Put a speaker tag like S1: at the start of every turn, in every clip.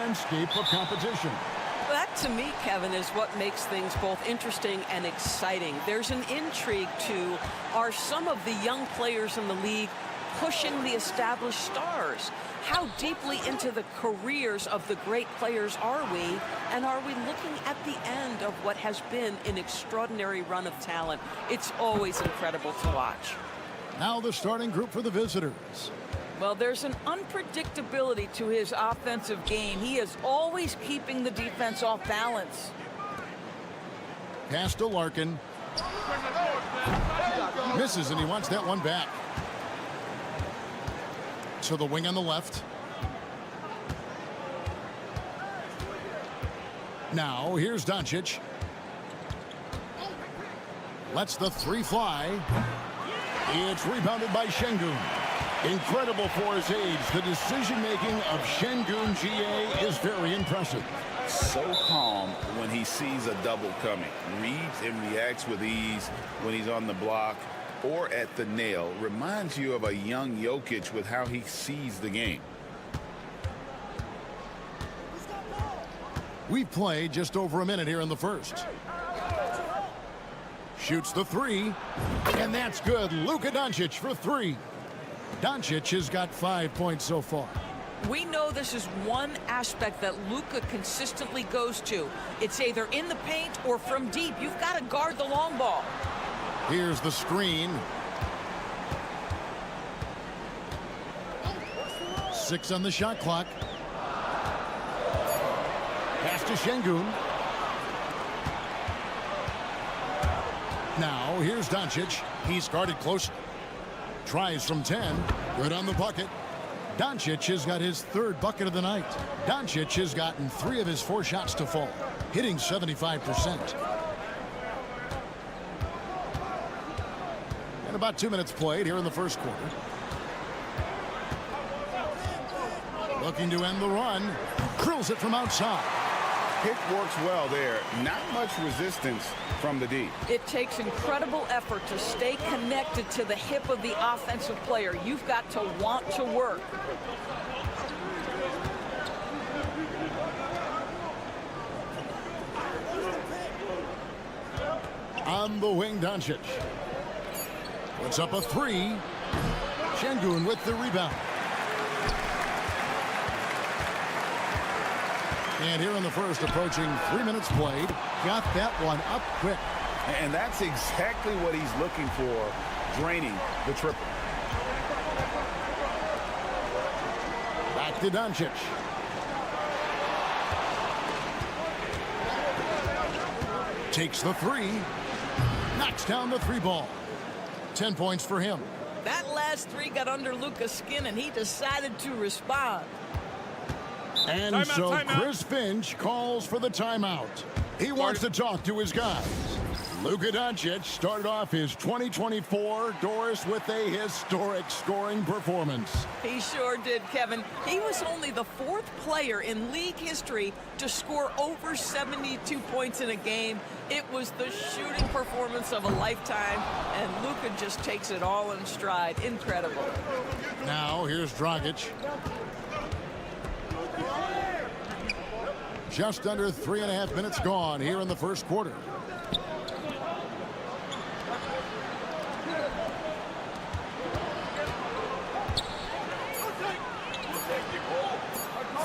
S1: landscape of competition.
S2: That, to me, Kevin, is what makes things both interesting and exciting. There's an intrigue to, are some of the young players in the league pushing the established stars? How deeply into the careers of the great players are we? And are we looking at the end of what has been an extraordinary run of talent? It's always incredible to watch.
S1: Now the starting group for the visitors.
S3: Well, there's an unpredictability to his offensive game. He is always keeping the defense off balance.
S1: Pass to Larkin. Misses, and he wants that one back. To the wing on the left. Now, here's Doncic. Lets the three fly. It's rebounded by Şengün. Incredible for his age. The decision-making of Şengün GA is very impressive.
S4: So calm when he sees a double coming. Reads and reacts with ease when he's on the block or at the nail. Reminds you of a young Jokic with how he sees the game.
S1: We've played just over a minute here in the first. Shoots the three, and that's good. Luka Doncic for three. Doncic has got 5 points so far.
S3: We know this is one aspect that Luka consistently goes to. It's either in the paint or from deep. You've got to guard the long ball.
S1: Here's the screen. 6 on the shot clock. Pass to Şengün. Now, here's Doncic. He's guarded close. Tries from 10. Good on the bucket. Doncic has got his third bucket of the night. Doncic has gotten 3 of his 4 shots to fall, hitting 75%. And about 2 minutes played here in the first quarter. Looking to end the run. Drills it from outside.
S4: Pick works well there. Not much resistance from the D.
S3: It takes incredible effort to stay connected to the hip of the offensive player. You've got to want to work.
S1: On the wing, Doncic. Puts up a 3. Şengün with the rebound. And here in the first, approaching 3 minutes played, got that one up quick.
S4: And that's exactly what he's looking for, draining the triple.
S1: Back to Doncic. Takes the 3. Knocks down the 3 ball. 10 points for him.
S3: That last 3 got under Luka's skin, and he decided to respond.
S1: And timeout. Chris Finch calls for the timeout. He wants to talk to his guys. Luka Doncic started off his 2024, Doris, with a historic scoring performance.
S3: He sure did, Kevin. He was only the 4th player in league history to score over 72 points in a game. It was the shooting performance of a lifetime, and Luka just takes it all in stride. Incredible.
S1: Now, here's Dragic. Just under 3.5 minutes gone here in the first quarter.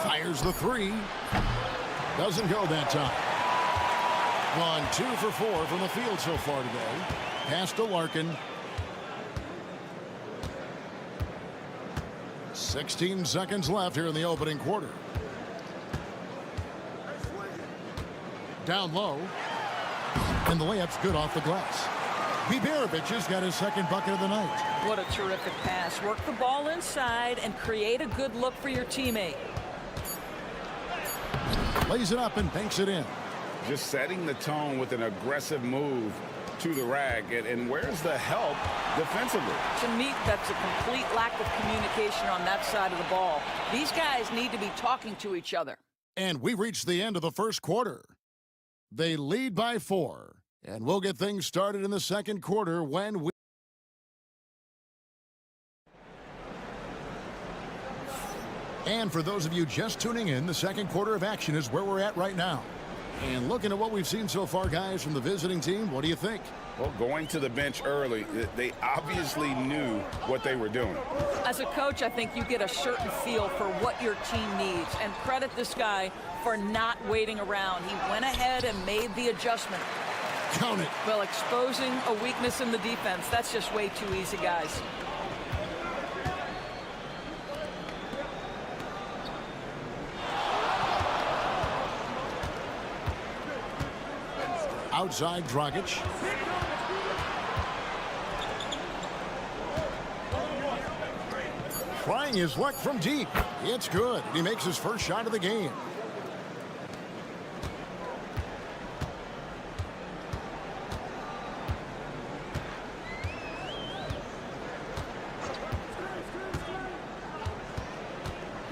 S1: Fires the 3. Doesn't go that time. Gone 2 for 4 from the field so far today. Pass to Larkin. 16 seconds left here in the opening quarter. Down low. And the layup's good off the glass. Biberovic has got his 2nd bucket of the night.
S3: What a terrific pass. Work the ball inside and create a good look for your teammate.
S1: Lays it up and banks it in.
S4: Just setting the tone with an aggressive move to the rack. And where's the help defensively?
S3: To me, that's a complete lack of communication on that side of the ball. These guys need to be talking to each other.
S1: And we reached the end of the first quarter. They lead by 4. And we'll get things started in the second quarter when we... And for those of you just tuning in, the second quarter of action is where we're at right now. And looking at what we've seen so far, guys, from the visiting team, what do you think?
S4: Well, going to the bench early, they obviously knew what they were doing.
S2: As a coach, I think you get a certain feel for what your team needs. And credit this guy for not waiting around. He went ahead and made the adjustment.
S1: Count it.
S2: Well, exposing a weakness in the defense, that's just way too easy, guys.
S1: Outside Dragic. Trying his luck from deep. It's good. He makes his first shot of the game.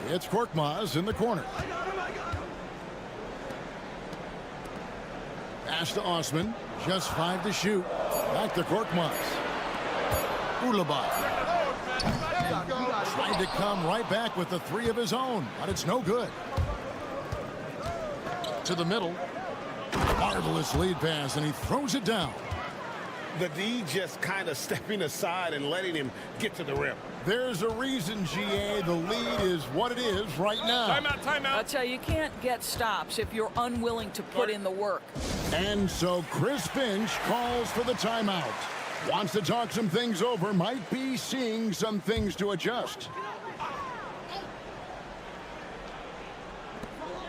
S1: It's Korkmaz in the corner. Pass to Osman. Just 5 to shoot. Back to Korkmaz. Ulabak. Trying to come right back with the 3 of his own, but it's no good. To the middle. Marvelous lead pass, and he throws it down.
S5: The D just kind of stepping aside and letting him get to the rim.
S1: There's a reason, GA, the lead is what it is right now.
S5: Timeout.
S2: I'll tell you, you can't get stops if you're unwilling to put in the work.
S1: And so Chris Finch calls for the timeout. Wants to talk some things over, might be seeing some things to adjust.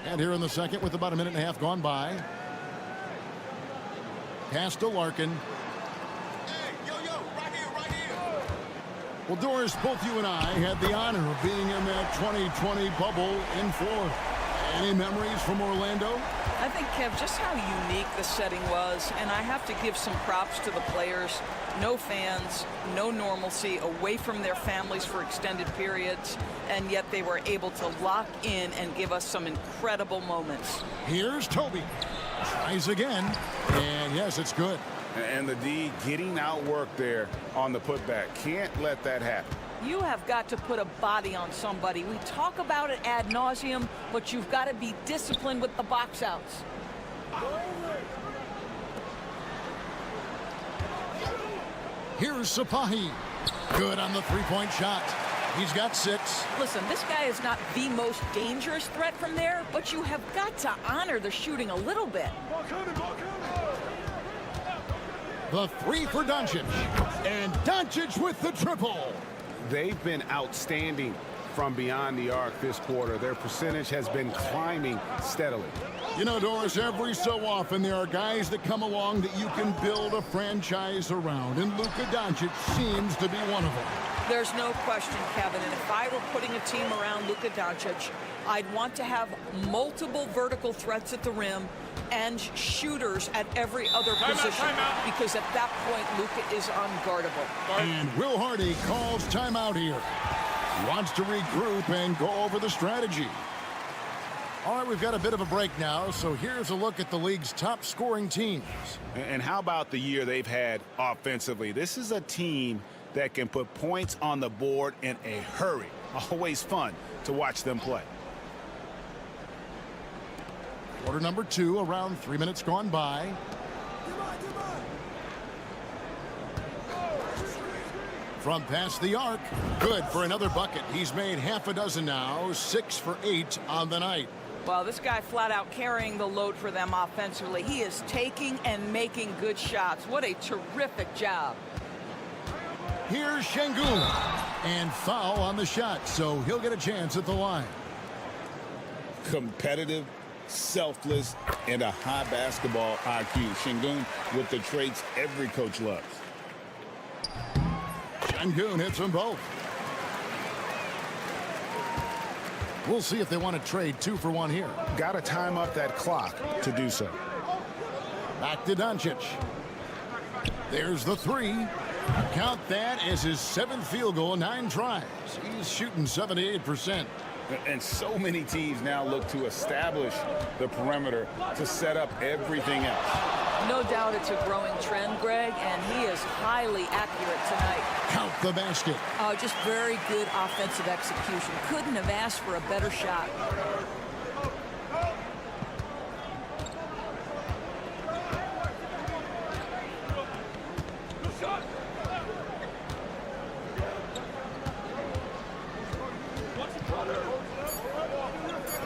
S1: And here in the second with about a minute and a half gone by. Pass to Larkin. Well, Doris, both you and I had the honor of being in that 2020 bubble in Florida. Any memories from Orlando?
S2: I think, Kev, just how unique the setting was, and I have to give some props to the players. No fans, no normalcy, away from their families for extended periods, and yet they were able to lock in and give us some incredible moments.
S1: Here's Toby. Tries again, and yes, it's good.
S4: And the D getting outworked there on the putback. Can't let that happen.
S2: You have got to put a body on somebody. We talk about it ad nauseum, but you've got to be disciplined with the box outs.
S1: Here's Sapahi. Good on the three-point shot. He's got 6.
S2: Listen, this guy is not the most dangerous threat from there, but you have got to honor the shooting a little bit.
S1: The 3 for Doncic. And Doncic with the triple.
S5: They've been outstanding from beyond the arc this quarter. Their percentage has been climbing steadily.
S1: You know, Doris, every so often there are guys that come along that you can build a franchise around, and Luka Doncic seems to be one of them.
S2: There's no question, Kevin, and if I were putting a team around Luka Doncic, I'd want to have multiple vertical threats at the rim and shooters at every other position, because at that point, Luka is unguardable.
S1: And Will Hardy calls timeout here. He wants to regroup and go over the strategy. All right, we've got a bit of a break now, so here's a look at the league's top scoring teams.
S4: And how about the year they've had offensively? This is a team that can put points on the board in a hurry. Always fun to watch them play.
S1: Quarter number 2, around 3 minutes gone by. From past the arc, good for another bucket. He's made half a dozen now, 6 for 8 on the night.
S2: Well, this guy flat out carrying the load for them offensively. He is taking and making good shots. What a terrific job.
S1: Here's Şengün, and foul on the shot, so he'll get a chance at the line.
S4: Competitive, selfless, and a high basketball IQ. Şengün with the traits every coach loves.
S1: Şengün hits them both. We'll see if they want to trade 2 for 1 here.
S5: Got to time up that clock to do so.
S1: Back to Doncic. There's the 3. Count that as his 7th field goal in 9 tries. He's shooting 78%.
S4: And so many teams now look to establish the perimeter to set up everything else.
S3: No doubt it's a growing trend, Greg, and he is highly accurate tonight.
S1: Count the basket.
S3: Oh, just very good offensive execution. Couldn't have asked for a better shot.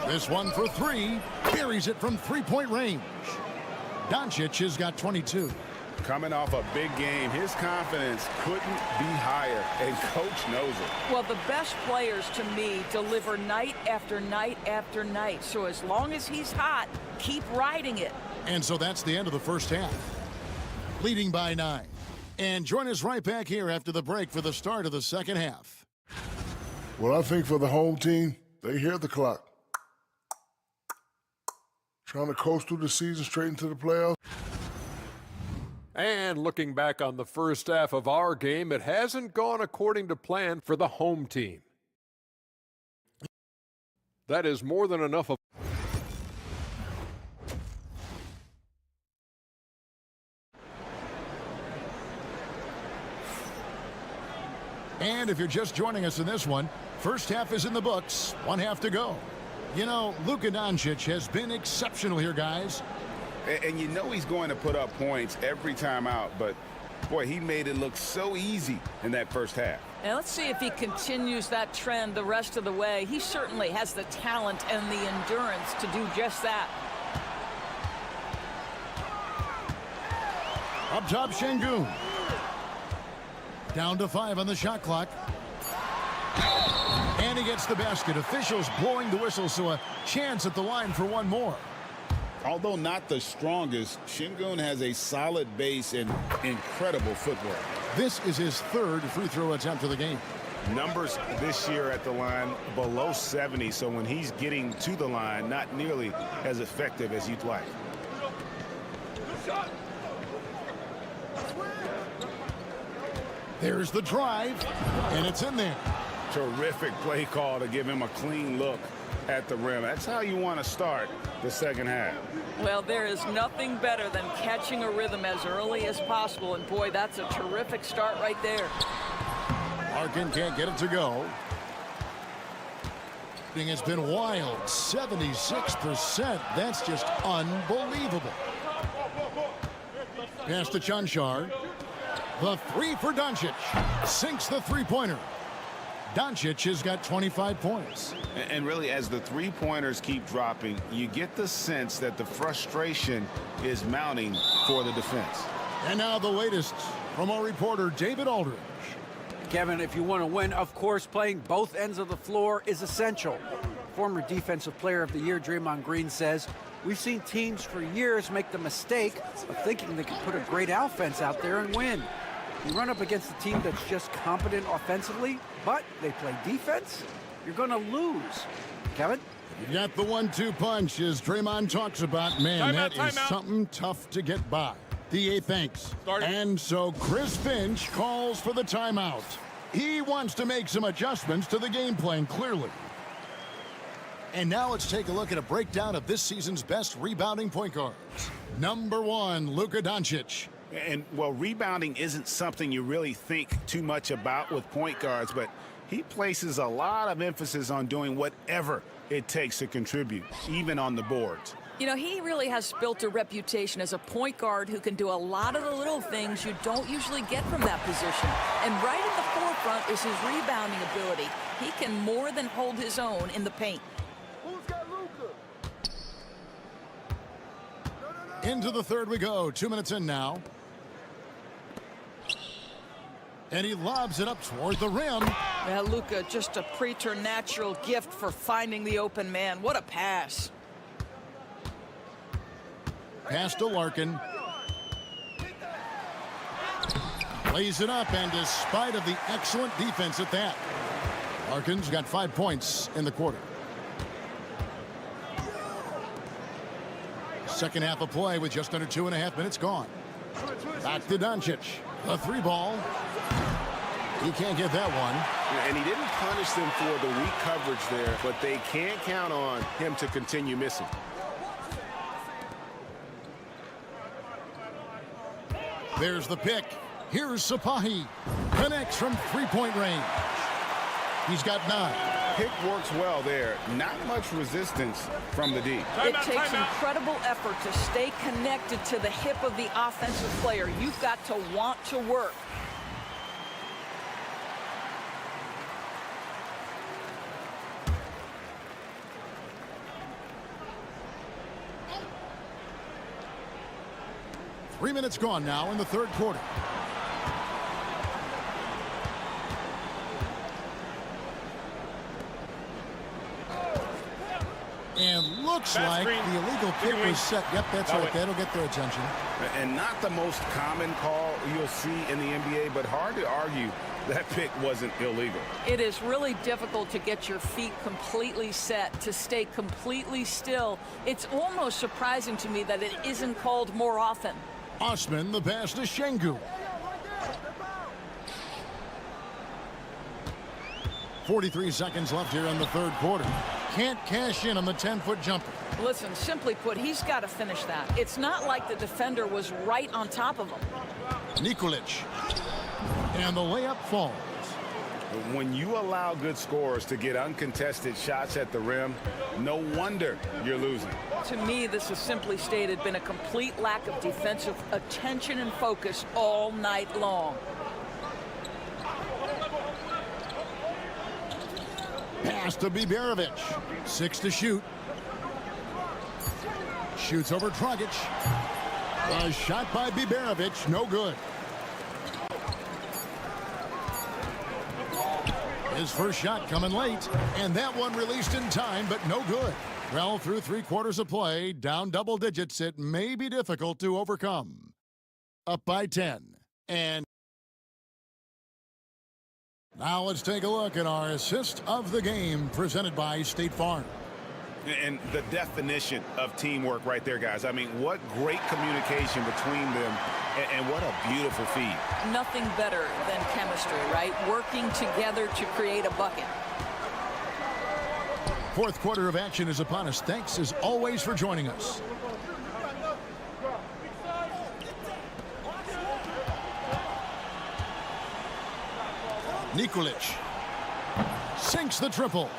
S1: This one for three. Buries it from three-point range. Doncic has got 22.
S5: Coming off a big game, his confidence couldn't be higher, and coach knows it.
S3: Well, the best players, to me, deliver night after night after night. So as long as he's hot, keep riding it.
S1: And so that's the end of the first half. Leading by 9. And join us right back here after the break for the start of the second half.
S6: Well, I think for the home team, they hear the clock. Trying to coast through the season straight into the playoffs.
S7: And looking back on the first half of our game, it hasn't gone according to plan for the home team. That is more than enough of...
S1: And if you're just joining us in this one, first half is in the books, one half to go. You know, Luka Doncic has been exceptional here, guys.
S4: And you know he's going to put up points every time out, but boy, he made it look so easy in that first half.
S3: Now let's see if he continues that trend the rest of the way. He certainly has the talent and the endurance to do just that.
S1: Up top, Şengün. Down to 5 on the shot clock. And he gets the basket. Officials blowing the whistle, so a chance at the line for one more.
S4: Although not the strongest, Şengün has a solid base and incredible footwork.
S1: This is his third free throw attempt of the game.
S5: Numbers this year at the line below 70, so when he's getting to the line, not nearly as effective as you'd like.
S1: There's the drive, and it's in there.
S5: Terrific play call to give him a clean look at the rim. That's how you want to start the second half.
S3: Well, there is nothing better than catching a rhythm as early as possible, and boy, that's a terrific start right there.
S1: Larkin can't get it to go. It's been wild, 76%. That's just unbelievable. Pass to Cancar. The three for Doncic. Sinks the three-pointer. Doncic has got 25 points.
S5: And really, as the three-pointers keep dropping, you get the sense that the frustration is mounting for the defense.
S1: And now the latest from our reporter, David Aldridge.
S8: Kevin, if you want to win, of course, playing both ends of the floor is essential. Former Defensive Player of the Year Draymond Green says, we've seen teams for years make the mistake of thinking they can put a great offense out there and win. You run up against a team that's just competent offensively, but they play defense, you're going to lose. Kevin?
S1: You got the 1-2 punch, as Draymond talks about. Man, that is something tough to get by. DA thanks. And so Chris Finch calls for the timeout. He wants to make some adjustments to the game plan, clearly. And now let's take a look at a breakdown of this season's best rebounding point guards. Number 1, Luka Doncic.
S5: And, well, rebounding isn't something you really think too much about with point guards, but he places a lot of emphasis on doing whatever it takes to contribute, even on the boards.
S3: You know, he really has built a reputation as a point guard who can do a lot of the little things you don't usually get from that position. And right at the forefront is his rebounding ability. He can more than hold his own in the paint.
S1: Into the third we go. 2 minutes in now. And he lobs it up toward the rim.
S3: Now, Luka, just a preternatural gift for finding the open man. What a pass.
S1: Pass to Larkin. Lays it up, and despite of the excellent defense at that, Larkin's got 5 points in the quarter. Second half of play with just under 2.5 minutes gone. Back to Doncic. A 3-ball. He can't get that one.
S5: And he didn't punish them for the weak coverage there, but they can't count on him to continue missing.
S1: There's the pick. Here's Sapahi. Connects from three-point range. He's got 9.
S4: Pick works well there. Not much resistance from the D.
S2: It takes incredible effort to stay connected to the hip of the offensive player. You've got to want to work.
S1: Three minutes gone now in the third quarter. And looks like the illegal kick was set. Yep, that's right. That'll get their attention.
S4: And not the most common call you'll see in the NBA, but hard to argue that pick wasn't illegal.
S2: It is really difficult to get your feet completely set, to stay completely still. It's almost surprising to me that it isn't called more often.
S1: Osman, the pass to Şengün. 43 seconds left here in the third quarter. Can't cash in on the 10-foot jumper.
S2: Listen, simply put, he's got to finish that. It's not like the defender was right on top of him.
S1: Nikolic. And the layup falls.
S4: When you allow good scorers to get uncontested shots at the rim, no wonder you're losing.
S2: To me, this has simply stated been a complete lack of defensive attention and focus all night long.
S1: Pass to Biberovic. 6 to shoot. Shoots over Dragic. A shot by Biberovic, no good. His first shot coming late, and that one released in time, but no good. Well, through 3 quarters of play, down double digits, it may be difficult to overcome. Up by 10, and now let's take a look at our assist of the game presented by State Farm.
S4: And the definition of teamwork right there, guys. I mean, what great communication between them, and what a beautiful feed.
S2: Nothing better than chemistry, right? Working together to create a bucket.
S1: Fourth quarter of action is upon us. Thanks, as always, for joining us. Nikolic sinks the triple.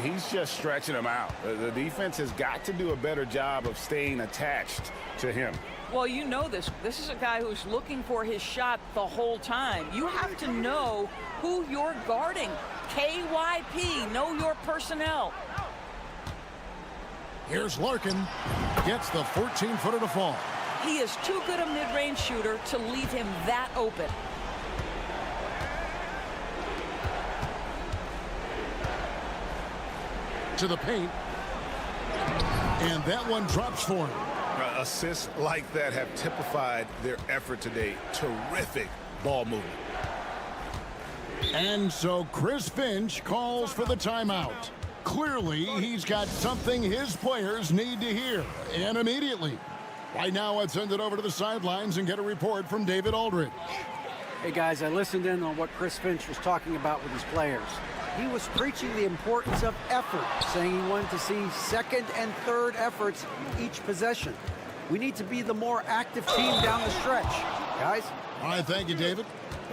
S4: He's just stretching them out. The defense has got to do a better job of staying attached to him.
S2: Well, you know this. This is a guy who's looking for his shot the whole time. You have to know who you're guarding. KYP, know your personnel.
S1: Here's Larkin. Gets the 14-footer to fall.
S2: He is too good a mid-range shooter to leave him that open.
S1: To the paint, and that one drops for him.
S4: Assists like that have typified their effort today. Terrific ball movement.
S1: And so Chris Finch calls for the timeout. Clearly, he's got something his players need to hear, and immediately. Right now, let's send it over to the sidelines and get a report from David Aldridge.
S8: Hey, guys, I listened in on what Chris Finch was talking about with his players. He was preaching the importance of effort, saying he wanted to see second and third efforts each possession. We need to be the more active team down the stretch. Guys?
S1: All right, thank you, David.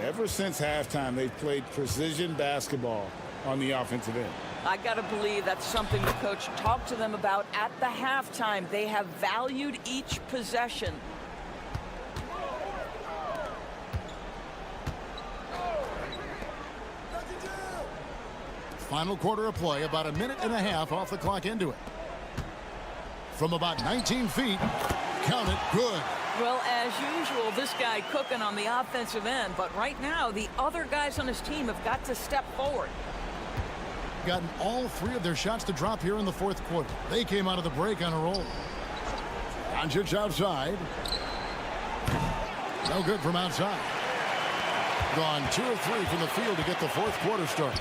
S4: Ever since halftime, they've played precision basketball on the offensive end.
S2: I got to believe that's something the coach talked to them about at the halftime. They have valued each possession.
S1: Final quarter of play, about a minute and a half off the clock into it. From about 19 feet, count it, good.
S2: Well, as usual, this guy cooking on the offensive end, but right now, the other guys on his team have got to step forward.
S1: Gotten all 3 of their shots to drop here in the fourth quarter. They came out of the break on a roll. Doncic outside. No good from outside. Gone 2 of 3 from the field to get the fourth quarter started.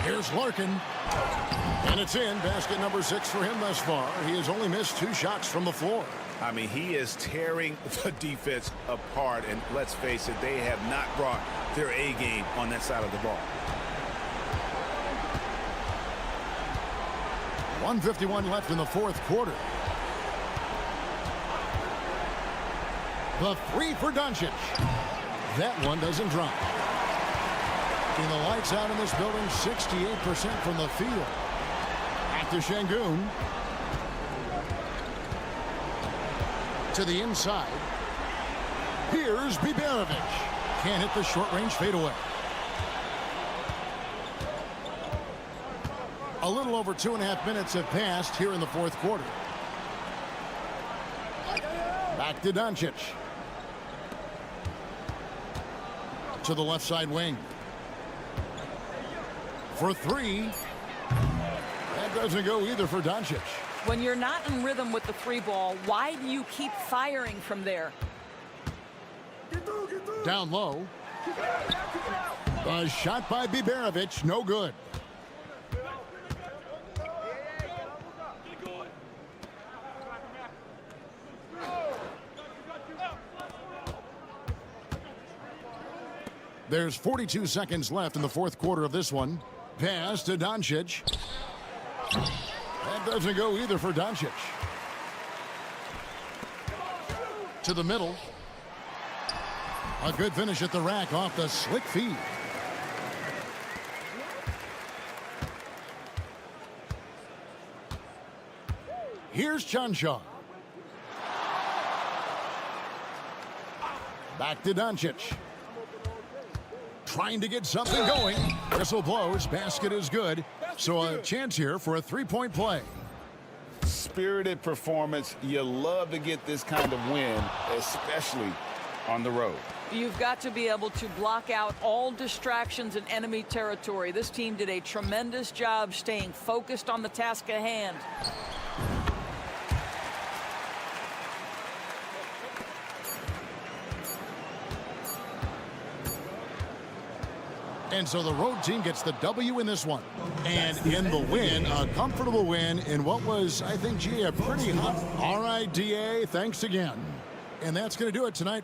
S1: Here's Larkin. And it's in. Basket number 6 for him thus far. He has only missed 2 shots from the floor.
S4: I mean, he is tearing the defense apart. And let's face it, they have not brought their A game on that side of the ball.
S1: 1:51 left in the fourth quarter. The three for Doncic. That one doesn't drop. In the lights out in this building, 68% from the field. Back to Şengün. To the inside. Here's Biberovic. Can't hit the short-range fadeaway. A little over 2.5 minutes have passed here in the fourth quarter. Back to Doncic. To the left side wing. For three. That doesn't go either for Doncic.
S2: When you're not in rhythm with the three ball, why do you keep firing from there?
S1: Down low. A shot by Biberovic, no good. There's 42 seconds left in the fourth quarter of this one. Pass to Doncic. That doesn't go either for Doncic. To the middle. A good finish at the rack off the slick feed. Here's Chanshaw. Back to Doncic. Trying to get something going. Whistle blows. Basket is good. So a chance here for a three-point play.
S4: Spirited performance. You love to get this kind of win, especially on the road.
S2: You've got to be able to block out all distractions in enemy territory. This team did a tremendous job staying focused on the task at hand.
S1: And so the road team gets the W in this one. And in the win, a comfortable win in what was, I think, gee, a pretty hot. All right, DA, thanks again. And that's going to do it tonight.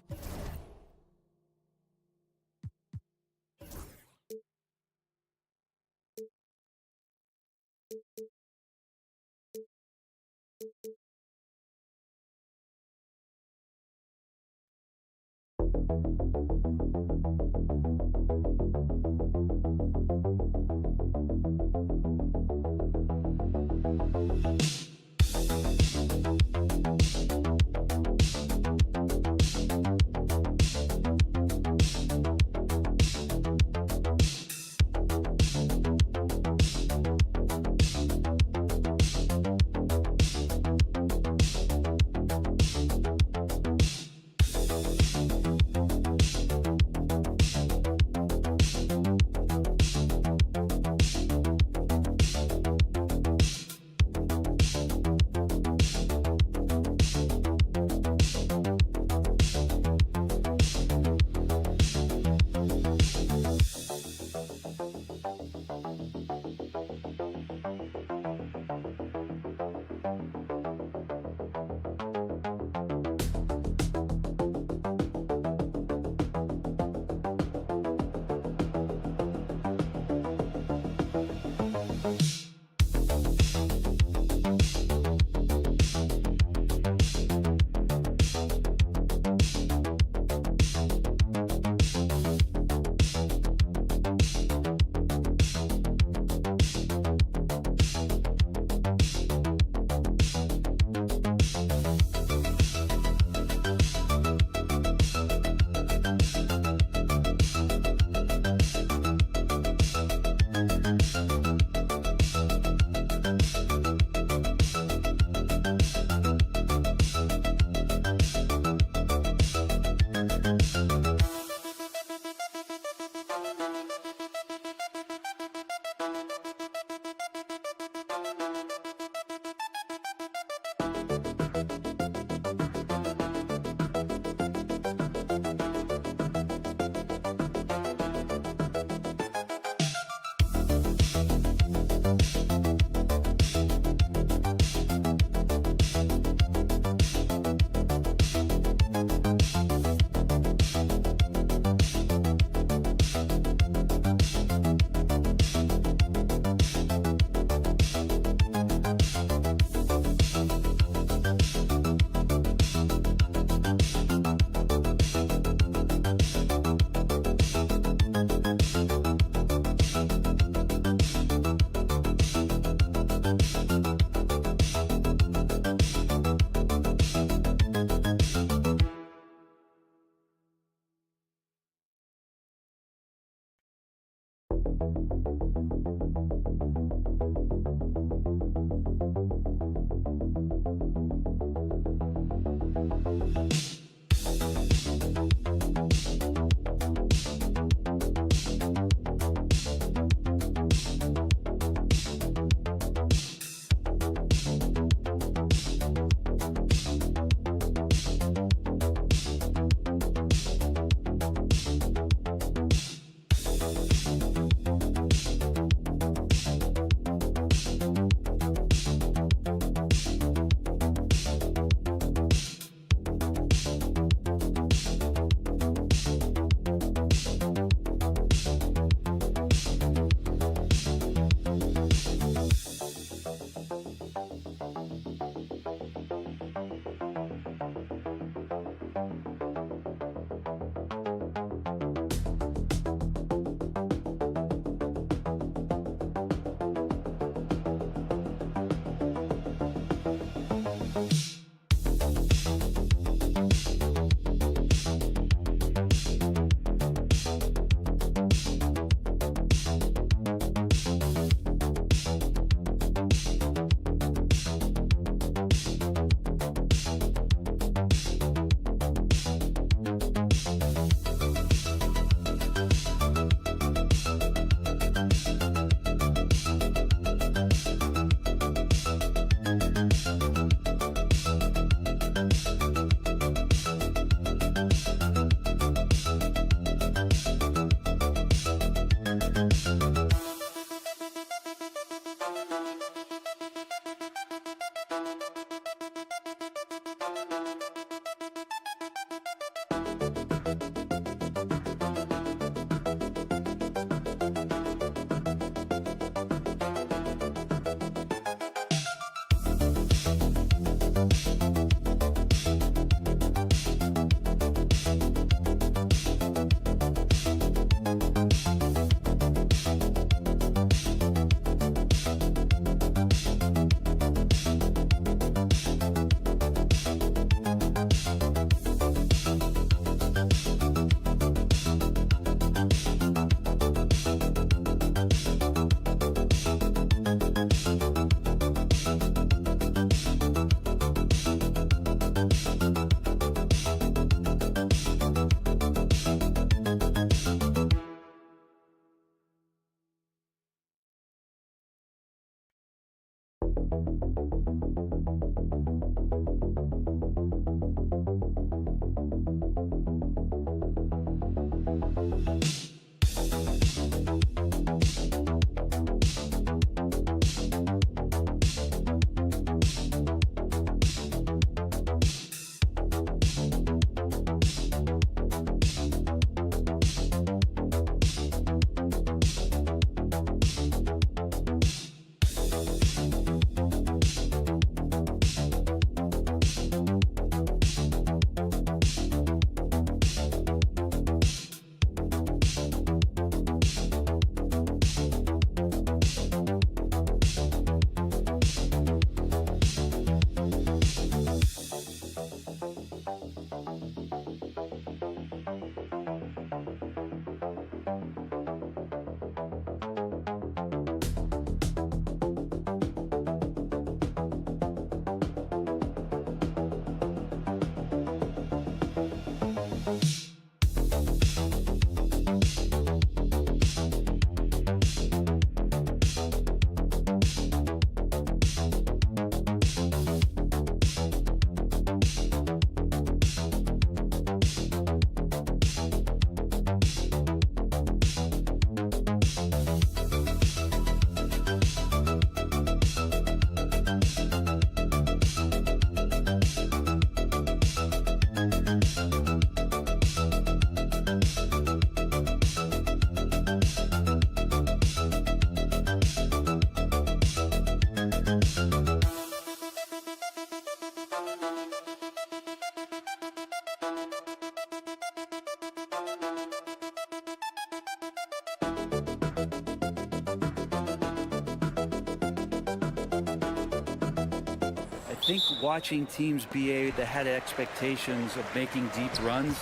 S9: think watching teams BA that had expectations of making deep runs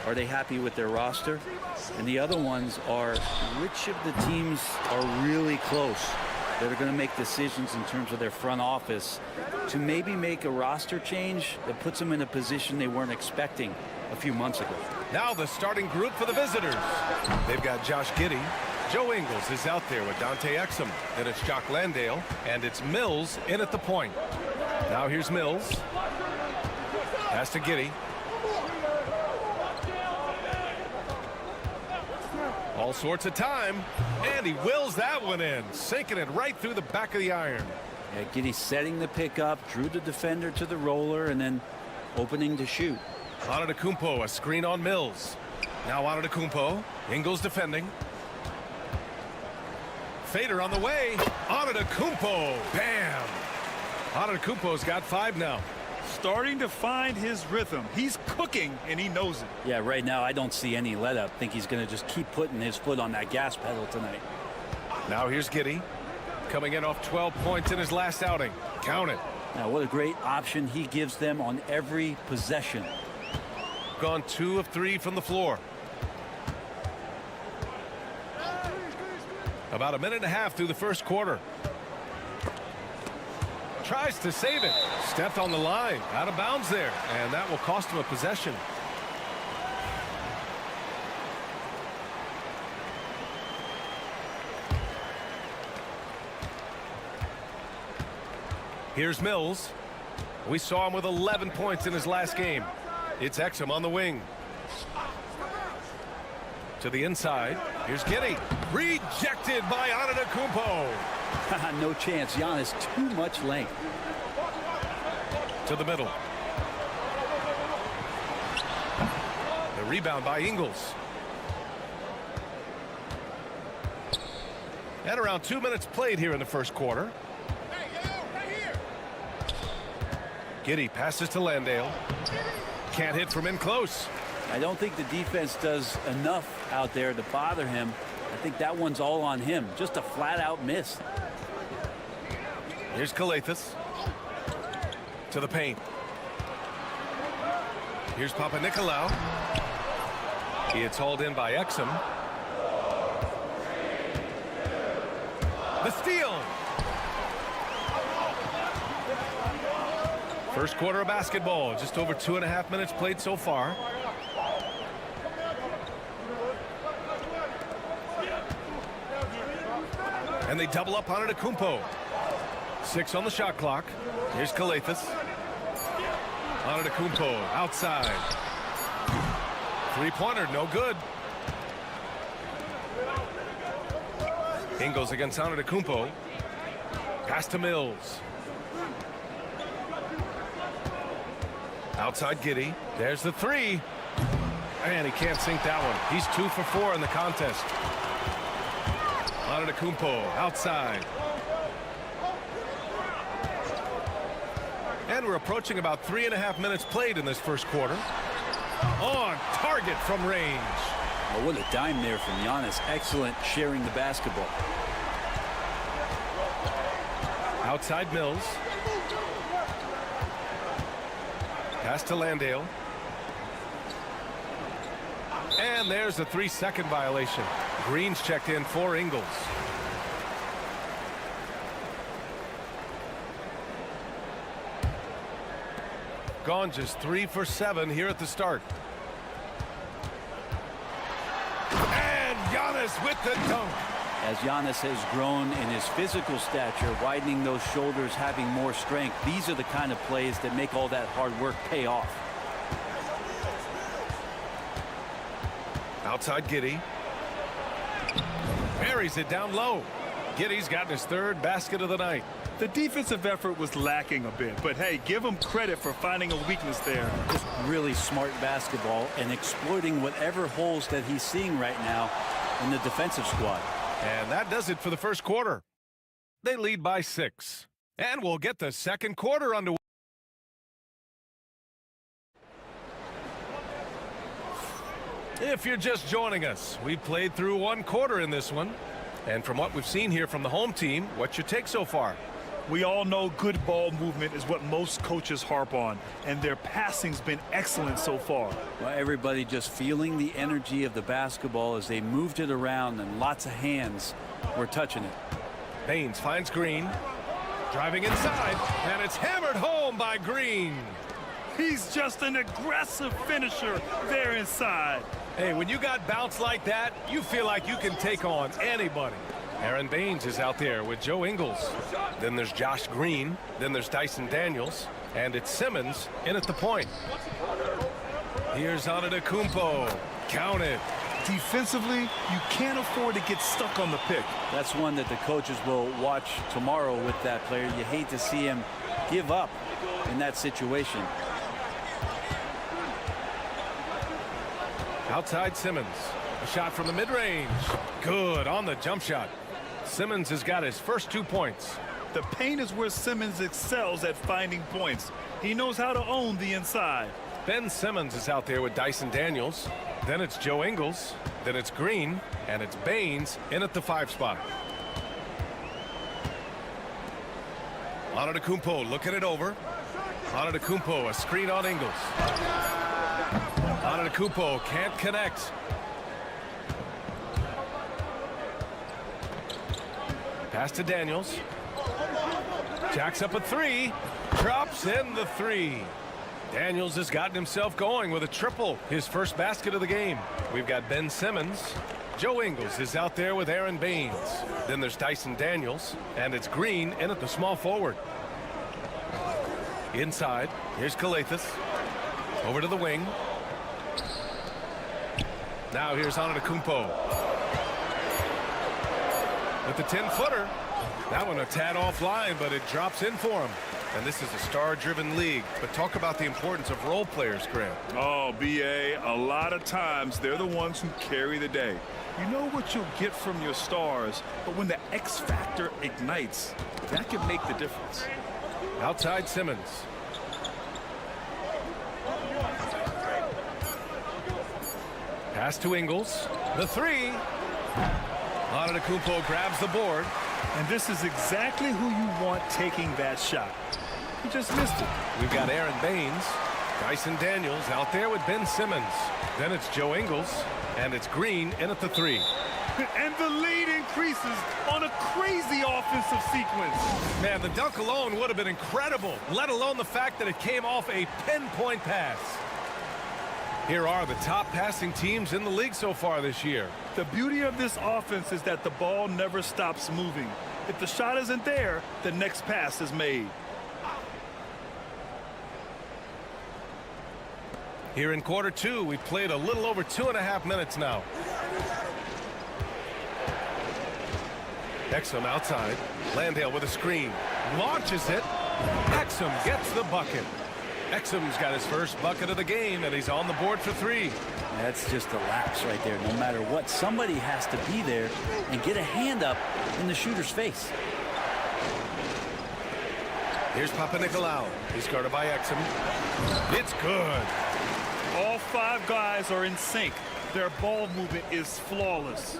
S9: are they happy with their roster? And the other ones are, which of the teams are really close that are going to make decisions in terms of their front office to maybe make a roster change that puts them in a position they weren't expecting a few months ago.
S10: Now the starting group for the visitors. They've got Josh Giddey. Joe Ingles is out there with Dante Exum. Then it's Jock Landale, and it's Mills in at the point. Now here's Mills. Pass to Giddey. All sorts of time, and he wills that one in, sinking it right through the back of the iron.
S9: Yeah, Giddey setting the pickup, drew the defender to the roller, and then opening to shoot.
S10: Antetokounmpo, a screen on Mills. Now Antetokounmpo, Ingles defending. Fader on the way. Antetokounmpo, bam! Antetokounmpo's got 5 now.
S11: Starting to find his rhythm. He's cooking, and he knows it.
S9: Yeah, right now I don't see any let up. I think he's going to just keep putting his foot on that gas pedal tonight.
S10: Now here's Giddey, coming in off 12 points in his last outing. Count it.
S9: Now what a great option he gives them on every possession.
S10: Gone 2 of 3 from the floor. About a minute and a half through the first quarter. Tries to save it. Stepped on the line. Out of bounds there. And that will cost him a possession. Here's Mills. We saw him with 11 points in his last game. It's Exum on the wing. To the inside. Here's Giddey. Rejected by Antetokounmpo.
S9: No chance. Giannis, too much length.
S10: To the middle. The rebound by Ingles. And around 2 minutes played here in the first quarter. Giddey passes to Landale. Can't hit from in close.
S9: I don't think the defense does enough out there to bother him. I think that one's all on him. Just a flat-out miss.
S10: Here's Kalathis. To the paint. Here's Papanikolaou. It's hauled in by Exum. The steal. First quarter of basketball. Just over 2.5 minutes played so far. And they double up on Antetokounmpo. 6 on the shot clock. Here's Kalathis. Antetokounmpo outside. Three-pointer, no good. Ingles against Antetokounmpo. Pass to Mills. Outside Giddey. There's the 3. And he can't sink that one. He's 2 for 4 in the contest. Antetokounmpo outside. And we're approaching about 3.5 minutes played in this first quarter. On target from range.
S9: Oh, what a dime there from Giannis. Excellent sharing the basketball.
S10: Outside Mills. Pass to Landale. And there's a 3-second violation. Green's checked in for Ingles. Gone just 3 for 7 here at the start. And Giannis with the dunk.
S9: As Giannis has grown in his physical stature, widening those shoulders, having more strength, these are the kind of plays that make all that hard work pay off.
S10: Outside Giddey. Buries it down low. Giddey's gotten his 3rd basket of the night.
S11: The defensive effort was lacking a bit, but hey, give him credit for finding a weakness there.
S9: Just really smart basketball and exploiting whatever holes that he's seeing right now in the defensive squad.
S10: And that does it for the first quarter. They lead by 6. And we'll get the second quarter underway. If you're just joining us, we played through 1 quarter in this one. And from what we've seen here from the home team, what's your take so far?
S11: We all know good ball movement is what most coaches harp on, and their passing's been excellent so far.
S9: Well, everybody just feeling the energy of the basketball as they moved it around, and lots of hands were touching it.
S10: Baines finds Green. Driving inside, and it's hammered home by Green.
S11: He's just an aggressive finisher there inside.
S10: Hey, when you got bounce like that, you feel like you can take on anybody. Aaron Baines is out there with Joe Ingles. Then there's Josh Green. Then there's Dyson Daniels. And it's Simmons in at the point. Here's Antetokounmpo. Count it.
S11: Defensively, you can't afford to get stuck on the pick.
S9: That's one that the coaches will watch tomorrow with that player. You hate to see him give up in that situation.
S10: Outside Simmons. A shot from the mid-range. Good on the jump shot. Simmons has got his first 2 points.
S11: The paint is where Simmons excels at finding points. He knows how to own the inside.
S10: Ben Simmons is out there with Dyson Daniels. Then it's Joe Ingles. Then it's Green. And it's Baines in at the 5 spot. Antetokounmpo looking it over. Antetokounmpo, a screen on Ingles. Antetokounmpo can't connect. Pass to Daniels. Jacks up a 3. Drops in the 3. Daniels has gotten himself going with a triple. His first basket of the game. We've got Ben Simmons. Joe Ingles is out there with Aaron Baines. Then there's Dyson Daniels. And it's Green in at the small forward. Inside. Here's Calathes. Over to the wing. Now here's Antetokounmpo. With the 10-footer. That one a tad offline, but it drops in for him. And this is a star-driven league. But talk about the importance of role players, Grant.
S11: Oh, B.A., a lot of times they're the ones who carry the day. You know what you'll get from your stars, but when the X factor ignites, that can make the difference.
S10: Outside Simmons. Pass to Ingles. The 3. Antetokounmpo grabs the board.
S11: And this is exactly who you want taking that shot. He just missed it.
S10: We've got Aaron Baines. Dyson Daniels out there with Ben Simmons. Then it's Joe Ingles. And it's Green in at the 3.
S11: And the lead increases on a crazy offensive sequence.
S10: Man, the dunk alone would have been incredible, let alone the fact that it came off a pinpoint pass. Here are the top passing teams in the league so far this year.
S11: The beauty of this offense is that the ball never stops moving. If the shot isn't there, the next pass is made.
S10: Here in quarter 2, we've played a little over 2.5 minutes now. Exum outside. Landale with a screen. Launches it. Exum gets the bucket. Exum's got his first bucket of the game, and he's on the board for 3.
S9: That's just a lapse right there. No matter what, somebody has to be there and get a hand up in the shooter's face.
S10: Here's Papanikolaou. He's guarded by Exum. It's good.
S11: All 5 guys are in sync. Their ball movement is flawless.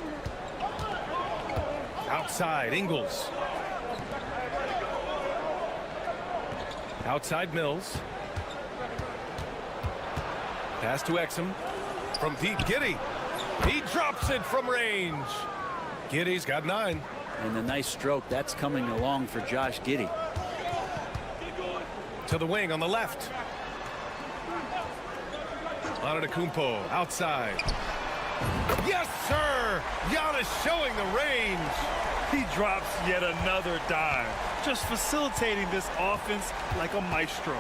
S10: Outside, Ingles. Outside, Mills. Pass to Exum. From deep, Giddey. He drops it from range. Giddey's got 9.
S9: And the nice stroke, that's coming along for Josh Giddey.
S10: To the wing on the left. Antetokounmpo outside. Yes, sir! Giannis showing the range.
S11: He drops yet another dime, just facilitating this offense like a maestro.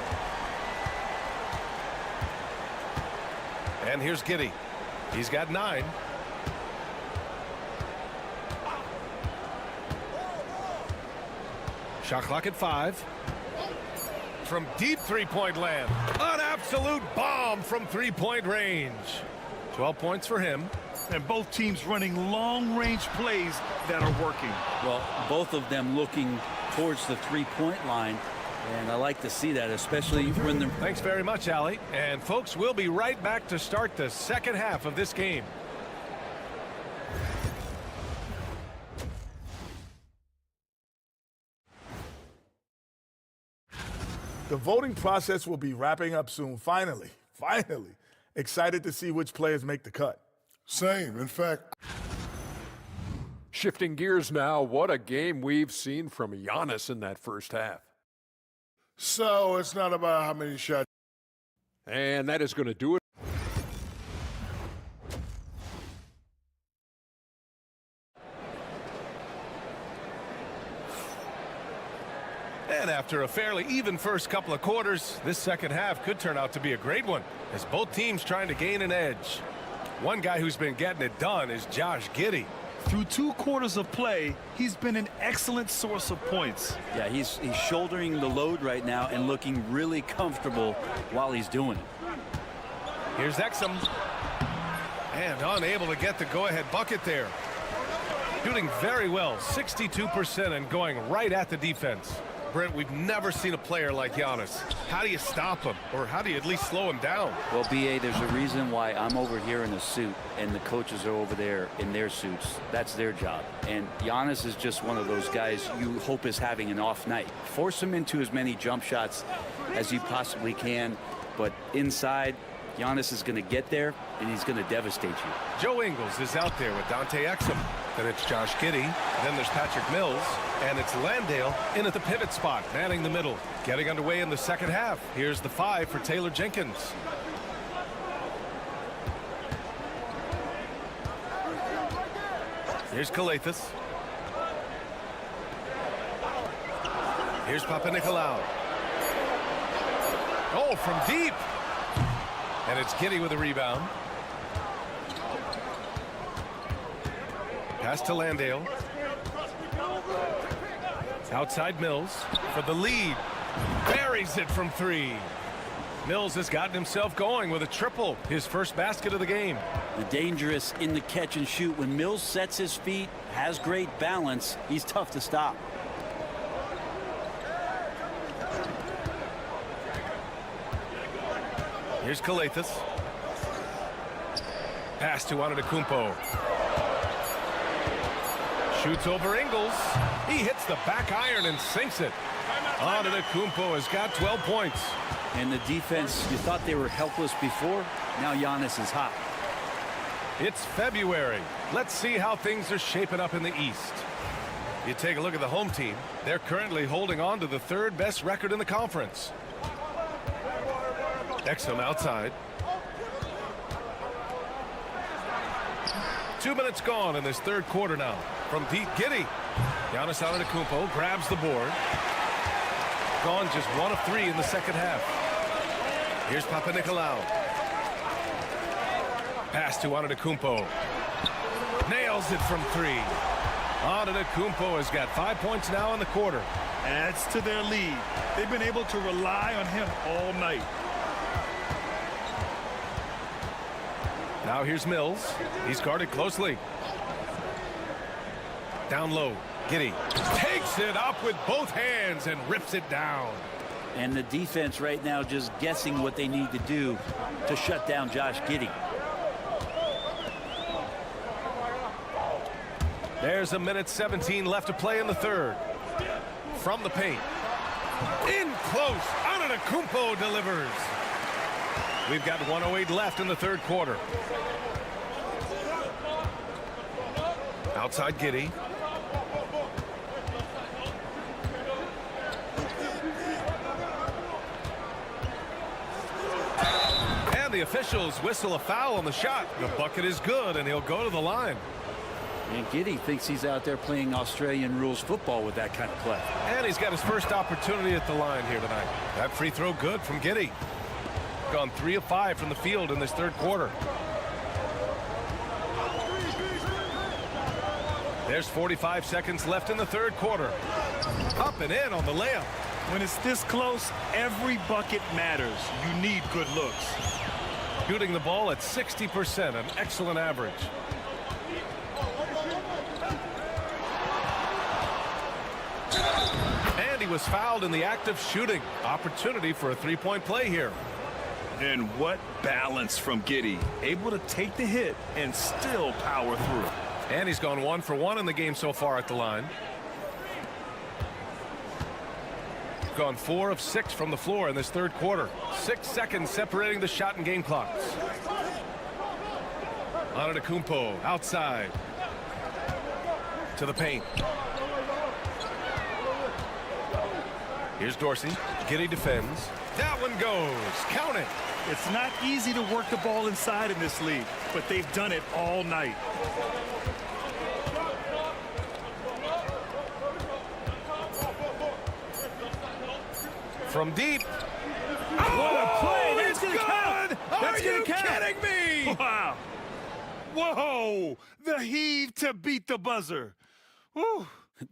S10: And here's Giddey. He's got 9. Shot clock at 5. From deep three-point land. An absolute bomb from three-point range. 12 points for him.
S11: And both teams running long-range plays that are working.
S9: Well, both of them looking towards the three-point line. And I like to see that, especially when they're...
S10: Thanks very much, Allie. And folks, we'll be right back to start the second half of this game.
S12: The voting process will be wrapping up soon. Finally. Excited to see which players make the cut.
S6: Same. In fact,
S7: Shifting gears now, what a game we've seen from Giannis in that first half.
S6: so it's not about how many shots.
S7: And that is going to do it.
S10: And after a fairly even first couple of quarters, this second half could turn out to be a great one, as both teams trying to gain an edge. One guy who's been getting it done is Josh Giddey.
S11: Through 2 quarters of play, he's been an excellent source of points.
S9: Yeah, he's shouldering the load right now and looking really comfortable while he's doing it.
S10: Here's Exum. And unable to get the go-ahead bucket there. Shooting very well, 62%, and going right at the defense. Brent, we've never seen a player like Giannis. How do you stop him? Or how do you at least slow him down?
S9: Well, B.A., there's a reason why I'm over here in a suit and the coaches are over there in their suits. That's their job. And Giannis is just one of those guys you hope is having an off night. Force him into as many jump shots as you possibly can. But inside, Giannis is going to get there, and he's going to devastate you.
S10: Joe Ingles is out there with Dante Exum. Then it's Josh Giddey. Then there's Patrick Mills. And it's Landale in at the pivot spot, manning the middle. Getting underway in the second half. Here's the 5 for Taylor Jenkins. Here's Kalathis. Here's Papanikolaou. Oh, from deep. And it's Giddey with a rebound. Pass to Landale. Outside Mills for the lead. Buries it from 3. Mills has gotten himself going with a triple, his first basket of the game.
S9: The dangerous in the catch and shoot. When Mills sets his feet, has great balance, he's tough to stop.
S10: Here's Kalathis. Pass to Antetokounmpo. Shoots over Ingles. He hits the back iron and sinks it. Antetokounmpo has got 12 points.
S9: And the defense, you thought they were helpless before. Now Giannis is hot.
S10: It's February. Let's see how things are shaping up in the East. You take a look at the home team. They're currently holding on to the 3rd best record in the conference. Exum outside. 2 minutes gone in this 3rd quarter now. From deep, Giddey. Giannis Antetokounmpo grabs the board. Gone just 1 of 3 in the second half. Here's Papanikolaou. Pass to Antetokounmpo. Nails it from 3. Antetokounmpo has got 5 points now in the quarter.
S11: Adds to their lead. They've been able to rely on him all night.
S10: Now here's Mills. He's guarded closely. Down low. Giddey takes it up with both hands and rips it down.
S9: And the defense right now just guessing what they need to do to shut down Josh Giddey.
S10: There's 1:17 left to play in the 3rd. From the paint. In close. Antetokounmpo delivers. We've got 1:08 left in the 3rd quarter. Outside Giddey. And the officials whistle a foul on the shot. The bucket is good, and he'll go to the line.
S9: And Giddey thinks he's out there playing Australian rules football with that kind of play.
S10: And he's got his first opportunity at the line here tonight. That free throw good from Giddey. Gone 3 of 5 from the field in this 3rd quarter. There's 45 seconds left in the 3rd quarter. Up and in on the layup.
S11: When it's this close, every bucket matters. You need good looks.
S10: Shooting the ball at 60%, an excellent average. And he was fouled in the act of shooting. Opportunity for a 3-point play here.
S11: And what balance from Giddey. Able to take the hit and still power through.
S10: And he's gone 1 for 1 in the game so far at the line. gone 4 of 6 from the floor in this third quarter. 6 seconds separating the shot and game clocks. Antetokounmpo outside to the paint. Here's Dorsey. Giddey defends. That one goes. Count it.
S11: It's not easy to work the ball inside in this league, but they've done it all night.
S10: From deep.
S11: What a play!
S10: It's good! Are you kidding me?
S11: Wow. Whoa! The heave to beat the buzzer. Whew.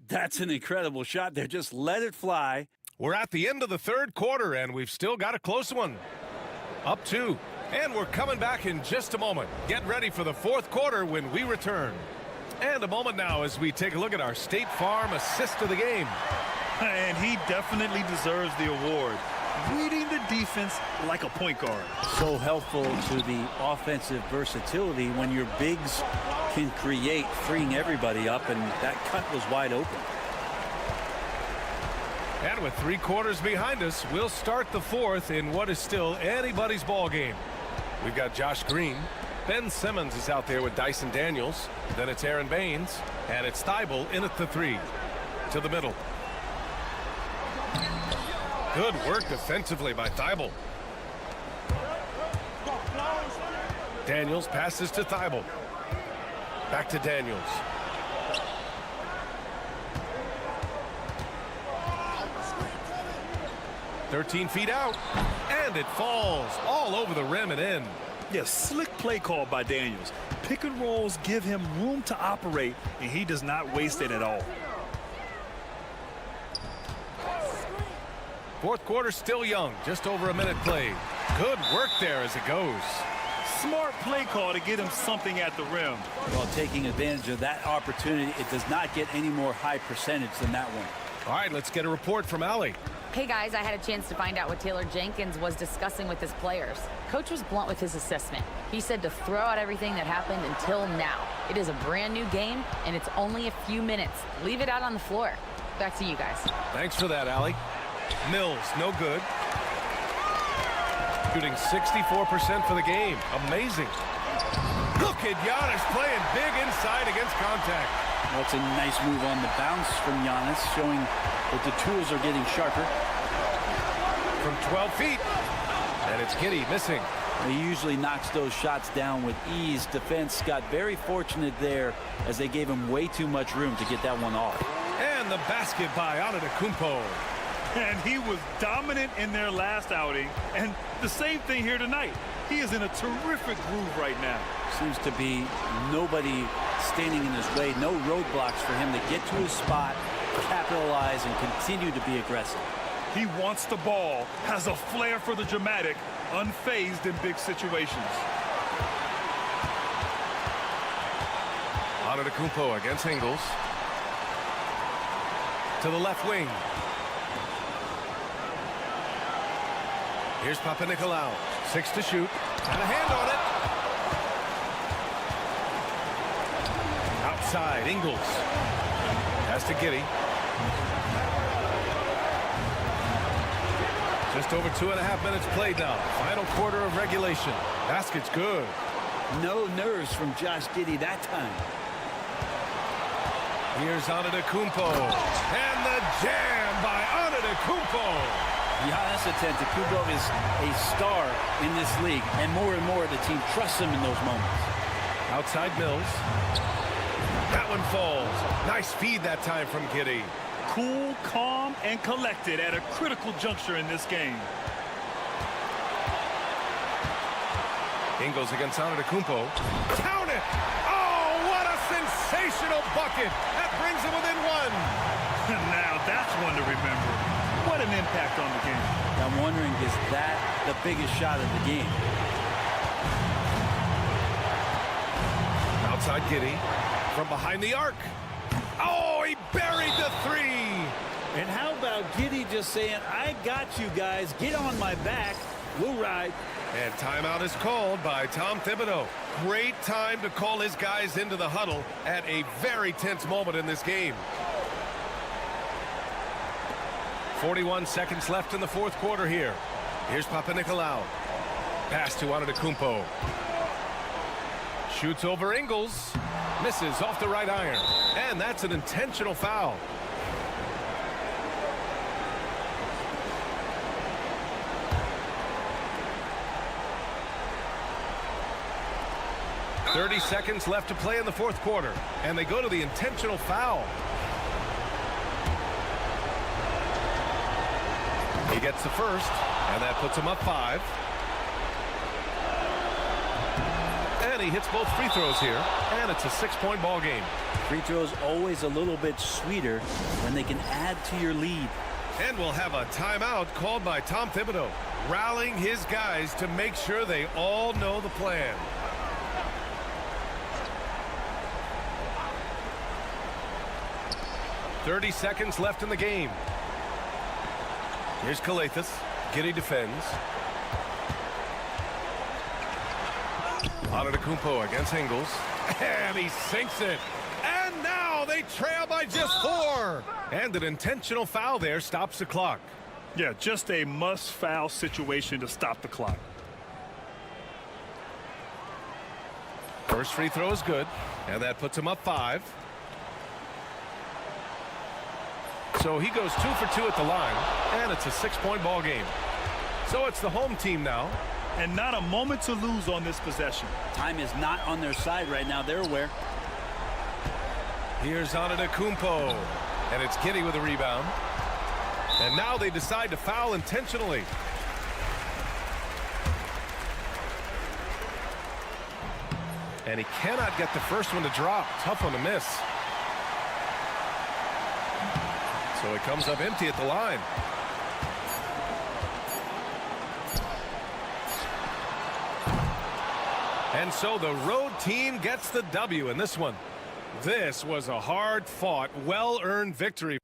S9: That's an incredible shot there. Just let it fly.
S10: We're at the end of the third quarter, and we've still got a close one. Up 2. And we're coming back in just a moment. Get ready for the fourth quarter when we return. And a moment now as we take a look at our State Farm assist of the game.
S11: And he definitely deserves the award. Reading the defense like a point guard.
S9: So helpful to the offensive versatility when your bigs can create, freeing everybody up, and that cut was wide open.
S10: And with 3 quarters behind us, we'll start the fourth in what is still anybody's ball game. We've got Josh Green. Ben Simmons is out there with Dyson Daniels. Then it's Aaron Baines. And it's Thibault in at the 3. To the middle. Good work defensively by Thibault. Daniels passes to Thibault. Back to Daniels. "13 feet out, and it falls all over the rim and in."
S11: Yes, slick play call by Daniels. Pick and rolls give him room to operate, and he does not waste it at all.
S10: Fourth quarter still young, just over a minute played. Good work there as it goes.
S11: Smart play call to get him something at the rim.
S9: Well, taking advantage of that opportunity, it does not get any more high percentage than that one.
S10: All right, let's get a report from Allie.
S13: Hey guys, I had a chance to find out what Taylor Jenkins was discussing with his players. Coach was blunt with his assessment. He said to throw out everything that happened until now. It is a brand new game, and it's only a few minutes. Leave it out on the floor. Back to you guys.
S10: Thanks for that, Allie. Mills, no good. Shooting 64% for the game. Amazing. Look at Giannis playing big inside against contact.
S9: That's a nice move on the bounce from Giannis, showing that the tools are getting sharper.
S10: From 12 feet. And it's Giddey missing.
S9: He usually knocks those shots down with ease. Defense got very fortunate there as they gave him way too much room to get that one off.
S10: And the basket by Antetokounmpo.
S11: And he was dominant in their last outing. And the same thing here tonight. He is in a terrific groove right now.
S9: Seems to be nobody standing in his way. No roadblocks for him to get to his spot, capitalize, and continue to be aggressive.
S11: He wants the ball, has a flair for the dramatic, unfazed in big situations.
S10: Antetokounmpo against Ingles. To the left wing. Here's Papanikolaou. 6 to shoot. And a hand on it. Outside, Ingles. Pass to Giddey. Just over 2.5 minutes played now. Final quarter of regulation. Basket's good.
S9: No nerves from Josh Giddey that time.
S10: Here's Antetokounmpo. And the jam by Antetokounmpo.
S9: Giannis Antetokounmpo is a star in this league, and more the team trusts him in those moments.
S10: Outside Mills. That one falls. Nice feed that time from Giddey.
S11: Cool, calm, and collected at a critical juncture in this game.
S10: Ingles against Antetokounmpo. Count it! Oh, what a sensational bucket! That brings him within 1.
S11: Now that's one to remember. What an impact on the game.
S9: I'm wondering, is that the biggest shot of the game?
S10: Outside Giddey. From behind the arc. Oh, he buried the 3.
S9: And how about Giddey just saying, I got you guys, get on my back, we'll ride.
S10: And timeout is called by Tom Thibodeau. Great time to call his guys into the huddle at a very tense moment in this game. 41 seconds left in the fourth quarter here. Here's Papanikolaou. Pass to Antetokounmpo. Shoots over Ingles. Misses off the right iron. And that's an intentional foul. .30 seconds left to play in the fourth quarter. And they go to the intentional foul. He gets the first, and that puts him up 5. And he hits both free throws here, and it's a 6-point ball game.
S9: Free throws always a little bit sweeter when they can add to your lead.
S10: And we'll have a timeout called by Tom Thibodeau, rallying his guys to make sure they all know the plan. .30 seconds left in the game. Here's Kalathis. Giddey defends. Antetokounmpo against Ingles. And he sinks it. And now they trail by just 4. And an intentional foul there stops the clock.
S11: Yeah, just a must-foul situation to stop the clock.
S10: First free throw is good. And that puts him up 5. So he goes 2 for 2 at the line, and it's a 6-point ball game. So it's the home team now.
S11: And not a moment to lose on this possession.
S9: Time is not on their side right now. They're aware.
S10: Here's Antetokounmpo, and it's Giddey with a rebound. And now they decide to foul intentionally. And he cannot get the first one to drop. Tough one to miss. So it comes up empty at the line. And so the road team gets the W in this one. This was a hard-fought, well-earned victory.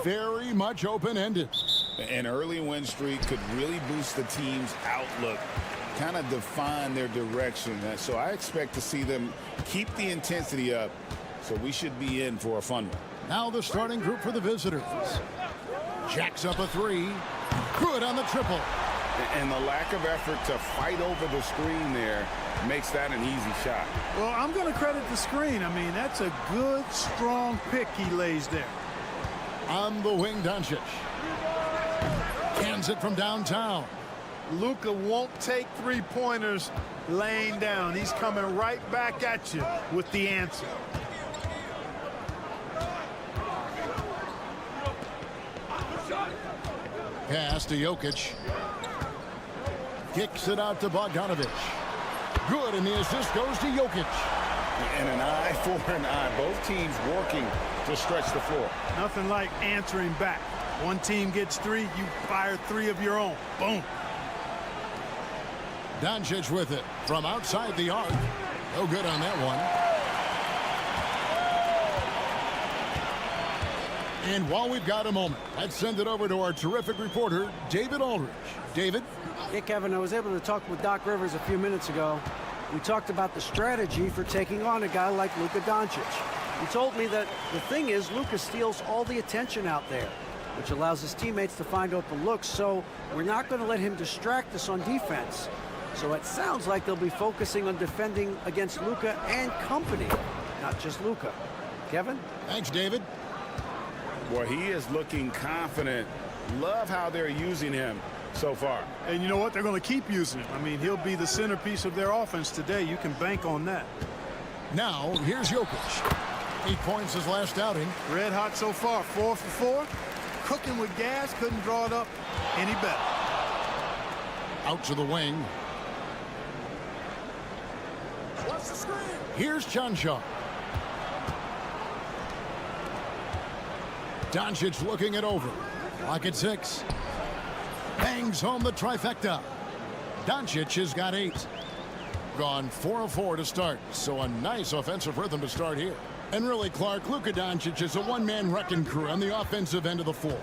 S1: Very much open-ended.
S4: An early win streak could really boost the team's outlook, kind of define their direction. So I expect to see them keep the intensity up. So we should be in for a fun one.
S1: Now the starting group for the visitors. Jacks up a three. Good on the triple.
S4: And the lack of effort to fight over the screen there makes that an easy shot.
S14: Well, I'm going to credit the screen. I mean, that's a good, strong pick he lays there.
S1: On the wing, Doncic. Cans it from downtown.
S14: Luka won't take three-pointers laying down. He's coming right back at you with the answer.
S1: Pass to Jokic. Kicks it out to Bogdanovic. Good, and the assist goes to Jokic.
S4: And an eye for an eye. Both teams working to stretch the floor.
S14: Nothing like answering back. One team gets three, you fire three of your own. Boom.
S1: Doncic with it from outside the arc. No good on that one. And while we've got a moment, let's send it over to our terrific reporter, David Aldridge. David?
S8: Hey, Kevin, I was able to talk with Doc Rivers a few minutes ago. We talked about the strategy for taking on a guy like Luka Doncic. He told me that the thing is Luka steals all the attention out there, which allows his teammates to find open looks, so we're not going to let him distract us on defense. So it sounds like they'll be focusing on defending against Luka and company, not just Luka. Kevin?
S1: Thanks, David.
S5: Boy, he is looking confident. Love how they're using him so far.
S14: And you know what? They're going to keep using him. I mean, he'll be the centerpiece of their offense today. You can bank on that.
S1: Now, here's Jokic. 8 points his last outing.
S14: Red hot so far, 4 for 4. Cooking with gas, couldn't draw it up any better.
S1: Out to the wing.
S14: Watch the screen.
S1: Here's Chanshaw. Doncic looking it over. Clock at 6. Bangs home the trifecta. Doncic has got 8. Gone 4 of 4 to start. So a nice offensive rhythm to start here. And really, Clark, Luka Doncic is a one-man wrecking crew on the offensive end of the floor.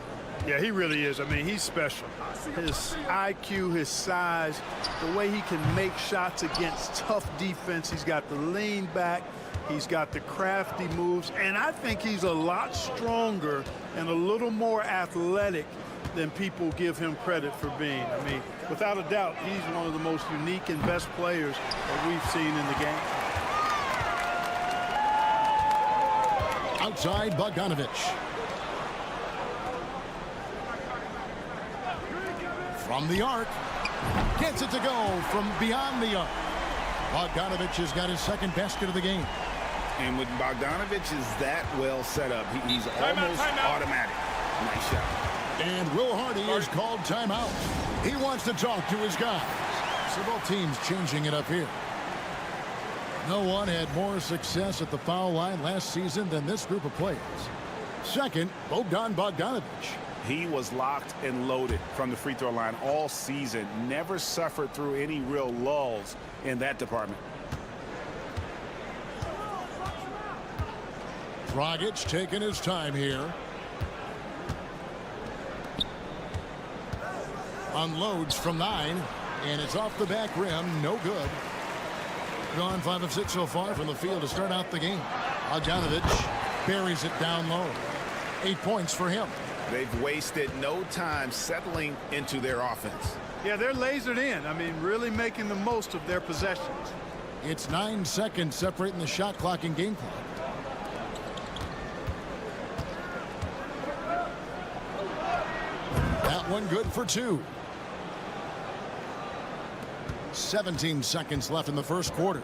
S14: Yeah, he really is. I mean, he's special. His IQ, his size, the way he can make shots against tough defense. He's got the lean back. He's got the crafty moves. And I think he's a lot stronger and a little more athletic than people give him credit for being. I mean, without a doubt, he's one of the most unique and best players that we've seen in the game.
S1: Outside, Bogdanovich. From the arc. Gets it to go from beyond the arc. Bogdanovich has got his second basket of the game.
S5: And when Bogdanovich is that well set up, he's almost automatic. Nice shot.
S1: And Will Hardy is called timeout. He wants to talk to his guys. So both teams changing it up here. No one had more success at the foul line last season than this group of players. Second, Bogdan Bogdanovich.
S5: He was locked and loaded from the free throw line all season. Never suffered through any real lulls in that department.
S1: Dragic taking his time here. Unloads from 9, and it's off the back rim. No good. Gone 5 of 6 so far from the field to start out the game. Bogdanovich buries it down low. 8 points for him.
S5: They've wasted no time settling into their offense.
S14: Yeah, they're lasered in. I mean, really making the most of their possessions.
S1: It's 9 seconds separating the shot clock and game clock. That one good for 2. 17 seconds left in the first quarter.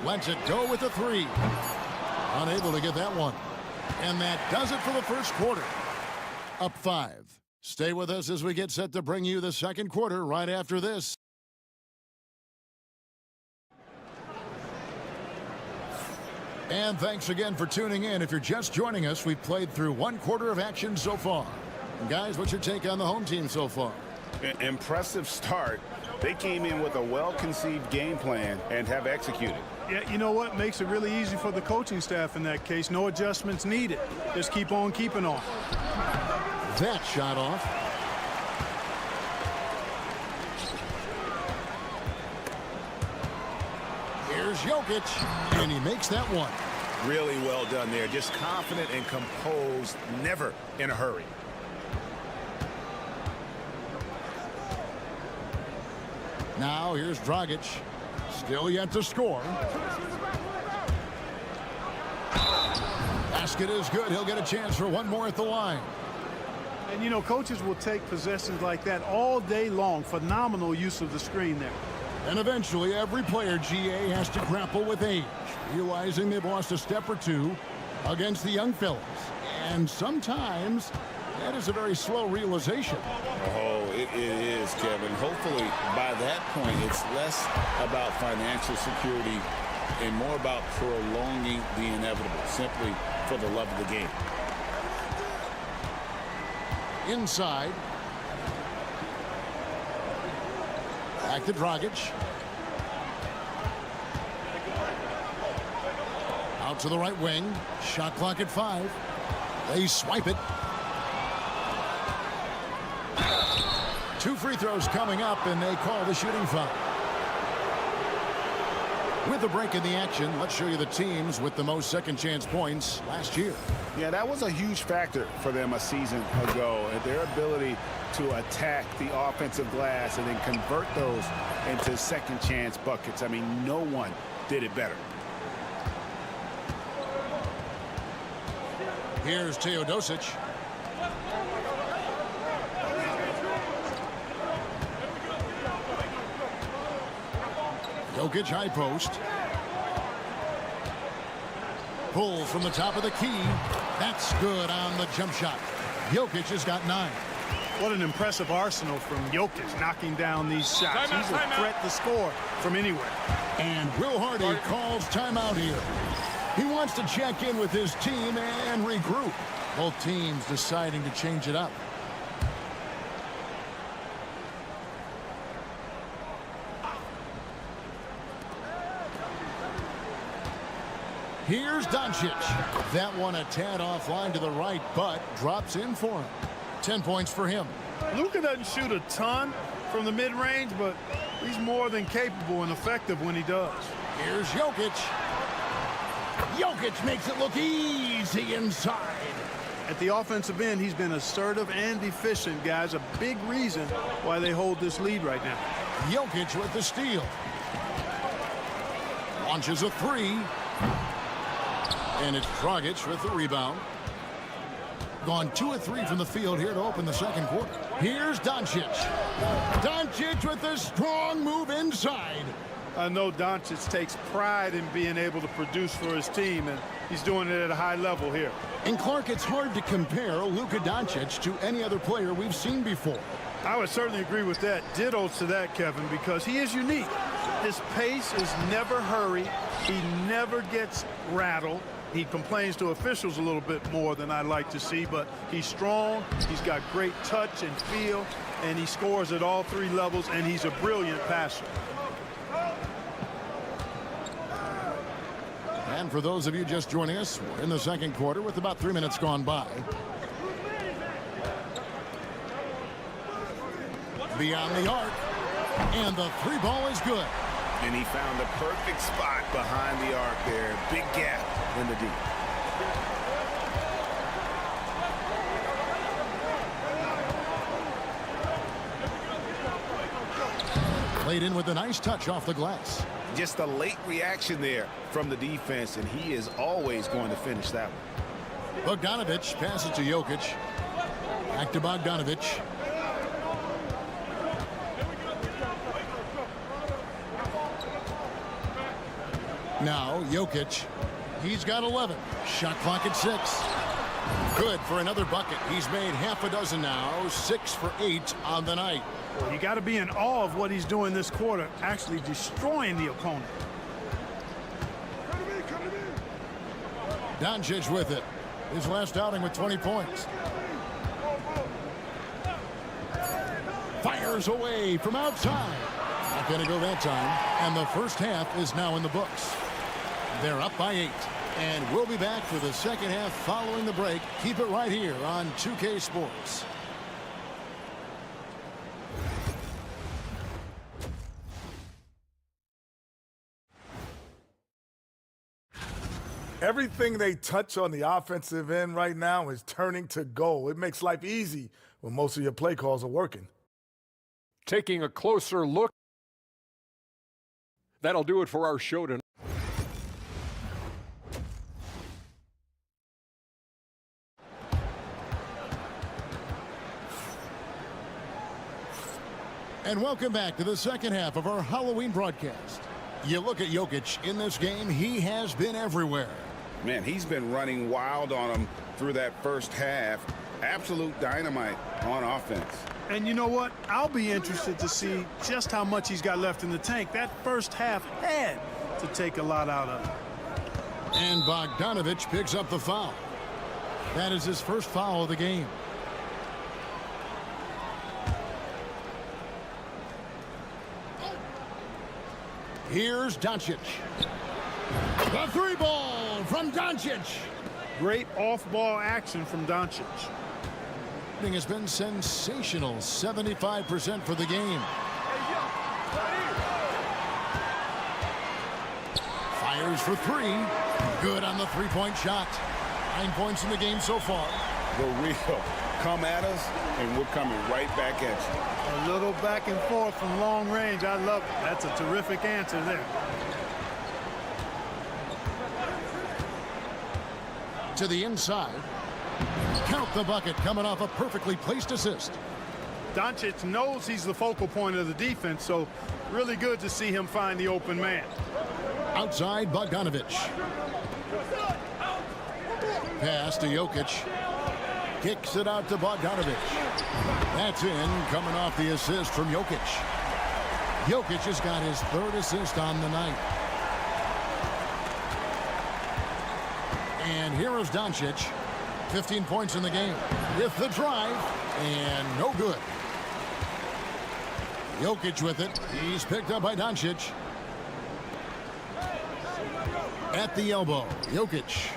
S1: Lets it go with a 3. Unable to get that one. And that does it for the first quarter. Up 5. Stay with us as we get set to bring you the second quarter right after this. And thanks again for tuning in. If you're just joining us, we've played through 1 quarter of action so far. And guys, what's your take on the home team so far?
S5: Impressive start. They came in with a well-conceived game plan and have executed.
S14: Yeah, you know what? Makes it really easy for the coaching staff in that case. No adjustments needed. Just keep on keeping on.
S1: That shot off. Here's Jokic, and he makes that one.
S5: Really well done there. Just confident and composed, never in a hurry.
S1: Now here's Dragic. Still yet to score. Basket is good. He'll get a chance for one more at the line.
S14: And, you know, coaches will take possessions like that all day long. Phenomenal use of the screen there.
S1: And eventually, every player, GA, has to grapple with age, realizing they've lost a step or two against the young fellas. And sometimes that is a very slow realization.
S4: Oh, it is, Kevin. Hopefully, by that point, it's less about financial security and more about prolonging the inevitable, simply for the love of the game.
S1: Inside. Back to Dragic. Out to the right wing. Shot clock at 5. They swipe it. 2 free throws coming up, and they call the shooting foul. With the break in the action, let's show you the teams with the most second chance points last year.
S5: Yeah, that was a huge factor for them a season ago. Their ability to attack the offensive glass and then convert those into second chance buckets. I mean, no one did it better.
S1: Here's Teodosic. Jokic high post. Pull from the top of the key. That's good on the jump shot. Jokic has got 9.
S14: What an impressive arsenal from Jokic, knocking down these shots. He's a threat to score from anywhere.
S1: And Will Hardy calls timeout here. He wants to check in with his team and regroup. Both teams deciding to change it up. Here's Doncic. That one a tad offline to the right, but drops in for him. 10 points for him.
S14: Luka doesn't shoot a ton from the mid-range, but he's more than capable and effective when he does.
S1: Here's Jokic. Jokic makes it look easy inside.
S14: At the offensive end, he's been assertive and efficient, guys. A big reason why they hold this lead right now.
S1: Jokic with the steal. Launches a 3. And it's Dragic with the rebound. Gone 2 of 3 from the field here to open the second quarter. Here's Doncic. Doncic with a strong move inside.
S14: I know Doncic takes pride in being able to produce for his team, and he's doing it at a high level here.
S1: And Clark, it's hard to compare Luka Doncic to any other player we've seen before.
S14: I would certainly agree with that. Ditto to that, Kevin, because he is unique. His pace is never hurried. He never gets rattled. He complains to officials a little bit more than I'd like to see, but he's strong, he's got great touch and feel, and he scores at all 3 levels, and he's a brilliant passer.
S1: And for those of you just joining us, we're in the second quarter with about 3 minutes gone by. Beyond the arc, and the 3 ball is good.
S5: And he found the perfect spot behind the arc there. Big gap in the deep.
S1: Played in with a nice touch off the glass.
S5: Just a late reaction there from the defense, and he is always going to finish that one.
S1: Bogdanovic passes to Jokic. Back to Bogdanovic. Now Jokic. He's got 11. Shot clock at 6. Good for another bucket. He's made half a dozen now. 6 for 8 on the night.
S14: You got to be in awe of what he's doing this quarter, actually destroying the opponent.
S1: Doncic with it. His last outing with 20 points. Fires away from outside. Not going to go that time. And the first half is now in the books. They're up by 8. And we'll be back for the second half following the break. Keep it right here on 2K Sports.
S12: Everything they touch on the offensive end right now is turning to goal. It makes life easy when most of your play calls are working.
S7: Taking a closer look. That'll do it for our show tonight.
S1: And welcome back to the second half of our Halloween broadcast. You look at Jokic in this game, he has been everywhere.
S4: Man, he's been running wild on him through that first half. Absolute dynamite on offense.
S14: And you know what? I'll be interested to see just how much he's got left in the tank. That first half had to take a lot out of it.
S1: And Bogdanovic picks up the foul. That is his first foul of the game. Here's Doncic. The three ball from Doncic.
S14: Great off-ball action from Doncic.
S1: It has been sensational. 75% for the game. Fires for three. Good on the three-point shot. 9 points in the game so far.
S4: The real. Come at us, and we're coming right back at you.
S14: A little back and forth from long range. I love it. That's a terrific answer there.
S1: To the inside. Count the bucket, coming off a perfectly placed assist.
S14: Doncic knows he's the focal point of the defense, so really good to see him find the open man.
S1: Outside, Bogdanovic. Pass to Jokic. Kicks it out to Bogdanovic. That's in, coming off the assist from Jokic. Jokic has got his third assist on the night. And here is Doncic. 15 points in the game. With the drive, and no good. Jokic with it. He's picked up by Doncic. At the elbow, Jokic.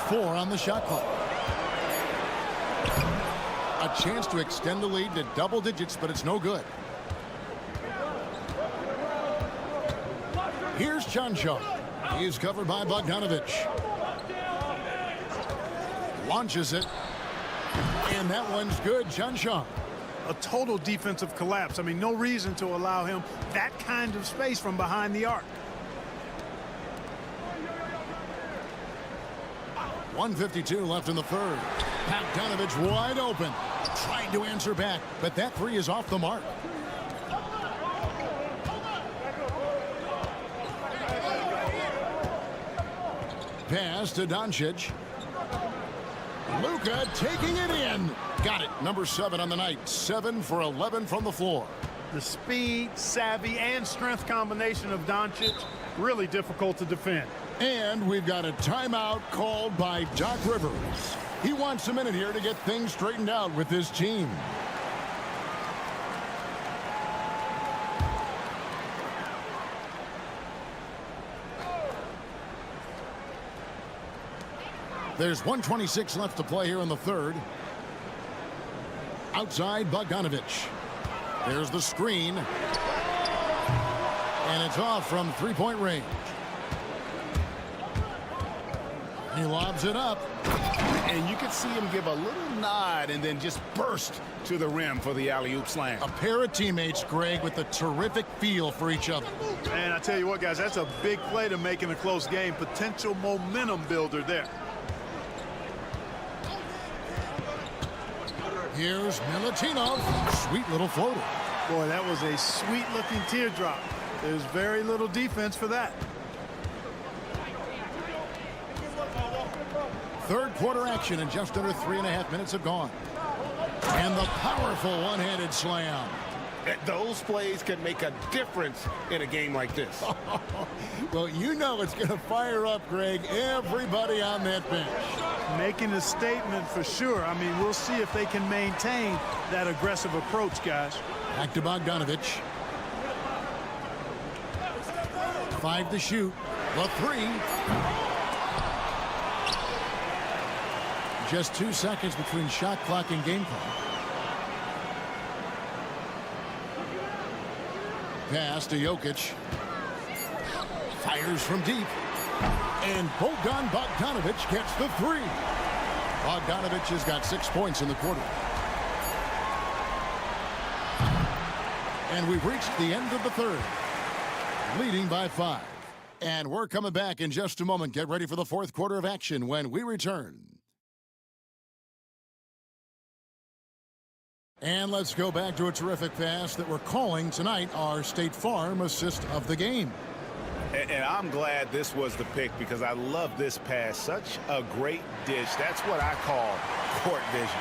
S1: Four on the shot clock. A chance to extend the lead to double digits, but it's no good. Here's Chancho. He's covered by Bogdanovic. Launches it. And that one's good, Chancho.
S14: A total defensive collapse. I mean, no reason to allow him that kind of space from behind the arc.
S1: 1:52 left in the third. Bogdanovic wide open. Tried to answer back, but that three is off the mark. Pass to Doncic. Luka taking it in. Got it. Number 7 on the night. 7 for 11 from the floor.
S14: The speed, savvy, and strength combination of Doncic, really difficult to defend.
S1: And we've got a timeout called by Doc Rivers. He wants a minute here to get things straightened out with his team. There's 1:26 left to play here in the third. Outside, Bogdanovic. There's the screen. And it's off from three-point range. He lobs it up.
S5: And you can see him give a little nod and then just burst to the rim for the alley-oop slam.
S1: A pair of teammates, Greg, with a terrific feel for each other.
S14: And I tell you what, guys, that's a big play to make in a close game. Potential momentum builder there.
S1: Here's Milutinov. Sweet little floater.
S14: Boy, that was a sweet-looking teardrop. There's very little defense for that.
S1: Third quarter action, and just under 3.5 minutes have gone. And the powerful one-handed slam.
S5: Those plays can make a difference in a game like this.
S1: Well, you know it's going to fire up, Greg, everybody on that bench.
S14: Making a statement for sure. I mean, we'll see if they can maintain that aggressive approach, guys.
S1: Back to Bogdanovic. 5 to shoot. The three. Just 2 seconds between shot clock and game clock. Pass to Jokic. Fires from deep. And Bogdan Bogdanovic gets the three. Bogdanovic has got 6 points in the quarter. And we've reached the end of the third. Leading by 5. And we're coming back in just a moment. Get ready for the fourth quarter of action when we return. And let's go back to a terrific pass that we're calling tonight our State Farm assist of the game.
S5: And I'm glad this was the pick because I love this pass. Such a great dish. That's what I call court vision.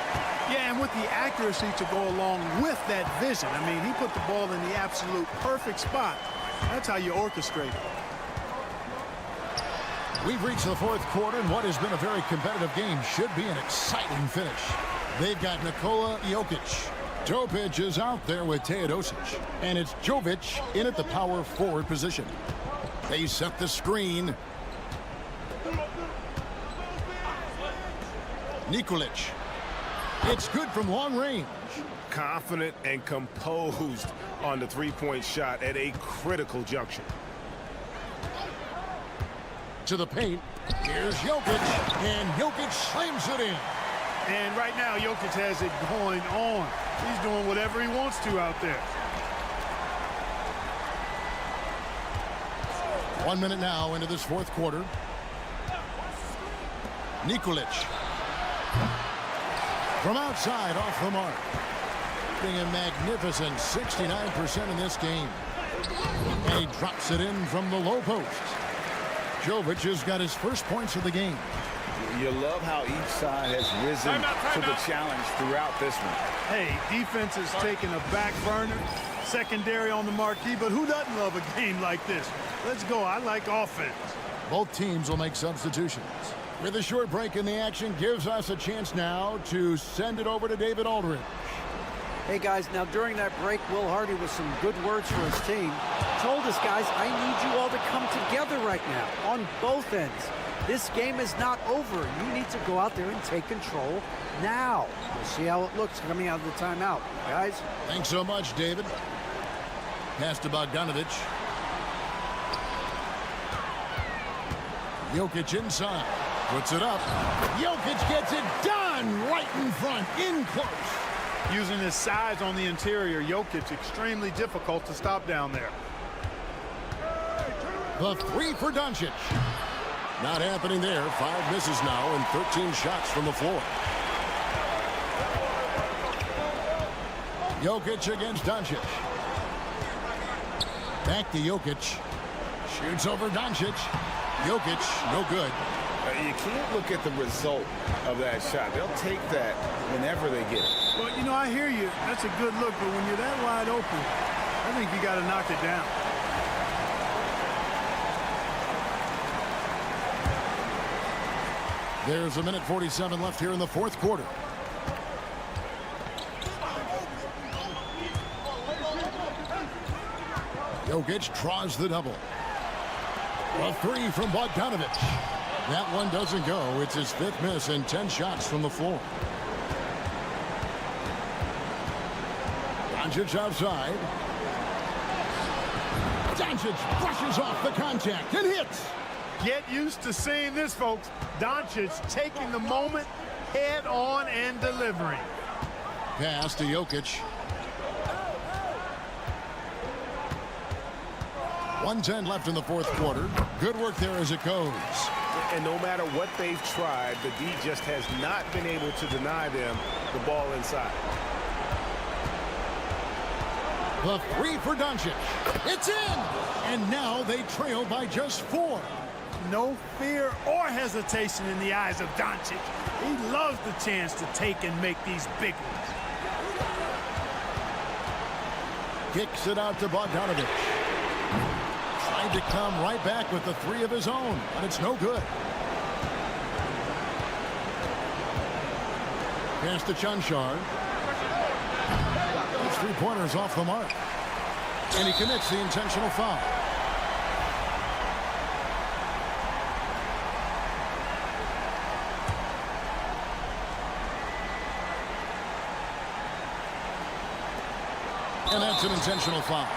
S14: Yeah, and with the accuracy to go along with that vision. I mean, he put the ball in the absolute perfect spot. That's how you orchestrate it.
S1: We've reached the fourth quarter, and what has been a very competitive game should be an exciting finish. They've got Nikola Jokic. Topic is out there with Teodosic. And it's Jovic in at the power forward position. They set the screen. Nikolic. It's good from long range.
S5: Confident and composed on the three-point shot at a critical junction.
S1: To the paint. Here's Jokic. And Jokic slams it in.
S14: And right now, Jokic has it going on. He's doing whatever he wants to out there.
S1: 1 minute now into this fourth quarter. Nikolic. From outside, off the mark. Being a magnificent 69% in this game. And he drops it in from the low post. Jovic has got his first points of the game.
S4: You love how each side has risen to the challenge throughout this one.
S14: Hey, defense is taking a back burner, secondary on the marquee, but who doesn't love a game like this? Let's go. I like offense.
S1: Both teams will make substitutions. With a short break in the action, gives us a chance now to send it over to David Aldridge.
S8: Hey, guys, now during that break, Will Hardy, with some good words for his team, told us, guys, I need you all to come together right now on both ends. This game is not over. You need to go out there and take control now. We'll see how it looks coming out of the timeout. Guys?
S1: Thanks so much, David. Pass to Bogdanovic. Jokic inside. Puts it up. Jokic gets it done right in front, in close.
S14: Using his size on the interior, Jokic extremely difficult to stop down there.
S1: The three for Doncic. Not happening there. 5 misses now and 13 shots from the floor. Jokic against Doncic. Back to Jokic. Shoots over Doncic. Jokic, no good.
S4: You can't look at the result of that shot. They'll take that whenever they get it.
S14: Well, you know, I hear you. That's a good look, but when you're that wide open, I think you got to knock it down.
S1: There's 1:47 left here in the fourth quarter. Jokic draws the double. A three from Bogdanovic. That one doesn't go. It's his 5th miss and 10 shots from the floor. Doncic outside. Doncic brushes off the contact and hits.
S14: Get used to seeing this, folks. Doncic taking the moment head on and delivering.
S1: Pass to Jokic. 1:10 left in the fourth quarter. Good work there as it goes.
S5: And no matter what they've tried, the D just has not been able to deny them the ball inside.
S1: The three for Doncic. It's in! And now they trail by just 4.
S14: No fear or hesitation in the eyes of Doncic. He loves the chance to take and make these big ones.
S1: Kicks it out to Bogdanovic. Tried to come right back with the 3 of his own, but it's no good. Pass to Chanchar. His 3-pointers off the mark. And he commits the intentional foul. And that's an intentional foul.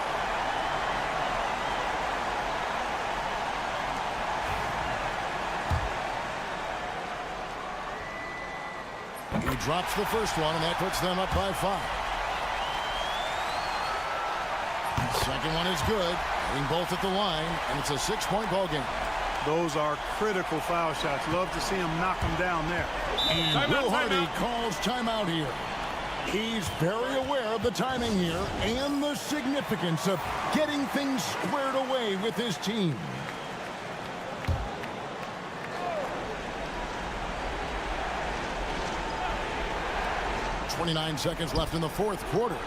S1: He drops the first one, and that puts them up by 5. Second one is good. Hitting both at the line, and it's a 6-point ball game.
S14: Those are critical foul shots. Love to see him knock them down there.
S1: And Will Hardy calls timeout here. He's very aware of the timing here and the significance of getting things squared away with his team. .29 seconds left in the fourth quarter.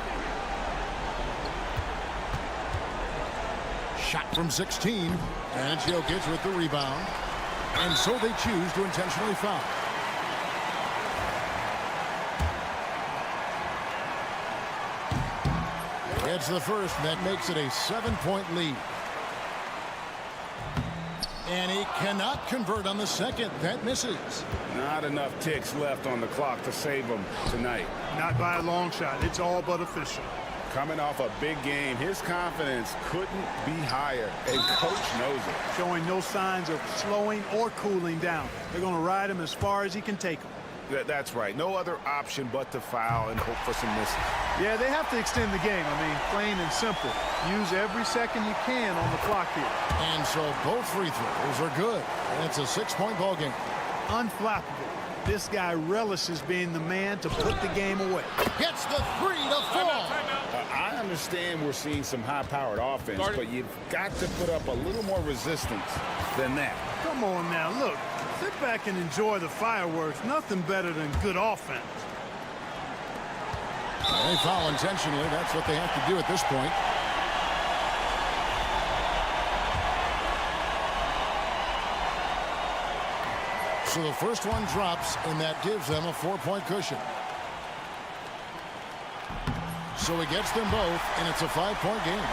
S1: Shot from 16, and Jokic with the rebound. And so they choose to intentionally foul. gets the first, and that makes it a 7-point lead. And he cannot convert on the second. That misses.
S5: Not enough ticks left on the clock to save him tonight.
S14: Not by a long shot. It's all but official.
S5: Coming off a big game, his confidence couldn't be higher, and coach knows it.
S14: Showing no signs of slowing or cooling down. They're going to ride him as far as he can take him.
S5: That's right. No other option but to foul and hope for some misses.
S14: Yeah, they have to extend the game. I mean, plain and simple. Use every second you can on the clock here.
S1: And so both free throws are good. And it's a 6-point ball game.
S14: Unflappable. This guy relishes being the man to put the game away.
S1: Gets the 3 to fall.
S5: I understand we're seeing some high-powered offense, but you've got to put up a little more resistance than that.
S14: Come on now, look. Sit back and enjoy the fireworks. Nothing better than good offense.
S1: They foul intentionally. That's what they have to do at this point. So the first one drops, and that gives them a 4-point cushion. So he gets them both, and it's a 5-point game.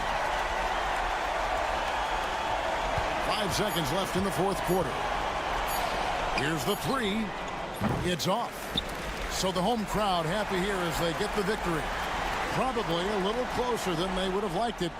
S1: 5 seconds left in the fourth quarter. Here's the 3. It's off. So the home crowd happy here as they get the victory. Probably a little closer than they would have liked it.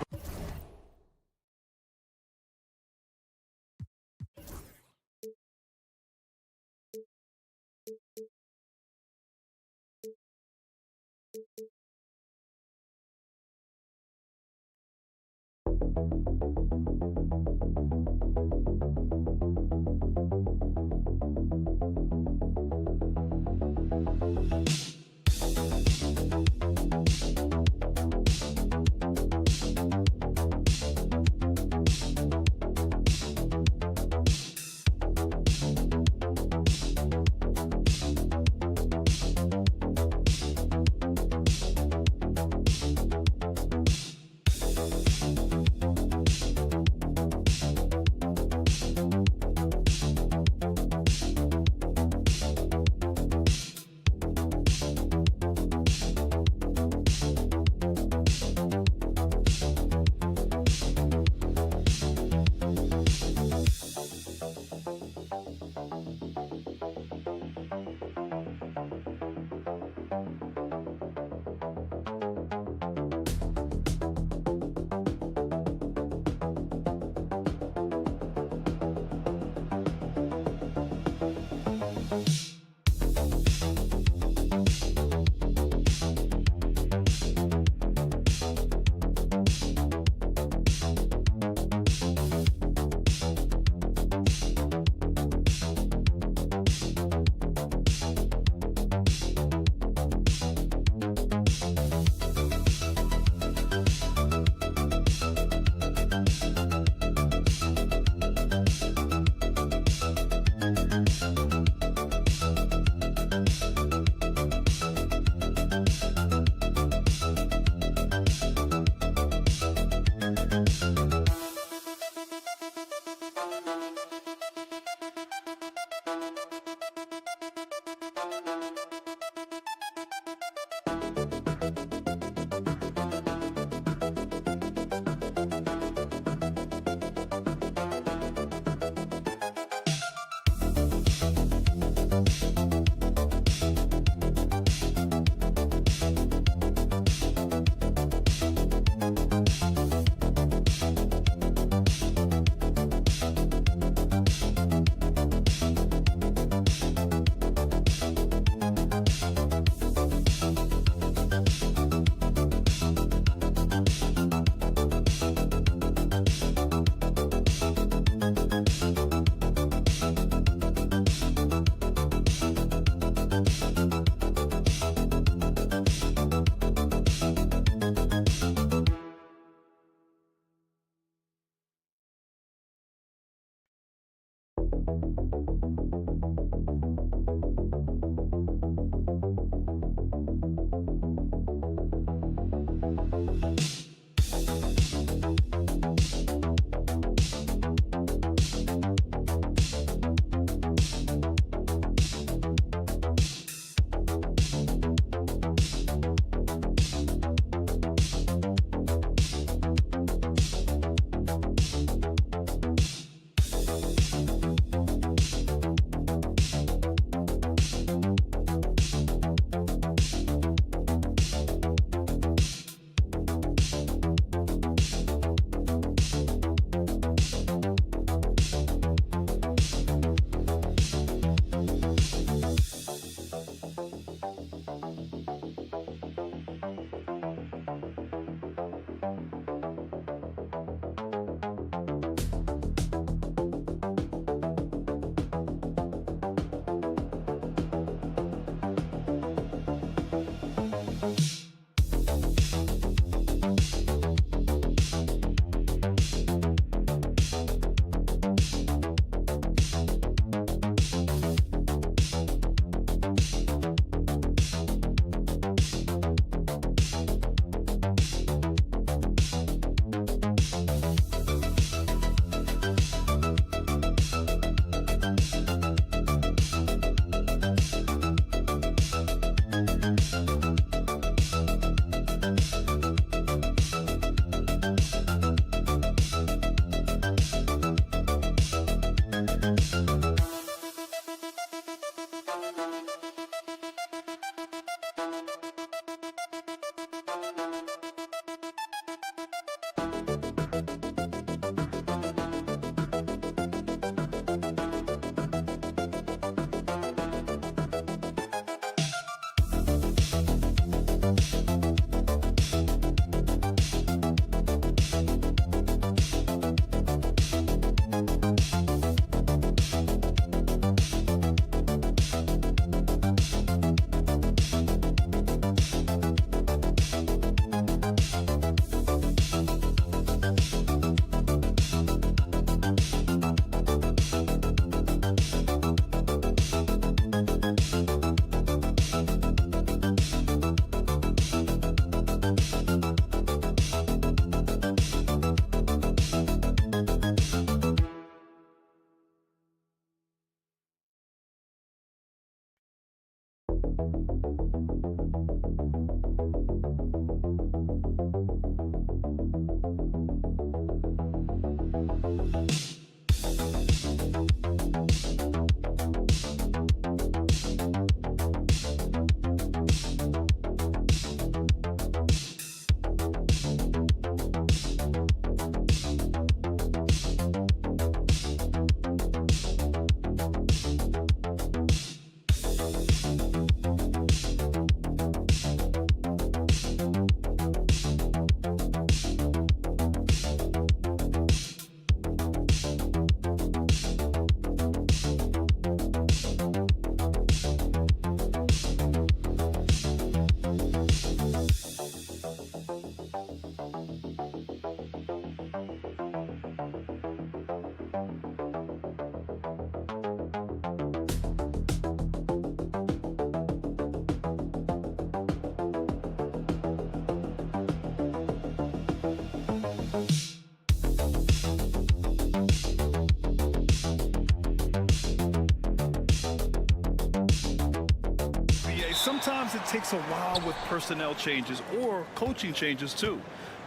S11: Sometimes it takes a while with personnel changes or coaching changes too.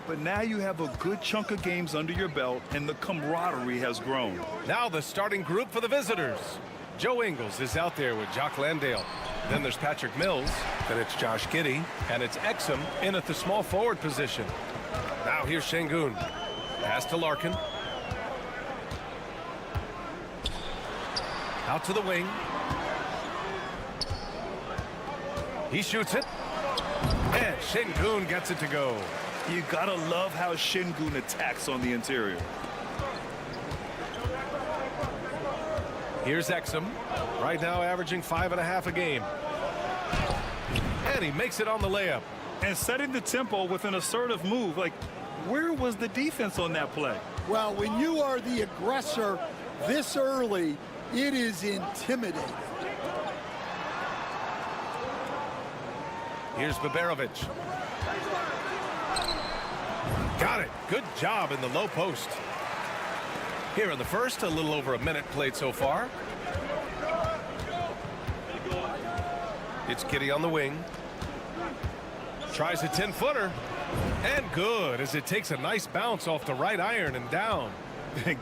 S11: But now you have a good chunk of games under your belt and the camaraderie has grown.
S10: Now the starting group for the visitors. Joe Ingles is out there with Jock Landale. Then there's Patrick Mills. Then it's Josh Giddey. And it's Exum in at the small forward position. Now here's Şengün. Pass to Larkin. Out to the wing. He shoots it. And Şengün gets it to go.
S11: You gotta love how Şengün attacks on the interior.
S10: Here's Exum, right now averaging 5.5 a game. And he makes it on the layup.
S11: And setting the tempo with an assertive move. Like, where was the defense on that play?
S15: Well, when you are the aggressor this early, it is intimidating.
S10: Here's Baberovic. Got it. Good job in the low post. Here in the first, a little over a minute played so far. It's Giddey on the wing. Tries a 10-footer. And good, as it takes a nice bounce off the right iron and down.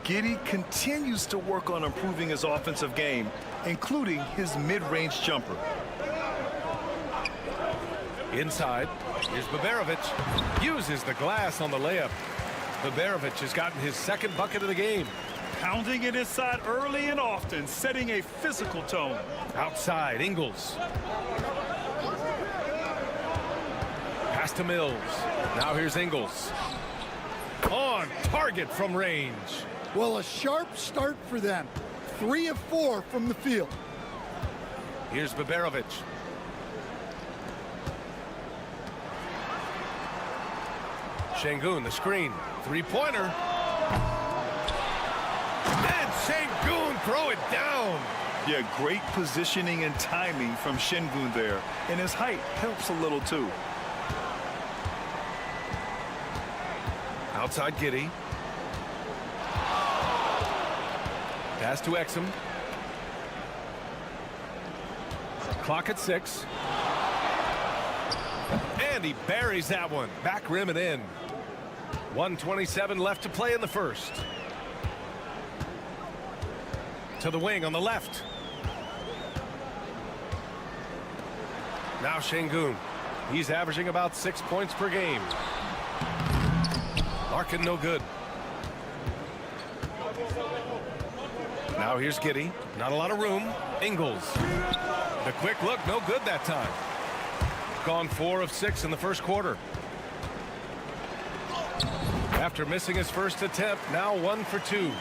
S11: Giddey continues to work on improving his offensive game, including his mid-range jumper.
S10: Inside, here's Baberovic. Uses the glass on the layup. Baberovic has gotten his second bucket of the game.
S11: Pounding it inside early and often, setting a physical tone.
S10: Outside, Ingles. Pass to Mills. Now here's Ingles. On target from range.
S15: Well, a sharp start for them. 3 of 4 from the field.
S10: Here's Baberovic. Şengün, the screen. Three-pointer. And Şengün throw it down.
S11: Yeah, great positioning and timing from Şengün there. And his height helps a little too.
S10: Outside Giddey. Pass to Exum. Clock at 6. And he buries that one. Back rim and in. 1:27 left to play in the first. To the wing on the left. Now Şengün. He's averaging about 6 points per game. Larkin no good. Now here's Giddey. Not a lot of room. Ingles. The quick look, no good that time. Gone 4 of 6 in the first quarter. After missing his first attempt, now 1 for 2.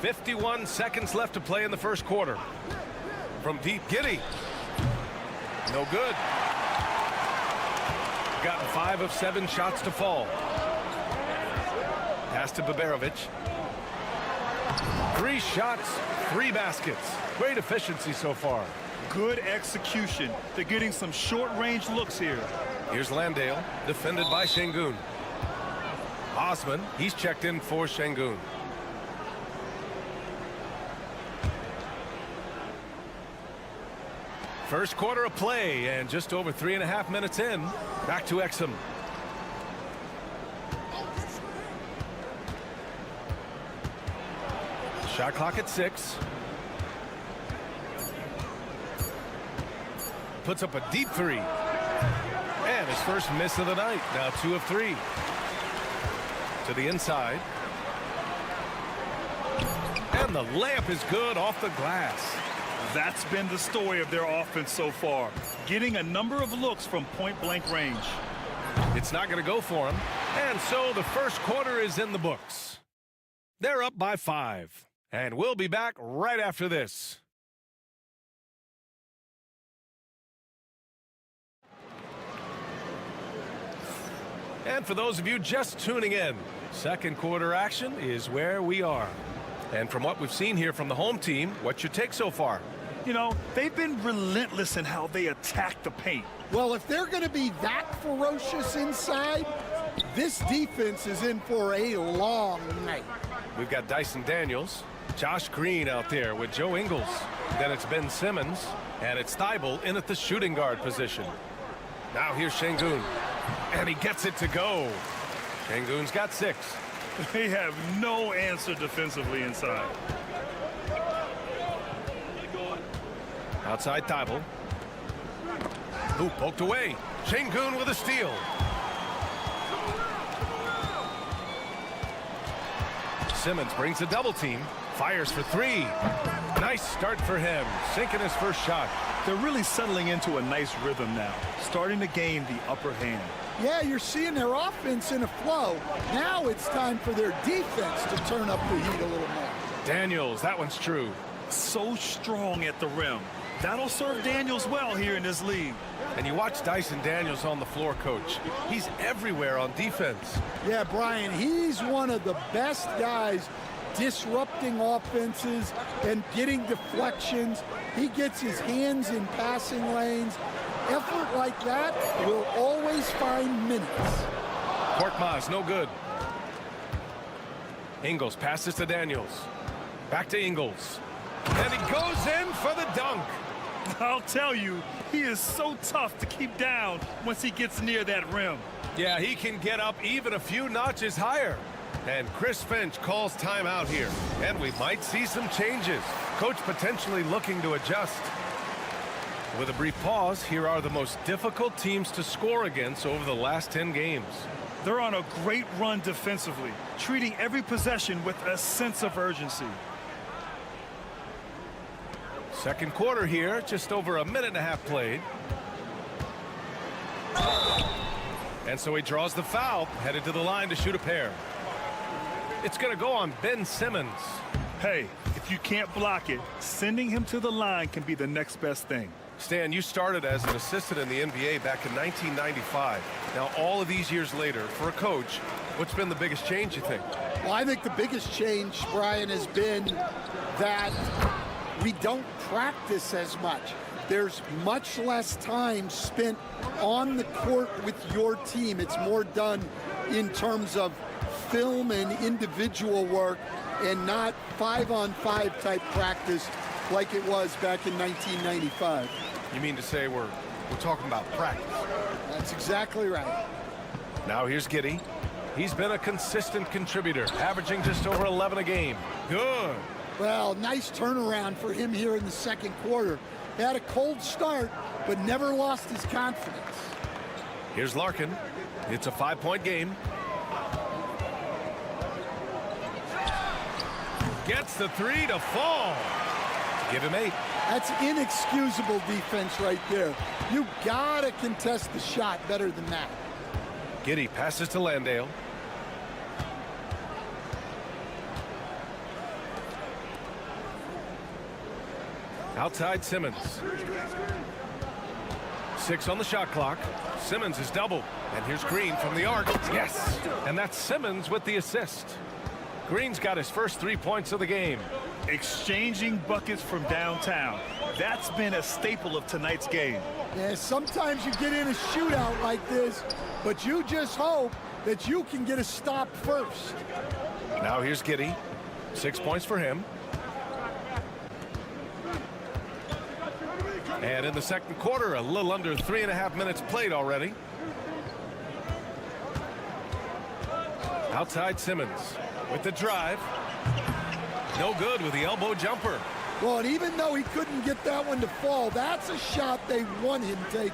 S10: 51 seconds left to play in the first quarter. From deep, Giddey. No good. Gotten 5 of 7 shots to fall. Pass to Baberovic. 3 shots, 3 baskets. Great efficiency so far.
S11: Good execution. They're getting some short-range looks here.
S10: Here's Landale, defended by Şengün. Osman, he's checked in for Şengün. First quarter of play, and just over 3.5 minutes in. Back to Exum. Shot clock at 6. Puts up a deep 3. And his first miss of the night. Now 2 of 3. To the inside. And the layup is good off the glass.
S11: That's been the story of their offense so far. Getting a number of looks from point-blank range.
S10: It's not going to go for him. And so the first quarter is in the books. They're up by 5. And we'll be back right after this. And for those of you just tuning in, second quarter action is where we are. And from what we've seen here from the home team, what's your take so far?
S11: You know, they've been relentless in how they attack the paint.
S15: Well, if they're going to be that ferocious inside, this defense is in for a long night.
S10: We've got Dyson Daniels, Josh Green out there with Joe Ingles. Then it's Ben Simmons, and it's Thibault in at the shooting guard position. Now here's Şengün, and he gets it to go. Şengün's got 6.
S11: They have no answer defensively inside.
S10: Outside Thibault. Ooh, poked away. Şengün with a steal. Simmons brings a double team. Fires for 3. Nice start for him. Sinking his first shot.
S11: They're really settling into a nice rhythm now. Starting to gain the upper hand.
S15: Yeah, you're seeing their offense in a flow. Now it's time for their defense to turn up the heat a little more.
S10: Daniels, that one's true.
S11: So strong at the rim. That'll serve Daniels well here in this league.
S10: And you watch Dyson Daniels on the floor, Coach. He's everywhere on defense.
S15: Yeah, Brian, he's one of the best guys disrupting offenses and getting deflections. He gets his hands in passing lanes. Effort like that will always find minutes.
S10: Korkmaz, no good. Ingles passes to Daniels. Back to Ingles. And he goes in for the dunk.
S11: I'll tell you, he is so tough to keep down once he gets near that rim.
S10: Yeah, he can get up even a few notches higher. And Chris Finch calls timeout here. And we might see some changes. Coach potentially looking to adjust. With a brief pause, here are the most difficult teams to score against over the last 10 games.
S11: They're on a great run defensively, treating every possession with a sense of urgency.
S10: Second quarter here, just over 1.5 minutes played. And so he draws the foul, headed to the line to shoot a pair. It's going to go on Ben Simmons.
S11: Hey, if you can't block it, sending him to the line can be the next best thing.
S10: Stan, you started as an assistant in the NBA back in 1995. Now, all of these years later, for a coach, what's been the biggest change, you think?
S15: Well, I think the biggest change, Brian, has been that we don't practice as much. There's much less time spent on the court with your team. It's more done in terms of film and individual work and not 5-on-5 type practice like it was back in 1995.
S10: You mean to say we're talking about practice?
S15: That's exactly right.
S10: Now here's Giddey. He's been a consistent contributor, averaging just over 11 a game. Good.
S15: Well, nice turnaround for him here in the second quarter. He had a cold start, but never lost his confidence.
S10: Here's Larkin. It's a 5-point game. Gets the 3 to fall. Give him 8.
S15: That's inexcusable defense right there. You gotta contest the shot better than that.
S10: Giddey passes to Landale. Outside Simmons. 6 on the shot clock. Simmons is doubled. And here's Green from the arc. Yes! And that's Simmons with the assist. Green's got his first 3 points of the game.
S11: Exchanging buckets from downtown. That's been a staple of tonight's game.
S15: Yeah, sometimes you get in a shootout like this, but you just hope that you can get a stop first.
S10: Now here's Giddey. 6 points for him. And in the second quarter, a little under 3.5 minutes played already. Outside Simmons with the drive. No good with the elbow jumper.
S15: Well, and even though he couldn't get that one to fall, that's a shot they want him taking.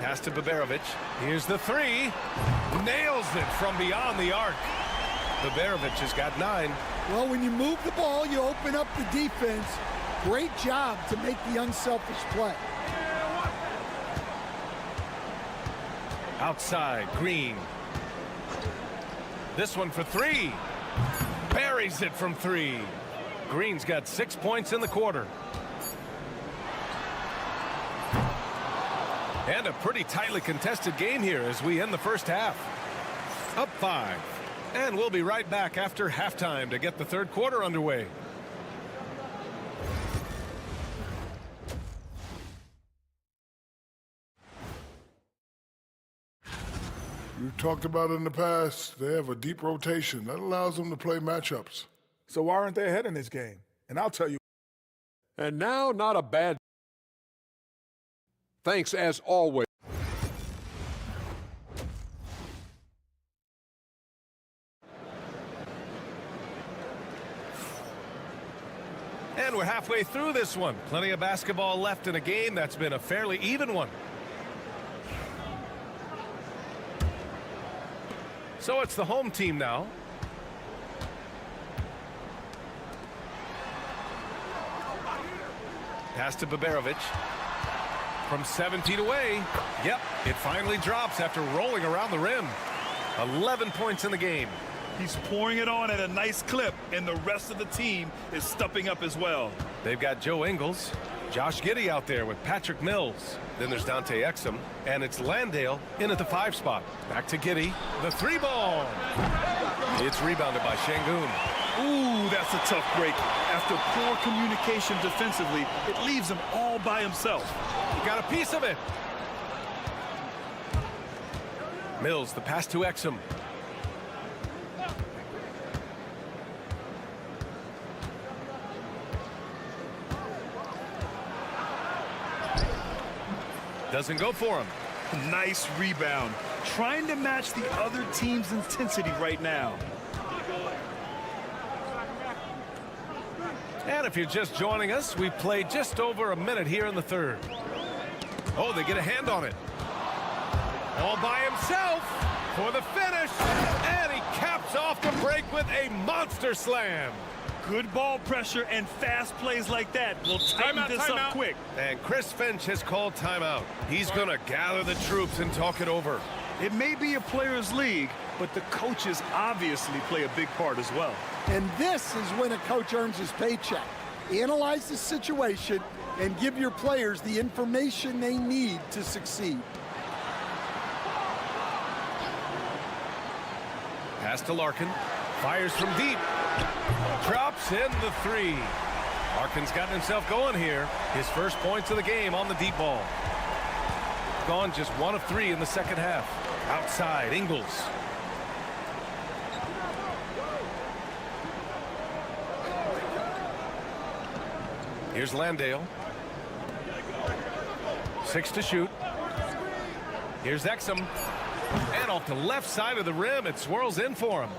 S10: Pass to Baberovic. Here's the three. Nails it from beyond the arc. Baberovic has got 9.
S15: Well, when you move the ball, you open up the defense. Great job to make the unselfish play.
S10: Outside, Green. This one for 3. Buries it from 3. Green's got 6 points in the quarter. And a pretty tightly contested game here as we end the first half. Up 5. And we'll be right back after halftime to get the third quarter underway.
S6: We've talked about it in the past. They have a deep rotation. That allows them to play matchups.
S12: So why aren't they ahead in this game? And I'll tell you.
S7: And now, not a bad. Thanks as always.
S10: And we're halfway through this one. Plenty of basketball left in a game that's been a fairly even one. So it's the home team now. Pass to Baberovic. From 7 feet away. Yep, it finally drops after rolling around the rim. 11 points in the game.
S11: He's pouring it on at a nice clip, and the rest of the team is stepping up as well.
S10: They've got Joe Ingles, Josh Giddey out there with Patrick Mills. Then there's Dante Exum, and it's Landale in at the 5 spot. Back to Giddey, the 3 ball. It's rebounded by Şengün.
S11: Ooh, that's a tough break. After poor communication defensively, it leaves him all by himself.
S10: He got a piece of it. Mills, the pass to Exum. Doesn't go for him.
S11: Nice rebound. Trying to match the other team's intensity right now.
S10: And if you're just joining us, we've played just over a minute here in the third. Oh, they get a hand on it. All by himself for the finish. And he caps off the break with a monster slam.
S11: Good ball pressure and fast plays like that will tighten this up quick.
S10: And Chris Finch has called timeout. He's going to gather the troops and talk it over.
S11: It may be a players' league, but the coaches obviously play a big part as well.
S15: And this is when a coach earns his paycheck. Analyze the situation and give your players the information they need to succeed.
S10: Pass to Larkin. Fires from deep. Drops in the 3. Larkin's gotten himself going here. His first points of the game on the deep ball. Gone just 1 of 3 in the second half. Outside, Ingles. Here's Landale. 6 to shoot. Here's Exum. And off the left side of the rim, it swirls in for him.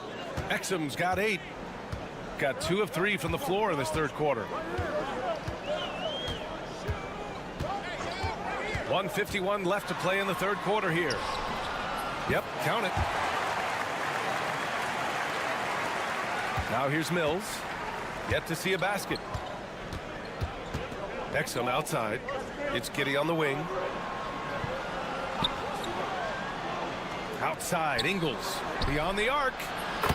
S10: Exum's got 8. Got 2 of 3 from the floor in this third quarter. 1:51 left to play in the third quarter here. Yep, count it. Now here's Mills. Yet to see a basket. Exum outside. It's Giddey on the wing. Outside, Ingles. Beyond the arc.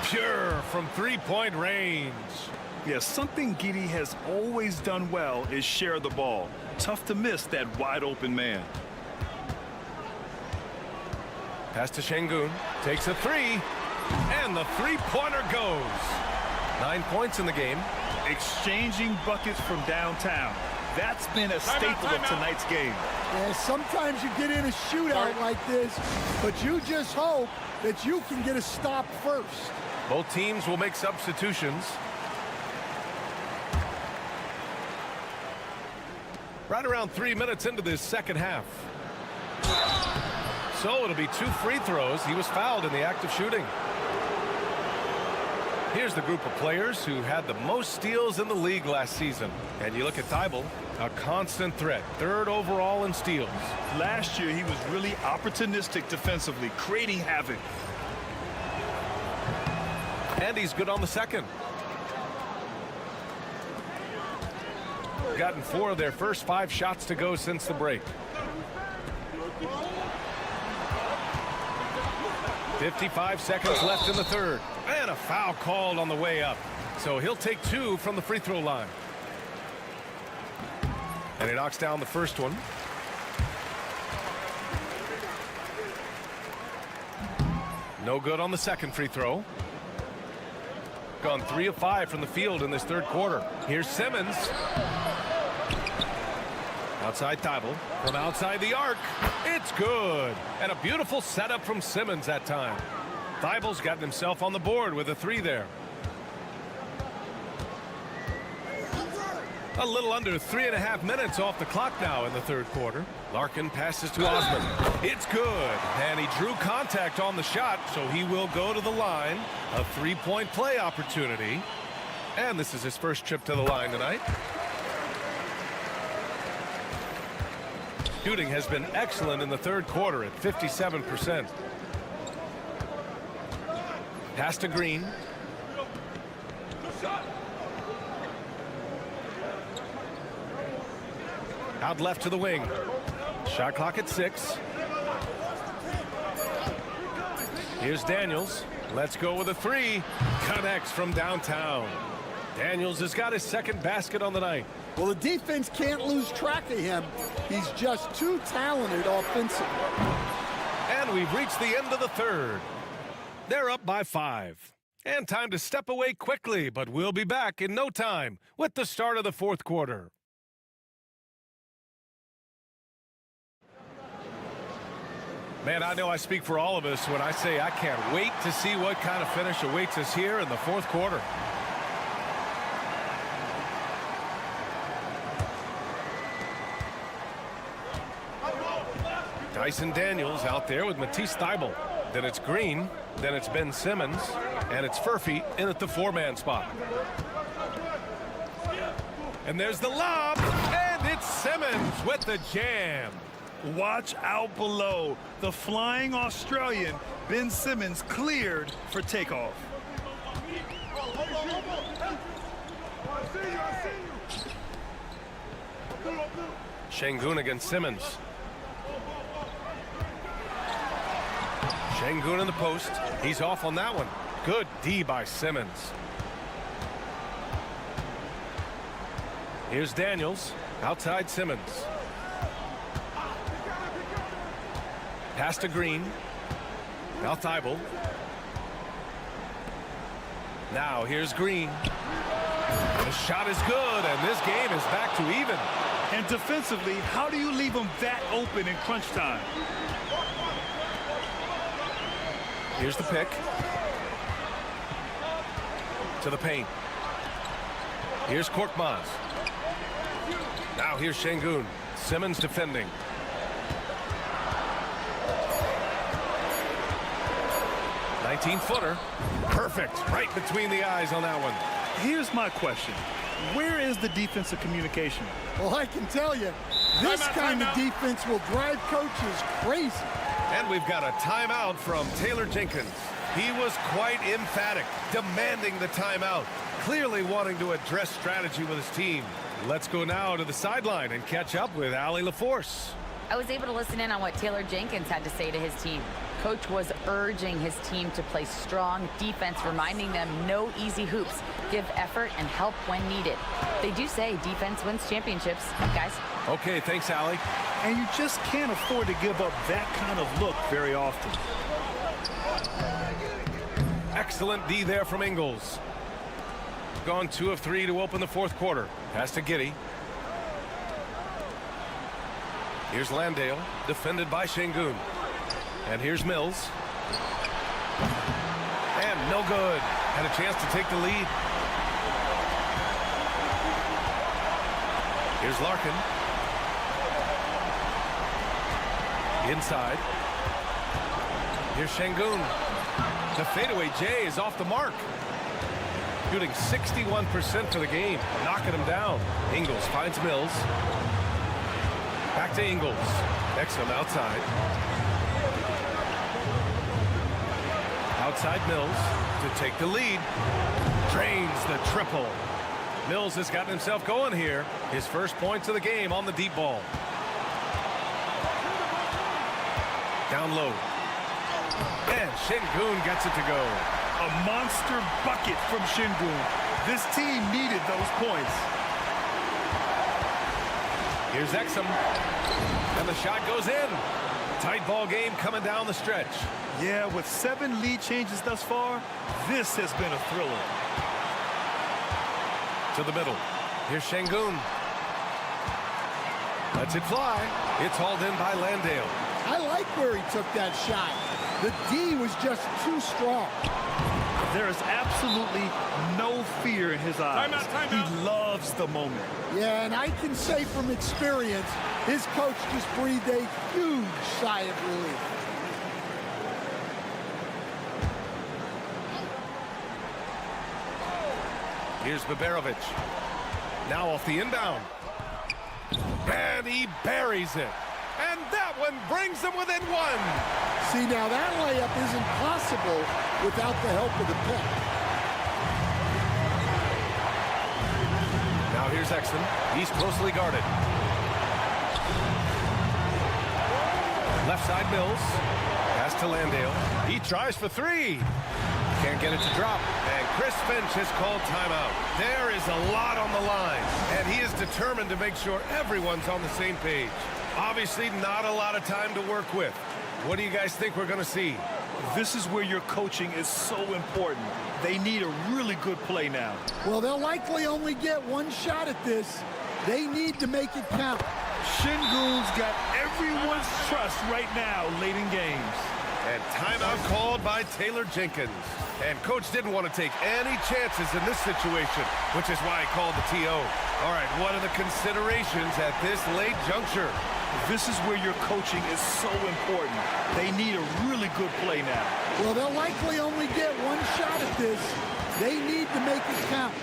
S10: Pure from 3-point range.
S11: Yeah, something Giddey has always done well is share the ball. Tough to miss that wide open man.
S10: Pass to Şengün. Takes a 3. And the 3-pointer goes. 9 points in the game.
S11: Exchanging buckets from downtown. That's been a staple of tonight's game.
S15: Yeah, sometimes you get in a shootout like this, but you just hope that you can get a stop first.
S10: Both teams will make substitutions. Right around 3 minutes into this second half. So it'll be 2 free throws. He was fouled in the act of shooting. Here's the group of players who had the most steals in the league last season. And you look at Thibault, a constant threat, 3rd overall in steals.
S11: Last year, he was really opportunistic defensively, creating havoc.
S10: And he's good on the second. Gotten 4 of their first 5 shots to go since the break. 55 seconds left in the third. And a foul called on the way up. So he'll take 2 from the free throw line. And he knocks down the first one. No good on the second free throw. Gone 3 of 5 from the field in this third quarter. Here's Simmons. Outside Thibault. From outside the arc. It's good. And a beautiful setup from Simmons that time. Thibault's gotten himself on the board with a 3 there. A little under 3.5 minutes off the clock now in the third quarter. Larkin passes to Osman. It's good. And he drew contact on the shot, so he will go to the line. A 3-point play opportunity. And this is his first trip to the line tonight. Shooting has been excellent in the third quarter at 57%. Pass to Green. Out left to the wing. Shot clock at 6. Here's Daniels. Let's go with a 3. Connects from downtown. Daniels has got his second basket on the night.
S15: Well, the defense can't lose track of him. He's just too talented offensively.
S10: And we've reached the end of the third. They're up by 5. And time to step away quickly, but we'll be back in no time with the start of the fourth quarter. Man, I know I speak for all of us when I say I can't wait to see what kind of finish awaits us here in the fourth quarter. Dyson Daniels out there with Matisse Thybulle. Then it's Green. Then it's Ben Simmons. And it's Furphy in at the 4-man spot. And there's the lob. And it's Simmons with the jam.
S11: Watch out below. The flying Australian, Ben Simmons, cleared for takeoff.
S10: Şengün against Simmons. Şengün in the post. He's off on that one. Good D by Simmons. Here's Daniels. Outside Simmons. Pass to Green. Now Thybulle. Now here's Green. The shot is good, and this game is back to even.
S11: And defensively, how do you leave them that open in crunch time?
S10: Here's the pick. To the paint. Here's Korkmaz. Now here's Şengün. Simmons defending. "19-footer. Perfect. Right between the eyes on that one.
S11: Here's my question. Where is the defensive communication?
S15: Well, I can tell you, this kind of defense will drive coaches crazy.
S10: And we've got a timeout from Taylor Jenkins. He was quite emphatic, demanding the timeout, clearly wanting to address strategy with his team. Let's go now to the sideline and catch up with Allie LaForce.
S13: I was able to listen in on what Taylor Jenkins had to say to his team. Coach was urging his team to play strong defense, reminding them no easy hoops, give effort and help when needed. They do say defense wins championships, guys.
S10: Okay, thanks, Allie.
S11: And you just can't afford to give up that kind of look very often.
S10: Excellent D there from Ingles. Gone 2 of 3 to open the fourth quarter. Pass to Giddey. Here's Landale, defended by Şengün. And here's Mills. And no good. Had a chance to take the lead. Here's Larkin. Inside. Here's Şengün. The fadeaway J is off the mark. Shooting 61% for the game, knocking him down. Ingles finds Mills. Back to Ingles. Exum outside. Outside Mills to take the lead. Drains the triple. Mills has gotten himself going here. His first points of the game on the deep ball. Down low. And Şengün gets it to go.
S11: A monster bucket from Şengün. This team needed those points.
S10: Here's Exum. And the shot goes in. Tight ball game coming down the stretch.
S11: Yeah, with 7 lead changes thus far, this has been a thriller.
S10: To the middle. Here's Şengün. Lets it fly. It's hauled in by Landale.
S15: I like where he took that shot. The D was just too strong.
S11: There is absolutely no fear in his eyes.
S10: Timeout.
S11: He loves the moment.
S15: Yeah, and I can say from experience, his coach just breathed a huge sigh of relief.
S10: Here's Baberovic. Now off the inbound. And he buries it. And that one brings them within 1.
S15: See, now that layup isn't possible without the help of the pick.
S10: Now here's Exum. He's closely guarded. Left side Mills. Pass to Landale. He tries for 3. Can't get it to drop. And Chris Finch has called timeout. There is a lot on the line. And he is determined to make sure everyone's on the same page. Obviously, not a lot of time to work with. What do you guys think we're going to see?
S11: This is where your coaching is so important. They need a really good play now.
S15: Well, they'll likely only get 1 shot at this. They need to make it count.
S11: Şengün's got everyone's trust right now late in games.
S10: And timeout called by Taylor Jenkins. And coach didn't want to take any chances in this situation, which is why he called the TO. All right, what are the considerations at this late juncture?
S11: This is where your coaching is so important. They need a really good play now.
S15: Well, they'll likely only get 1 shot at this. They need to make it count.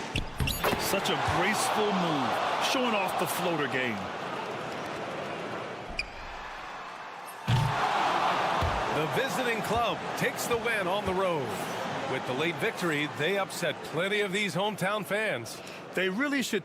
S11: Such a graceful move, showing off the floater game.
S10: The visiting club takes the win on the road. With the late victory, they upset plenty of these hometown fans.
S11: They really should.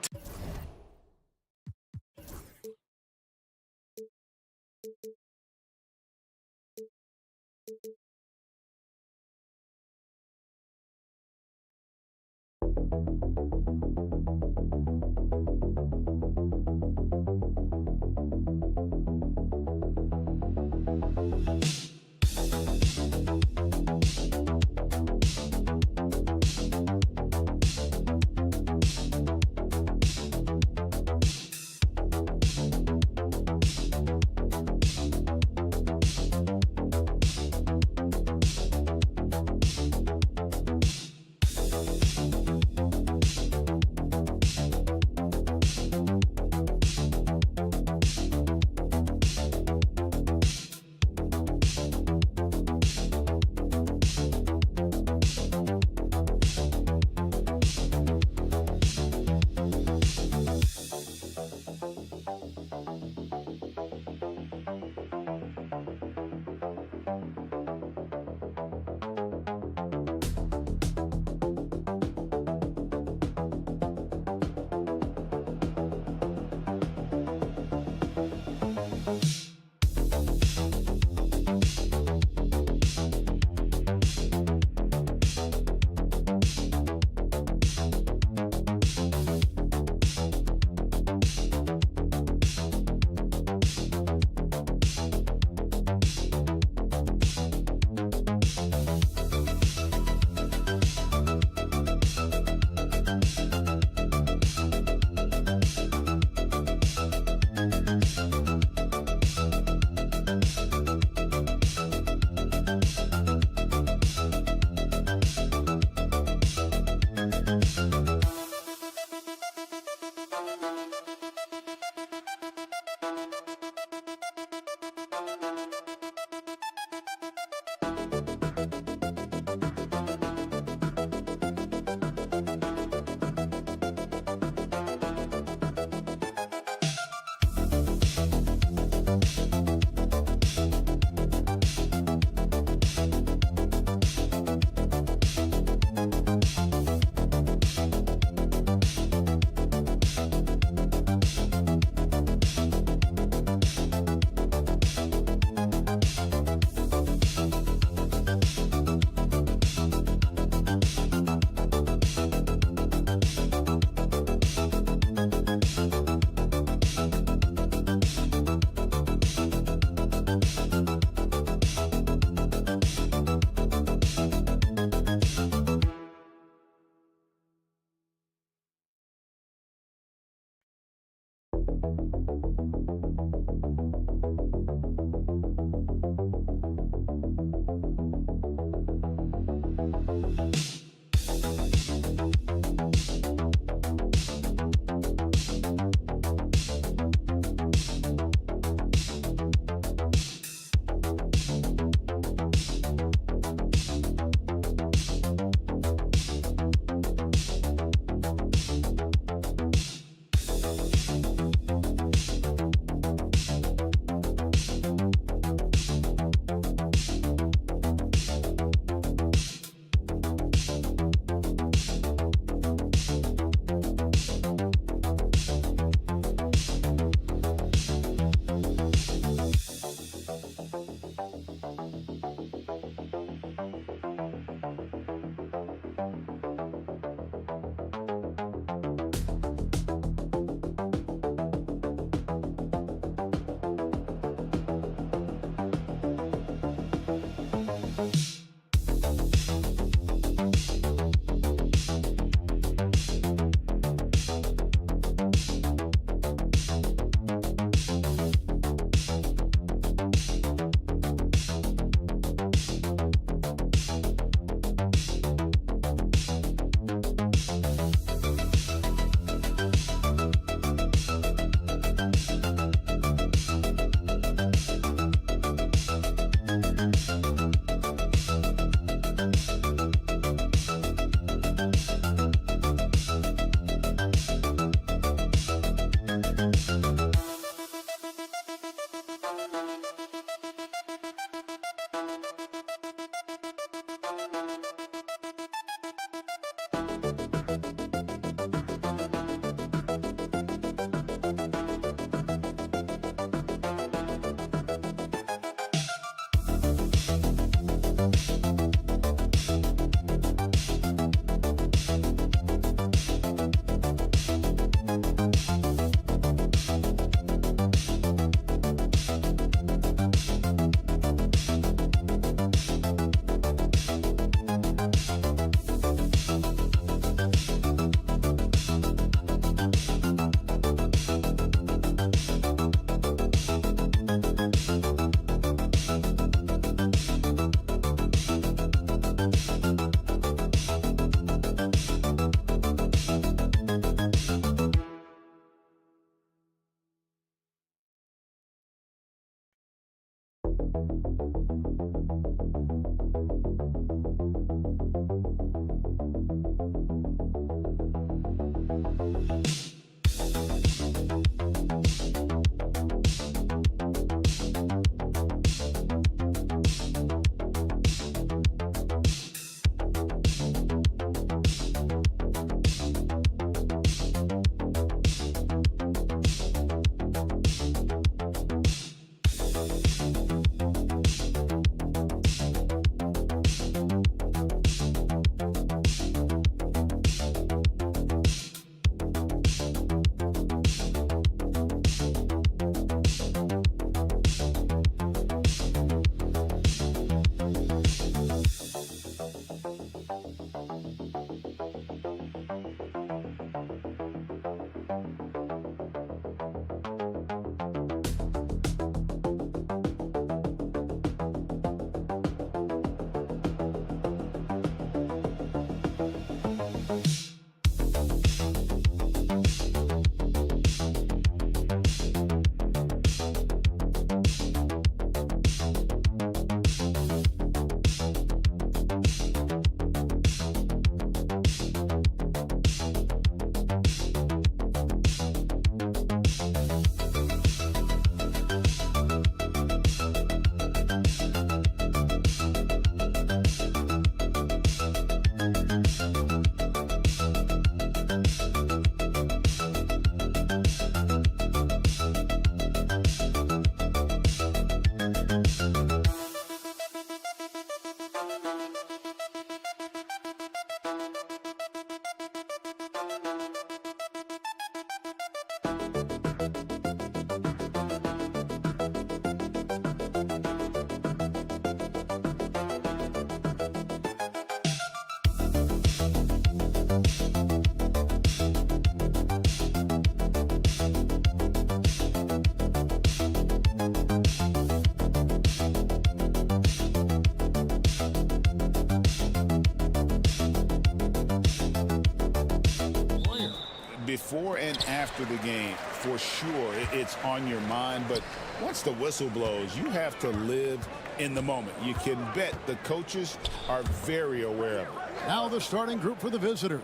S4: before and after the game, for sure, it's on your mind. But once the whistle blows, you have to live in the moment. You can bet the coaches are very aware of it.
S1: Now the starting group for the visitors.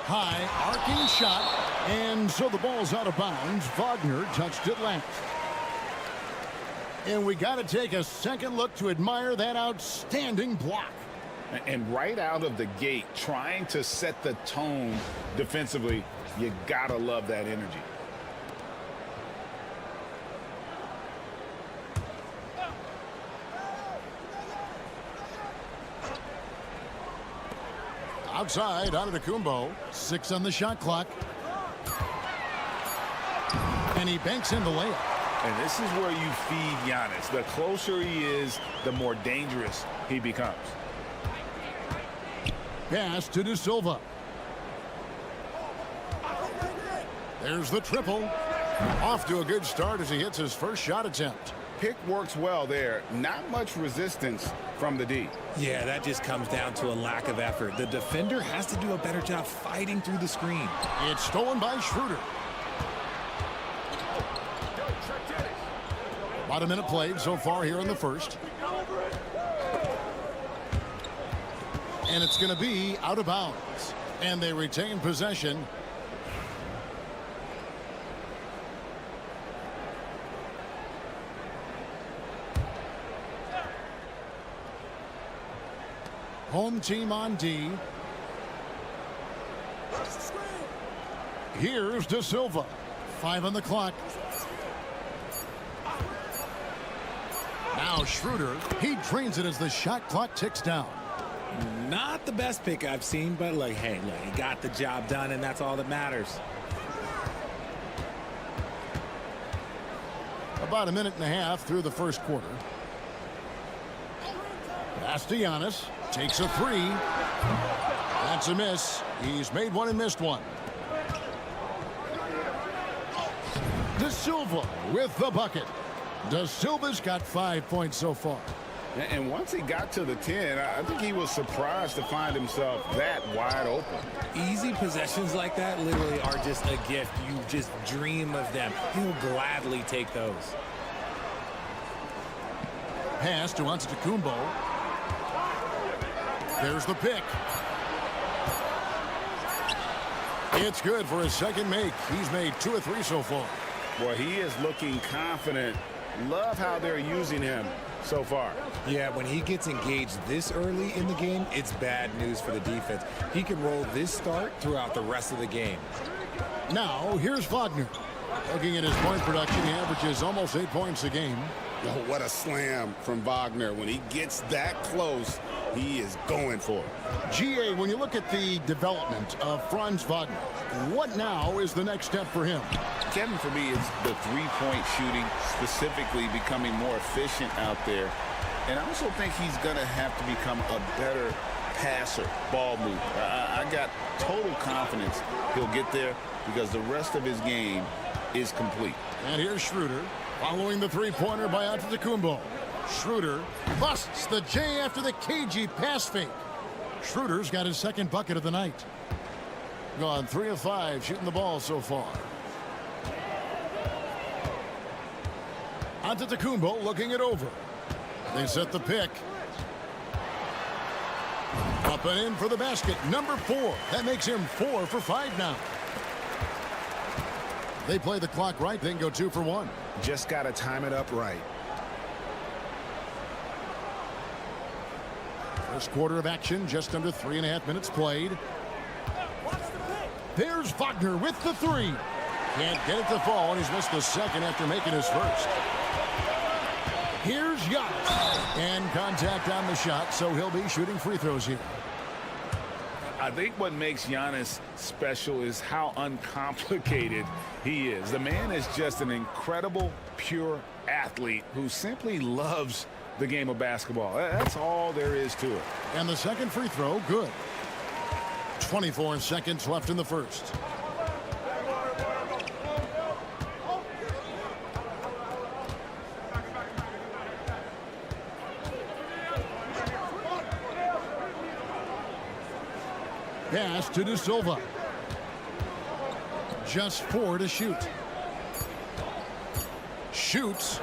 S1: High, arcing shot, and so the ball's out of bounds. Wagner touched it last. And we got to take a second look to admire that outstanding block.
S4: And right out of the gate, trying to set the tone defensively, you got to love that energy.
S1: Outside, Antetokounmpo. 6 on the shot clock. And he banks in the layup.
S4: And this is where you feed Giannis. The closer he is, the more dangerous he becomes.
S1: Pass to De Silva. There's the triple. Off to a good start as he hits his first shot attempt.
S4: Pick works well there. Not much resistance from the D.
S16: Yeah, that just comes down to a lack of effort. The defender has to do a better job fighting through the screen.
S1: It's stolen by Schroeder. About a minute played so far here in the first. And it's going to be out of bounds. And they retain possession. Home team on D. Here's De Silva. 5 on the clock. Now Schroeder. He drains it as the shot clock ticks down.
S16: Not the best pick I've seen, but like, hey, look, he got the job done, and that's all that matters.
S1: About a minute and a half through the first quarter. Pass to Giannis. Takes a 3. That's a miss. He's made one and missed one. De Silva with the bucket. De Silva's got 5 points so far.
S4: And once he got to the 10, I think he was surprised to find himself that wide open.
S16: Easy possessions like that literally are just a gift. You just dream of them. He'll gladly take those.
S1: Pass to Antetokounmpo. There's the pick. It's good for his second make. He's made 2 of 3 so far.
S4: Boy, he is looking confident. Love how they're using him so far.
S16: Yeah, when he gets engaged this early in the game, it's bad news for the defense. He can roll this start throughout the rest of the game.
S1: Now, here's Wagner. Looking at his point production, he averages almost 8 points a game.
S4: Oh, what a slam from Wagner. When he gets that close, he is going for it.
S1: GA, when you look at the development of Franz Wagner, what now is the next step for him?
S4: Kevin, for me, it's the three-point shooting, specifically becoming more efficient out there. And I also think he's going to have to become a better passer, ball mover. I got total confidence he'll get there because the rest of his game is complete.
S1: And here's Schroeder following the three-pointer by Antetokounmpo. Schroeder busts the J after the cagey pass fake. Schroeder's got his second bucket of the night. Gone 3 of 5 shooting the ball so far. Antetokounmpo looking it over. They set the pick. Up and in for the basket. Number 4. That makes him 4 for 5 now. They play the clock right, then go 2 for 1.
S5: Just got to time it up right.
S1: First quarter of action, just under 3.5 minutes played. There's Wagner with the 3. Can't get it to fall, and he's missed the second after making his first. Here's Giannis. And contact on the shot, so he'll be shooting free throws here.
S4: I think what makes Giannis special is how uncomplicated he is. The man is just an incredible, pure athlete who simply loves the game of basketball. That's all there is to it.
S1: And the second free throw, good. 24 seconds left in the first. Pass to De Silva. Just 4 to shoot. Shoots.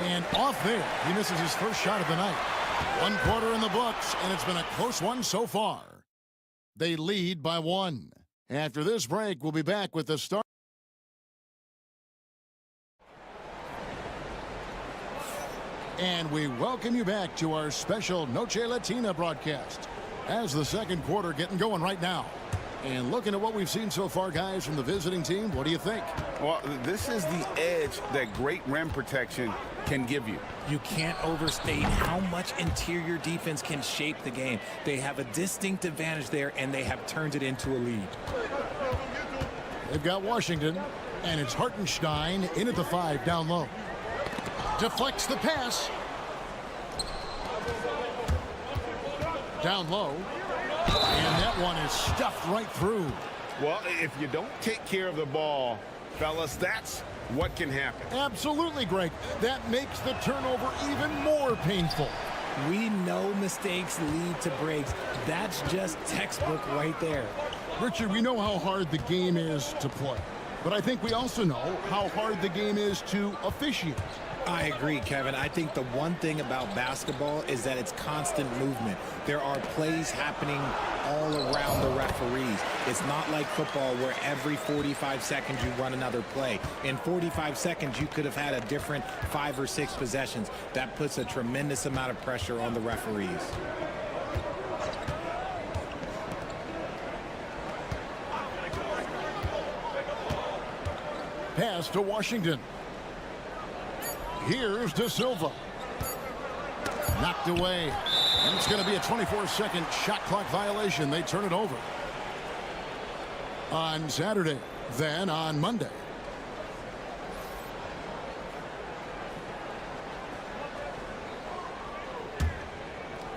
S1: And off there. He misses his first shot of the night. 1 quarter in the books, and it's been a close one so far. They lead by 1. After this break, we'll be back with the start. And we welcome you back to our special Noche Latina broadcast as the second quarter getting going right now. And looking at what we've seen so far, guys, from the visiting team, what do you think?
S4: Well, this is the edge that great rim protection can give you.
S17: You can't overstate how much interior defense can shape the game. They have a distinct advantage there, and they have turned it into a lead.
S1: They've got Washington, and it's Hartenstein in at the 5 down low. Deflects the pass. Down low. And that one is stuffed right through.
S5: Well, if you don't take care of the ball, fellas, that's what can happen.
S1: Absolutely, Greg. That makes the turnover even more painful.
S17: We know mistakes lead to breaks. That's just textbook right there.
S1: Richard, we know how hard the game is to play, but I think we also know how hard the game is to officiate.
S16: I agree, Kevin. I think the one thing about basketball is that it's constant movement. There are plays happening all around the referees. It's not like football where every 45 seconds you run another play. In 45 seconds, you could have had a different 5 or 6 possessions. That puts a tremendous amount of pressure on the referees.
S1: Pass to Washington. Here's De Silva. Knocked away. And it's going to be a 24-second shot clock violation. They turn it over. On Saturday, then on Monday.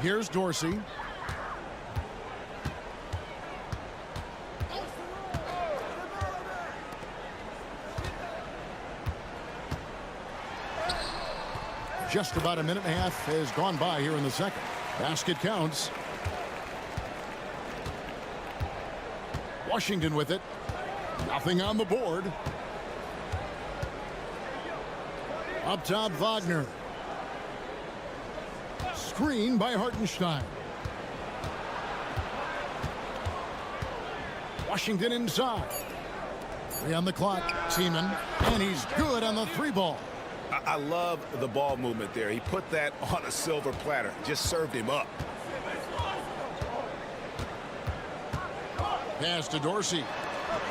S1: Here's Dorsey. Just about a minute and a half has gone by here in the second. Basket counts. Washington with it. Nothing on the board. Up top, Wagner. Screen by Hartenstein. Washington inside. 3 on the clock. Seaman. And he's good on the 3 ball.
S5: I love the ball movement there. He put that on a silver platter. Just served him up.
S1: Pass to Dorsey.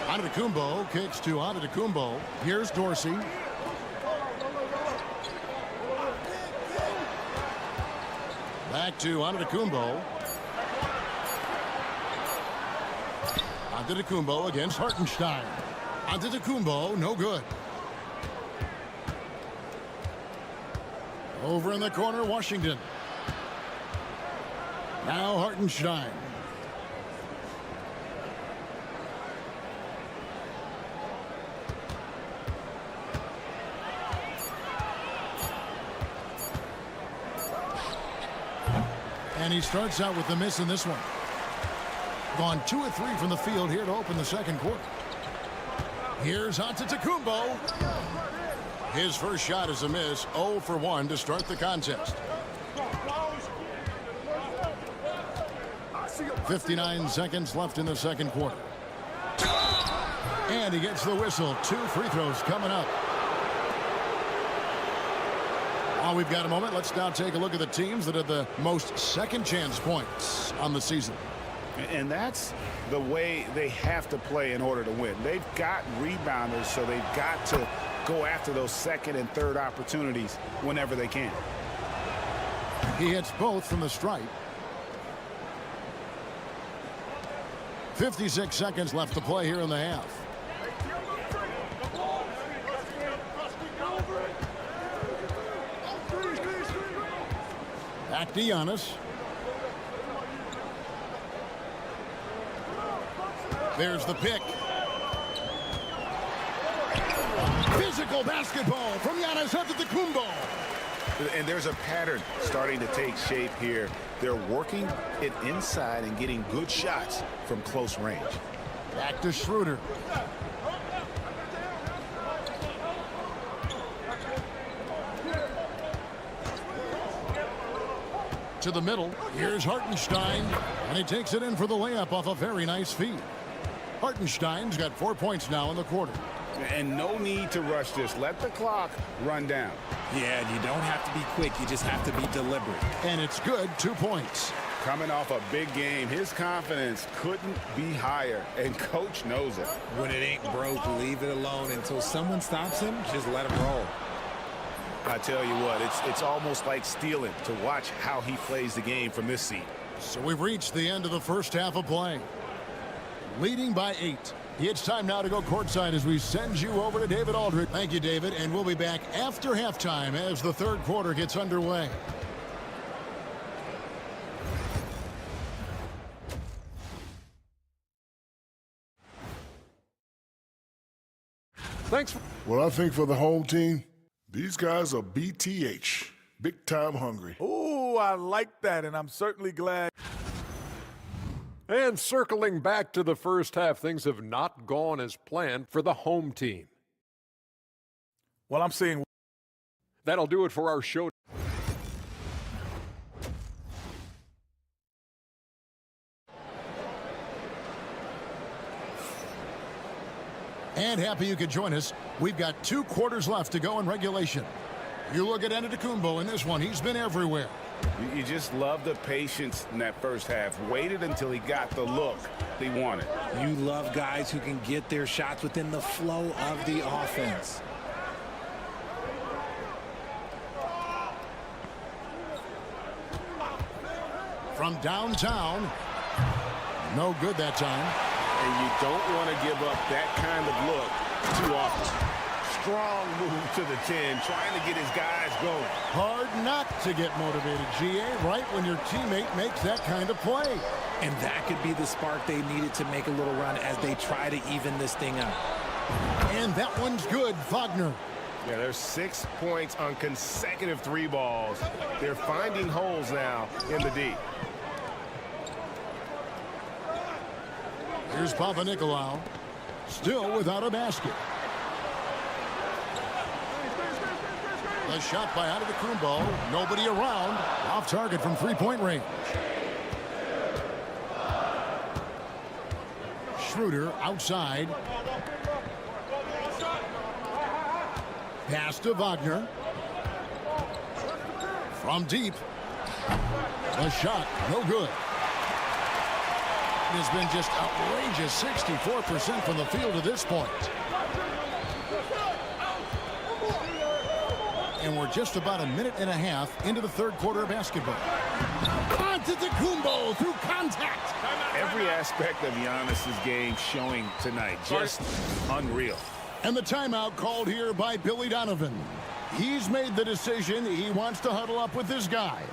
S1: Antetokounmpo kicks to Antetokounmpo. Here's Dorsey. Back to Antetokounmpo. Antetokounmpo against Hartenstein. Antetokounmpo, no good. Over in the corner, Washington. Now Hartenstein. And he starts out with the miss in this one. Gone 2 of 3 from the field here to open the second quarter. Here's Antetokounmpo. His first shot is a miss. 0 for 1 to start the contest. 59 seconds left in the second quarter. And he gets the whistle. 2 free throws coming up. While we've got a moment, let's now take a look at the teams that have the most second chance points on the season.
S5: And that's the way they have to play in order to win. They've got rebounders, so they've got to go after those second and third opportunities whenever they can.
S1: He hits both from the stripe. 56 seconds left to play here in the half. Back to Giannis. There's the pick. Physical basketball from Giannis Antetokounmpo.
S4: And there's a pattern starting to take shape here. They're working it inside and getting good shots from close range.
S1: Back to Schroeder. To the middle. Here's Hartenstein, and he takes it in for the layup off a very nice feed. Hartenstein's got 4 points now in the quarter.
S4: And no need to rush this. Let the clock run down.
S16: Yeah, you don't have to be quick. You just have to be deliberate.
S1: And it's good, 2 points.
S4: Coming off a big game, his confidence couldn't be higher, and coach knows it.
S16: When it ain't broke, leave it alone until someone stops him. Just let him roll.
S4: I tell you what, it's almost like stealing to watch how he plays the game from this seat.
S1: So we've reached the end of the first half of play. Leading by 8. It's time now to go courtside as we send you over to David Aldridge. Thank you, David, and we'll be back after halftime as the third quarter gets underway.
S7: Thanks.
S6: Well, I think for the home team, these guys are BTH, big time hungry.
S12: Ooh, I like that, and I'm certainly glad.
S7: And circling back to the first half, things have not gone as planned for the home team.
S12: Well, I'm seeing.
S7: That'll do it for our show.
S1: And happy you could join us. We've got 2 quarters left to go in regulation. You look at Antetokounmpo in this one. He's been everywhere.
S4: You just love the patience in that first half. Waited until he got the look they wanted.
S16: You love guys who can get their shots within the flow of the offense.
S1: From downtown. No good that time.
S4: And you don't want to give up that kind of look too often. Strong move to the 10, trying to get his guys going.
S1: Hard not to get motivated, GA, right when your teammate makes that kind of play.
S16: And that could be the spark they needed to make a little run as they try to even this thing up.
S1: And that one's good, Wagner.
S10: Yeah, there's 6 points on consecutive 3 balls. They're finding holes now in the D.
S1: Here's Papanikolaou, still without a basket. The shot by Antetokounmpo, nobody around, off target from 3-point range. Schroeder outside. Pass to Wagner. From deep. The shot, no good. Has been just outrageous, 64% from the field to this point. And we're just about a minute and a half into the third quarter of basketball. Antetokounmpo through contact.
S4: Every aspect of Giannis's game showing tonight, just unreal.
S1: And the timeout called here by Billy Donovan. He's made the decision he wants to huddle up with his guys.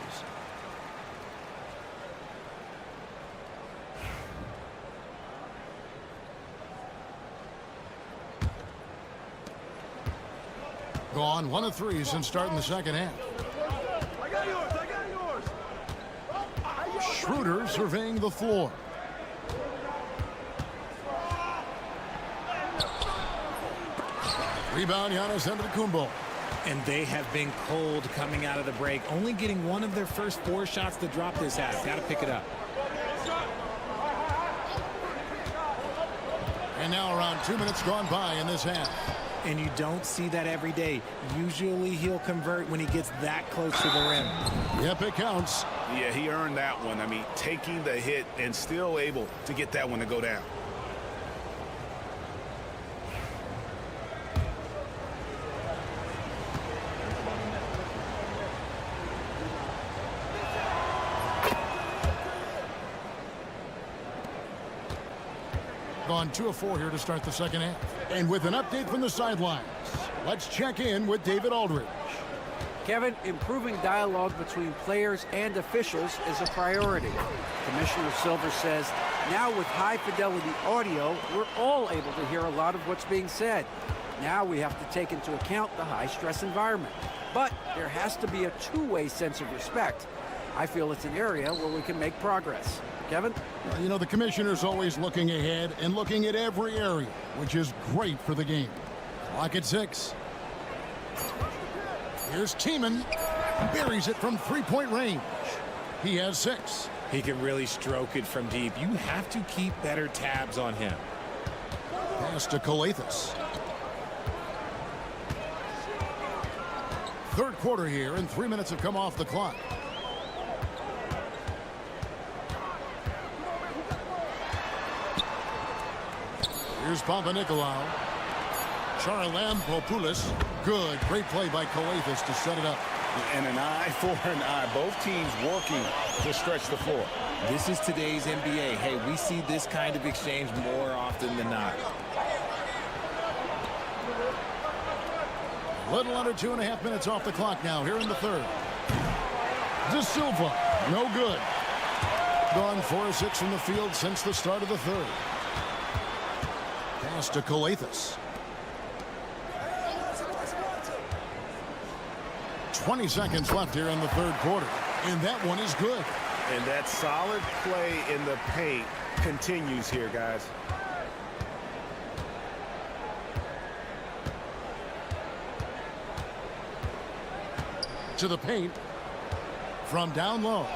S1: Gone 1 of 3 since starting the second half. Schroeder surveying the floor. Rebound, Giannis Antetokounmpo.
S16: And they have been cold coming out of the break. Only getting 1 of their first 4 shots to drop this half. Got to pick it up.
S1: And now around 2 minutes gone by in this half.
S16: And you don't see that every day. Usually he'll convert when he gets that close to the rim.
S1: Yep, it counts.
S4: Yeah, he earned that one. I mean, taking the hit and still able to get that one to go down.
S1: Gone 2 of 4 here to start the second half. And with an update from the sidelines, let's check in with David Aldridge.
S8: Kevin, improving dialogue between players and officials is a priority. Commissioner Silver says, now with high-fidelity audio, we're all able to hear a lot of what's being said. Now we have to take into account the high-stress environment. But there has to be a two-way sense of respect. I feel it's an area where we can make progress. Kevin?
S1: You know, the commissioner's always looking ahead and looking at every area, which is great for the game. Clock at 6. Here's Tiemann. Buries it from three-point range. He has 6.
S16: He can really stroke it from deep. You have to keep better tabs on him.
S1: Pass to Calathes. Third quarter here, and 3 minutes have come off the clock. Here's Papanikolaou. Charalampopoulos. Good. Great play by Calathes to set it up.
S4: And an eye for an eye. Both teams working to stretch the floor.
S16: This is today's NBA. Hey, we see this kind of exchange more often than not.
S1: Little under 2.5 minutes off the clock now here in the third. De Silva, no good. Gone 4 of 6 from the field since the start of the third. Pass to Calathes. 20 seconds left here in the third quarter. And that one is good.
S5: And that solid play in the paint continues here, guys.
S1: To the paint. From down low.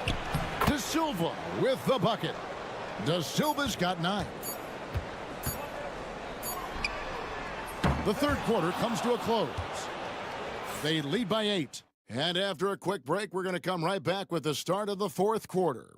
S1: De Silva with the bucket. De Silva's got 9. The third quarter comes to a close. They lead by 8. And after a quick break, we're going to come right back with the start of the fourth quarter.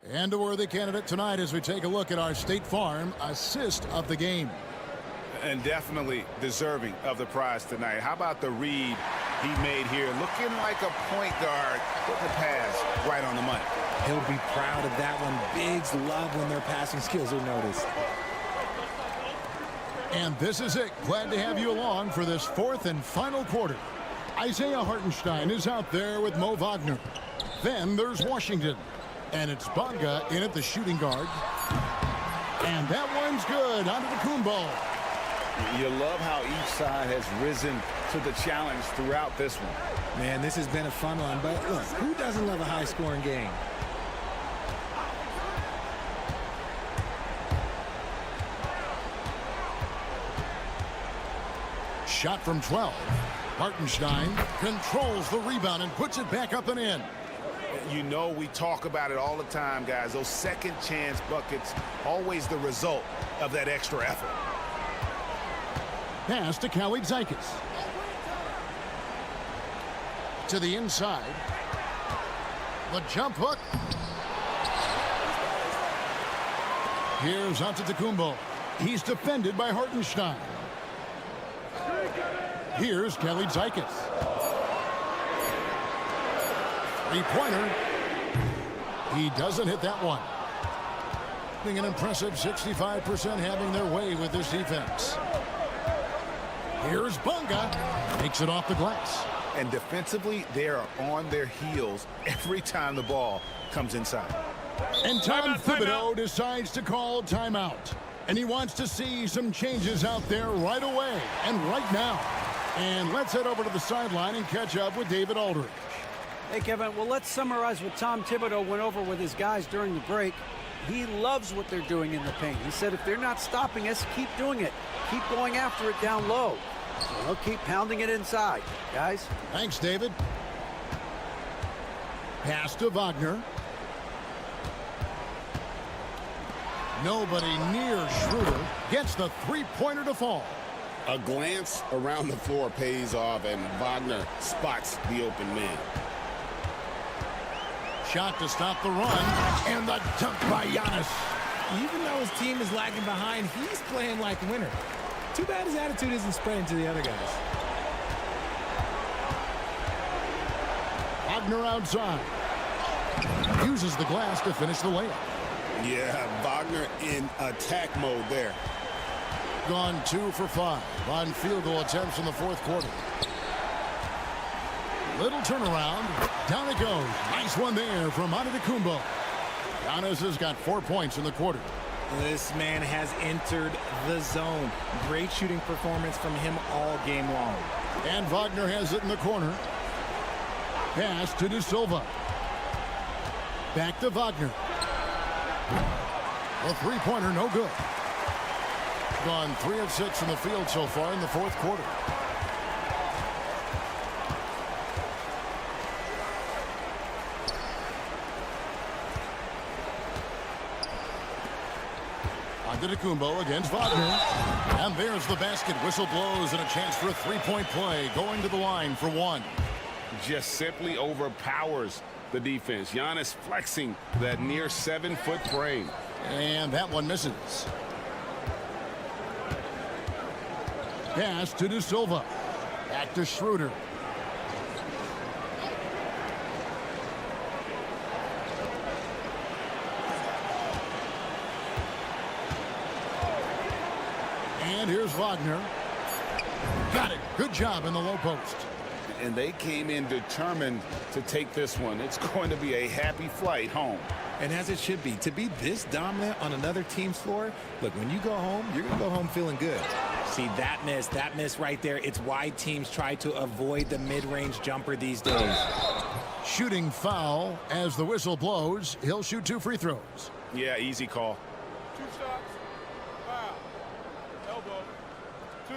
S1: And a worthy candidate tonight as we take a look at our State Farm assist of the game.
S5: And definitely deserving of the prize tonight. How about the read he made here? Looking like a point guard. Put the pass right on the money.
S16: He'll be proud of that one. Bigs love when their passing skills are noticed.
S1: And this is it. Glad to have you along for this fourth and final quarter. Isaiah Hartenstein is out there with Mo Wagner. Then there's Washington. And it's Bonga in at the shooting guard. And that one's good. Onto the Kuhn ball.
S4: You love how each side has risen to the challenge throughout this one.
S16: Man, this has been a fun one. But look, who doesn't love a high-scoring game?
S1: Shot from 12. Hartenstein controls the rebound and puts it back up and in.
S5: You know we talk about it all the time, guys. Those second chance buckets, always the result of that extra effort.
S1: Pass to Calathes. To the inside. The jump hook. Here's Antetokounmpo. He's defended by Hartenstein. Here's Calathes. Three-pointer. He doesn't hit that one. Being an impressive 65% having their way with this defense. Here's Bonga. Takes it off the glass.
S5: And defensively, they are on their heels every time the ball comes inside.
S1: And Tom Thibodeau decides to call timeout. And he wants to see some changes out there right away and right now. And let's head over to the sideline and catch up with David Aldridge.
S8: Hey, Kevin, well, let's summarize what Tom Thibodeau went over with his guys during the break. He loves what they're doing in the paint. He said if they're not stopping us, keep doing it. Keep going after it down low. So they'll keep pounding it inside, guys.
S1: Thanks, David. Pass to Wagner. Nobody near Schroeder. Gets the three-pointer to fall.
S4: A glance around the floor pays off, and Wagner spots the open man.
S1: Shot to stop the run, and the dunk by Giannis.
S16: Even though his team is lagging behind, he's playing like a winner. Too bad his attitude isn't spreading to the other guys.
S1: Wagner outside. Uses the glass to finish the layup.
S4: Yeah, Wagner in attack mode there.
S1: Gone 2 for 5 on field goal attempts in the fourth quarter. Little turnaround. Down it goes. Nice one there from Antetokounmpo. Giannis has got 4 points in the quarter.
S16: This man has entered the zone. Great shooting performance from him all game long.
S1: And Wagner has it in the corner. Pass to De Silva. Back to Wagner. A three-pointer, no good. Gone 3 of 6 in the field so far in the fourth quarter. Antetokounmpo against Wagner. And there's the basket. Whistle blows and a chance for a three-point play. Going to the line for one.
S4: Just simply overpowers the defense. Giannis flexing that near 7-foot frame.
S1: And that one misses. Pass to De Silva. Back to Schroeder. And here's Wagner. Got it. Good job in the low post.
S4: And they came in determined to take this one. It's going to be a happy flight home.
S16: And as it should be, to be this dominant on another team's floor, look, when you go home, you're going to go home feeling good. See, that miss right there, it's why teams try to avoid the mid-range jumper these days.
S1: Shooting foul as the whistle blows. He'll shoot 2 free throws.
S4: Yeah, easy call.
S6: 2 shots. Foul. Elbow. 2.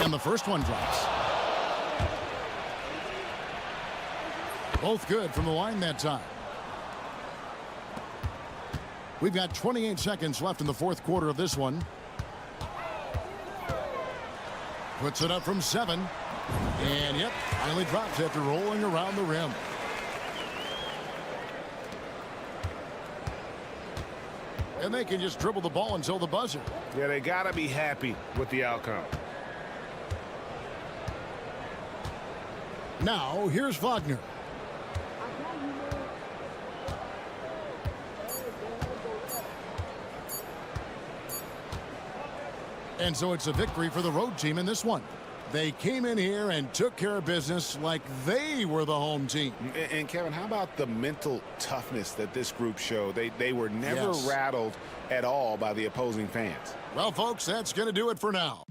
S1: And the first one drops. Both good from the line that time. We've got 28 seconds left in the fourth quarter of this one. Puts it up from 7. And, yep, finally drops after rolling around the rim. And they can just dribble the ball until the buzzer.
S4: Yeah, they got to be happy with the outcome.
S1: Now, here's Wagner. And so it's a victory for the road team in this one. They came in here and took care of business like they were the home team.
S4: And Kevin, how about the mental toughness that this group showed? They were never rattled at all by the opposing fans.
S1: Well, folks, that's going to do it for now.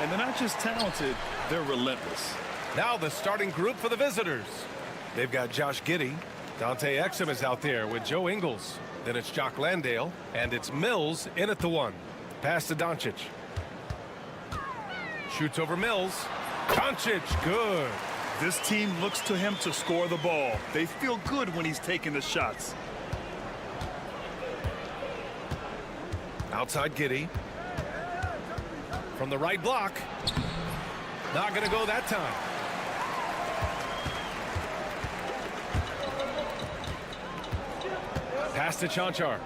S11: And they're not just talented, they're relentless.
S10: Now the starting group for the visitors. They've got Josh Giddey. Dante Exum is out there with Joe Ingles. Then it's Jock Landale, and it's Mills in at the 1. Pass to Doncic. Shoots over Mills. Doncic, good.
S11: This team looks to him to score the ball. They feel good when he's taking the shots.
S10: Outside Giddey. From the right block. Not going to go that time. Pass to Chanchar.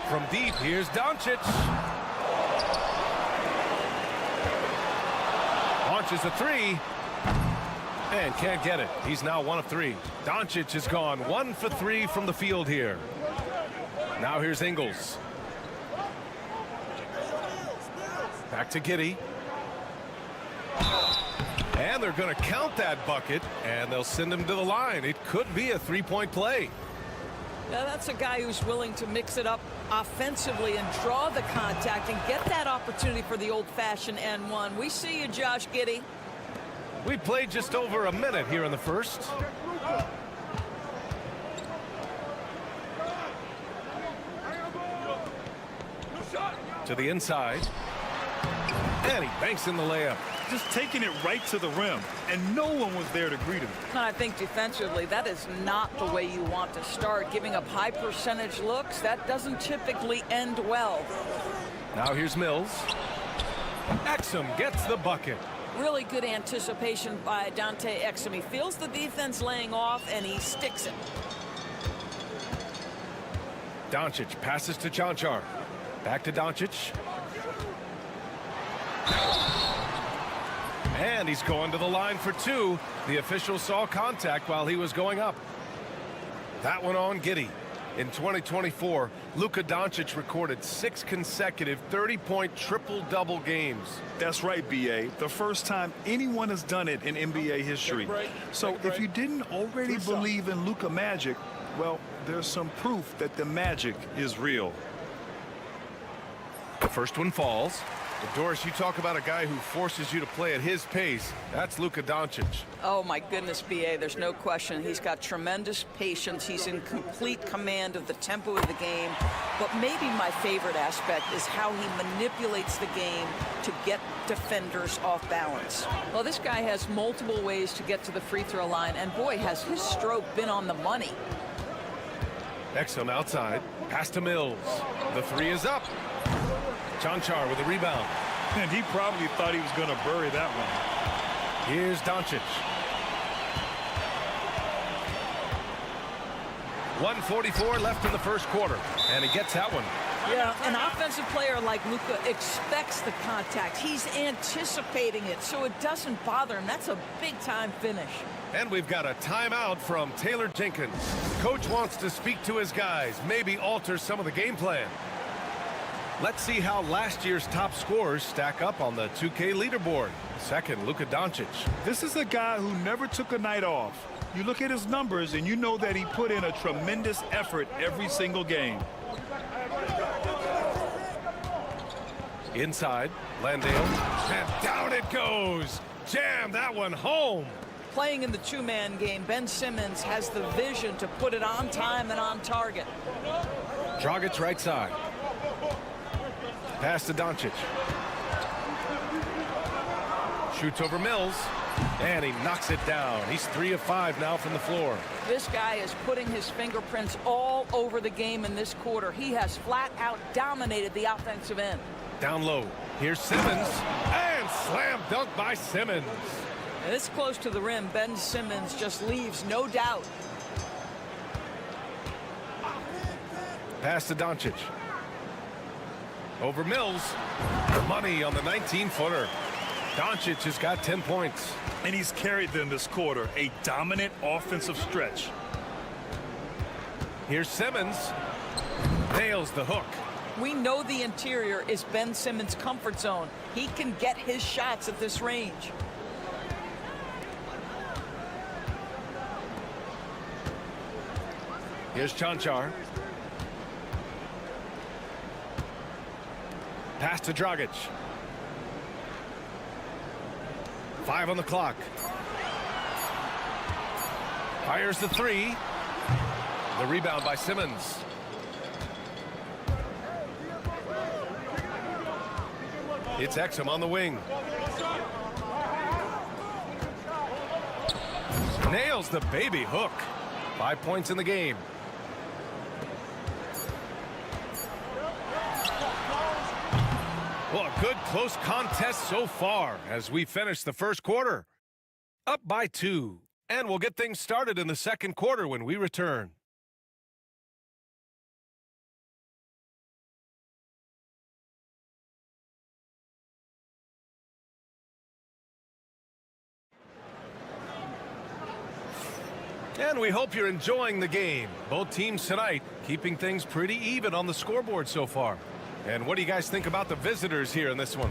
S10: From deep, here's Doncic. launches a three. And can't get it. He's now 1 of 3. Doncic has gone 1 for 3 from the field here. Now here's Ingles. Back to Giddey. And they're going to count that bucket, and they'll send him to the line. It could be a three-point play.
S3: Now that's a guy who's willing to mix it up offensively and draw the contact and get that opportunity for the old-fashioned N1. We see you, Josh Giddey.
S10: We played just over a minute here in the first. To the inside. And he banks in the layup.
S11: Just taking it right to the rim, and no one was there to greet him.
S3: And I think defensively, that is not the way you want to start. Giving up high percentage looks, that doesn't typically end well.
S10: Now here's Mills. Exum gets the bucket.
S3: Really good anticipation by Dante Exum. He feels the defense laying off, and he sticks it.
S10: Doncic passes to Chanchar. Back to Doncic. And he's going to the line for 2. The official saw contact while he was going up. That one on Giddey. In 2024, Luka Doncic recorded 6 consecutive 30-point triple-double games.
S11: That's right, B.A. The first time anyone has done it in NBA history. So if you didn't already believe in Luka magic, well, there's some proof that the magic is real.
S10: The first one falls. But Doris, you talk about a guy who forces you to play at his pace. That's Luka Doncic.
S3: Oh, my goodness, B.A., there's no question. He's got tremendous patience. He's in complete command of the tempo of the game. But maybe my favorite aspect is how he manipulates the game to get defenders off balance. Well, this guy has multiple ways to get to the free throw line, and boy, has his stroke been on the money.
S10: Exum outside. Pass to Mills. The 3 is up. Chanchar with a rebound.
S11: And he probably thought he was going to bury that one.
S10: Here's Doncic. 1:44 left in the first quarter. And he gets that one.
S3: Yeah, an offensive player like Luka expects the contact. He's anticipating it, so it doesn't bother him. That's a big-time finish.
S10: And we've got a timeout from Taylor Jenkins. Coach wants to speak to his guys, maybe alter some of the game plan. Let's see how last year's top scorers stack up on the 2K leaderboard. Second, Luka Doncic.
S11: This is a guy who never took a night off. You look at his numbers, and you know that he put in a tremendous effort every single game.
S10: Inside, Landale. And down it goes. Jam that one home.
S3: Playing in the two-man game, Ben Simmons has the vision to put it on time and on target.
S10: Dragic right side. Pass to Doncic. Shoots over Mills. And he knocks it down. He's 3 of 5 now from the floor.
S3: This guy is putting his fingerprints all over the game in this quarter. He has flat out dominated the offensive end.
S10: Down low. Here's Simmons. And slam dunk by Simmons.
S3: This close to the rim, Ben Simmons just leaves no doubt.
S10: Pass to Doncic. Over Mills. Money on the 19-footer. Doncic has got 10 points.
S11: And he's carried them this quarter. A dominant offensive stretch.
S10: Here's Simmons. Nails the hook.
S3: We know the interior is Ben Simmons' comfort zone. He can get his shots at this range.
S10: Here's Chanchar. Pass to Dragic. 5 on the clock. Fires the 3. The rebound by Simmons. It's Exum on the wing. Nails the baby hook. 5 points in the game. Well, a good close contest so far as we finish the first quarter. Up by 2. And we'll get things started in the second quarter when we return. And we hope you're enjoying the game. Both teams tonight keeping things pretty even on the scoreboard so far. And what do you guys think about the visitors here in this one?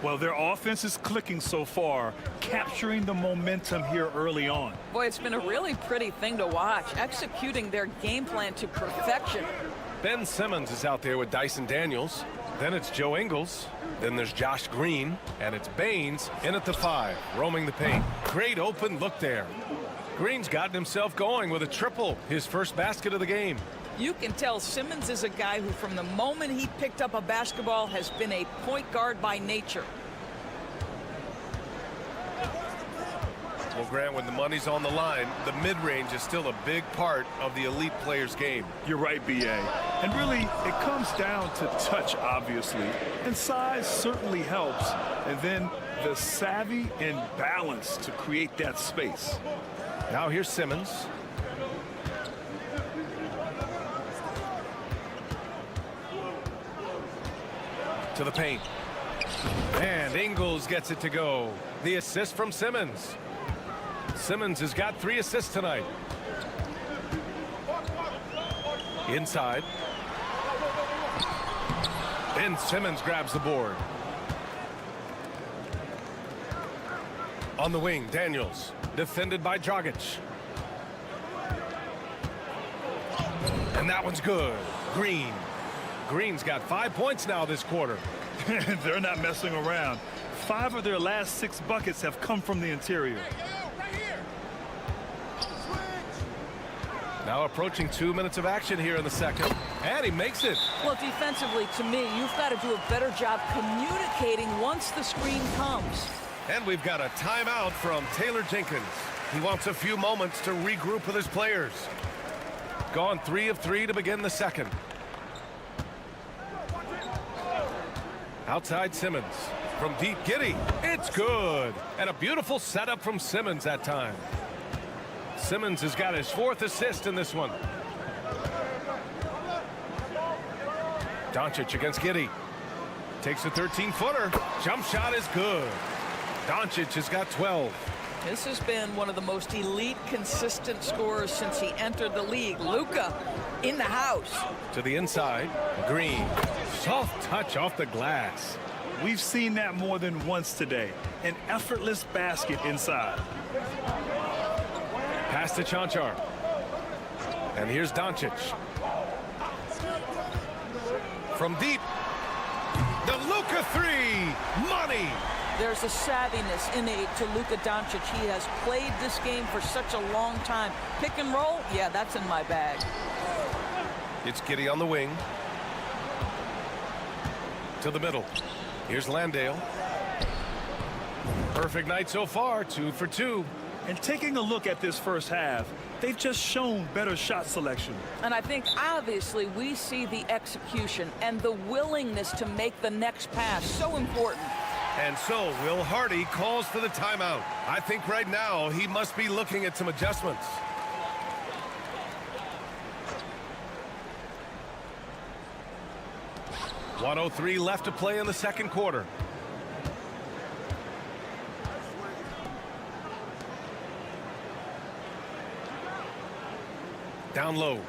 S11: Well, their offense is clicking so far, capturing the momentum here early on.
S3: Boy, it's been a really pretty thing to watch, executing their game plan to perfection.
S10: Ben Simmons is out there with Dyson Daniels. Then it's Joe Ingles. Then there's Josh Green. And it's Baines in at the 5, roaming the paint. Great open look there. Green's gotten himself going with a triple, his first basket of the game.
S3: You can tell Simmons is a guy who, from the moment he picked up a basketball, has been a point guard by nature.
S10: Well, Grant, when the money's on the line, the mid-range is still a big part of the elite player's game.
S11: You're right, B.A. And really, it comes down to touch, obviously. And size certainly helps. And then the savvy and balance to create that space.
S10: Now here's Simmons. To the paint. And Ingles gets it to go. The assist from Simmons. Simmons has got 3 assists tonight. Inside. Ben Simmons grabs the board. On the wing, Daniels. Defended by Dragic. And that one's good. Green. Green's got 5 points now this quarter.
S11: They're not messing around. 5 of their last 6 buckets have come from the interior.
S10: Now approaching 2 minutes of action here in the second. And he makes it.
S3: Well, defensively, to me, you've got to do a better job communicating once the screen comes.
S10: And we've got a timeout from Taylor Jenkins. He wants a few moments to regroup with his players. Gone 3 of 3 to begin the second. Outside Simmons. From deep, Giddey. It's good. And a beautiful setup from Simmons that time. Simmons has got his 4th assist in this one. Doncic against Giddey. Takes a 13-footer. Jump shot is good. Doncic has got 12.
S3: This has been one of the most elite, consistent scorers since he entered the league. Luka in the house.
S10: To the inside. Green. Soft touch off the glass.
S11: We've seen that more than once today. An effortless basket inside.
S10: Pass to Chanchar. And here's Doncic. From deep. The Luka 3. Money.
S3: There's a savviness innate to Luka Doncic. He has played this game for such a long time. Pick and roll, yeah, that's in my bag.
S10: It's Giddey on the wing. To the middle. Here's Landale. Perfect night so far, 2 for 2.
S11: And taking a look at this first half, they've just shown better shot selection.
S3: And I think obviously we see the execution and the willingness to make the next pass so important.
S10: And so Will Hardy calls for the timeout. I think right now he must be looking at some adjustments. .103 left to play in the second quarter. Down low.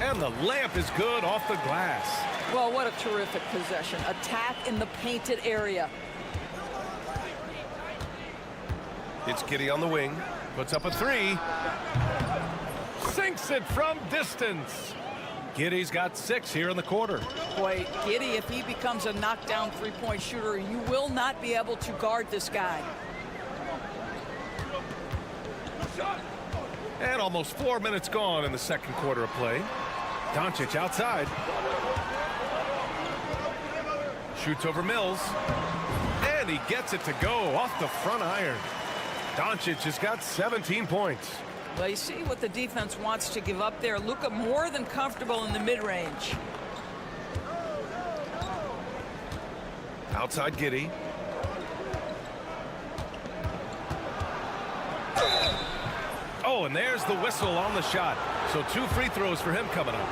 S10: And the layup is good off the glass.
S3: Well, what a terrific possession. Attack in the painted area.
S10: It's Giddey on the wing. Puts up a 3. Sinks it from distance. Giddey's got 6 here in the quarter.
S3: Boy, Giddey, if he becomes a knockdown three-point shooter, you will not be able to guard this guy.
S10: And almost 4 minutes gone in the second quarter of play. Doncic outside. Shoots over Mills. And he gets it to go off the front iron. Doncic has got 17 points.
S3: Well, you see what the defense wants to give up there. Luka more than comfortable in the mid-range.
S10: Outside Giddey. Oh, and there's the whistle on the shot. So 2 free throws for him coming up.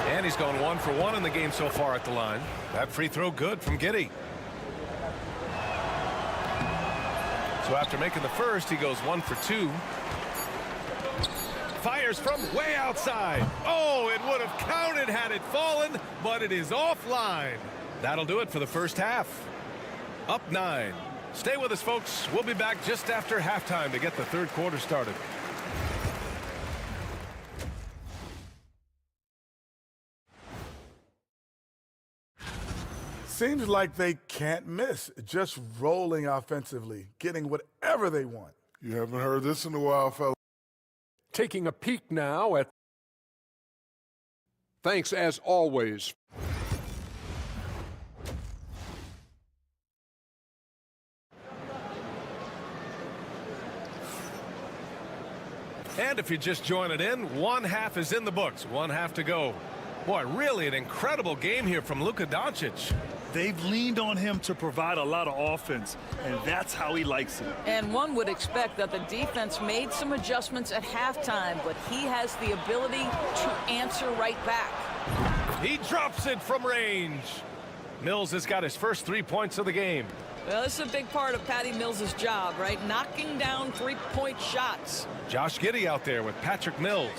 S10: And he's gone 1 for 1 in the game so far at the line. That free throw good from Giddey. So after making the first, he goes 1 for 2. fires from way outside. Oh, it would have counted had it fallen, but it is offline. That'll do it for the first half. Up 9. Stay with us, folks. We'll be back just after halftime to get the third quarter started.
S12: Seems like they can't miss. Just rolling offensively, getting whatever they want.
S6: You haven't heard this in a while, fella.
S7: Taking a peek now at... Thanks as always.
S10: And if you're just joining in, one half is in the books. One half to go. Boy, really an incredible game here from Luka Doncic.
S11: They've leaned on him to provide a lot of offense, and that's how he likes it.
S2: And one would expect that the defense made some adjustments at halftime, but he has the ability to answer right back.
S10: He drops it from range. Mills has got his first 3 points of the game.
S2: Well, this is a big part of Patty Mills' job, right? Knocking down three-point shots.
S10: Josh Giddey out there with Patrick Mills.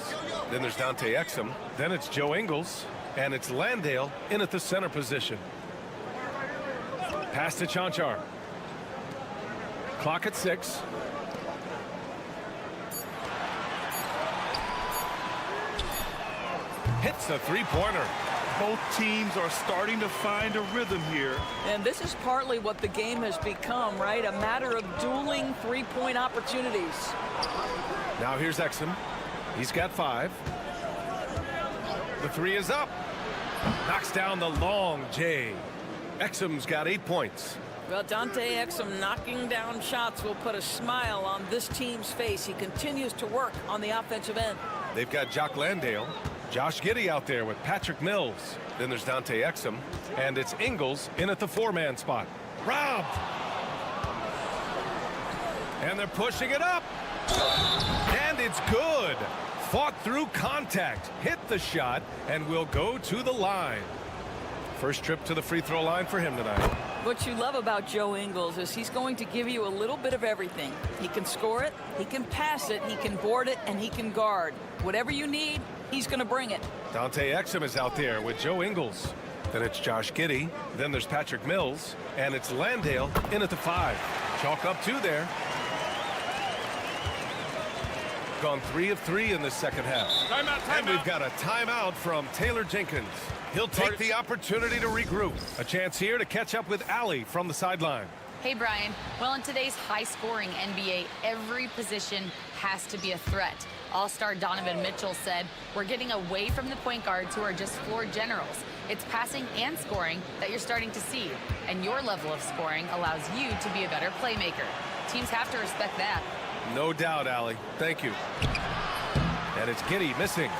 S10: Then there's Dante Exum. Then it's Joe Ingles. And it's Landale in at the center position. Pass to Chanchar. Clock at 6. Hits the three-pointer.
S11: Both teams are starting to find a rhythm here.
S2: And this is partly what the game has become, right? A matter of dueling three-point opportunities.
S10: Now here's Exum. He's got 5. The 3 is up. Knocks down the long J. Exum's got 8 points.
S2: Well, Dante Exum knocking down shots will put a smile on this team's face. He continues to work on the offensive end.
S10: They've got Jock Landale. Josh Giddey out there with Patrick Mills. Then there's Dante Exum. And it's Ingles in at the 4-man spot. Robbed. And they're pushing it up. And it's good. Fought through contact. Hit the shot and will go to the line. First trip to the free throw line for him tonight.
S2: What you love about Joe Ingles is he's going to give you a little bit of everything. He can score it, he can pass it, he can board it, and he can guard. Whatever you need, he's going to bring it.
S10: Dante Exum is out there with Joe Ingles. Then it's Josh Giddey. Then there's Patrick Mills. And it's Landale in at the 5. Chalk up 2 there. Gone 3 of 3 in the second half.
S11: Timeout.
S10: And we've got a timeout from Taylor Jenkins. He'll take the opportunity to regroup. A chance here to catch up with Allie from the sideline.
S13: Hey, Brian. Well, in today's high-scoring NBA, every position has to be a threat. All-star Donovan Mitchell said, "We're getting away from the point guards who are just floor generals. It's passing and scoring that you're starting to see, and your level of scoring allows you to be a better playmaker. Teams have to respect that."
S10: No doubt, Allie. Thank you. And it's Giddey missing.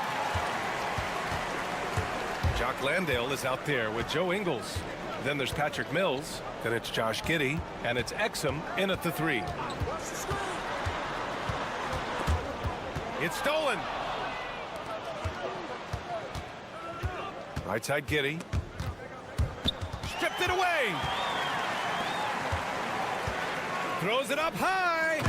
S10: Jock Landale is out there with Joe Ingles. Then there's Patrick Mills. Then it's Josh Giddey. And it's Exum in at the 3. It's stolen. Right side Giddey. Stripped it away. Throws it up high.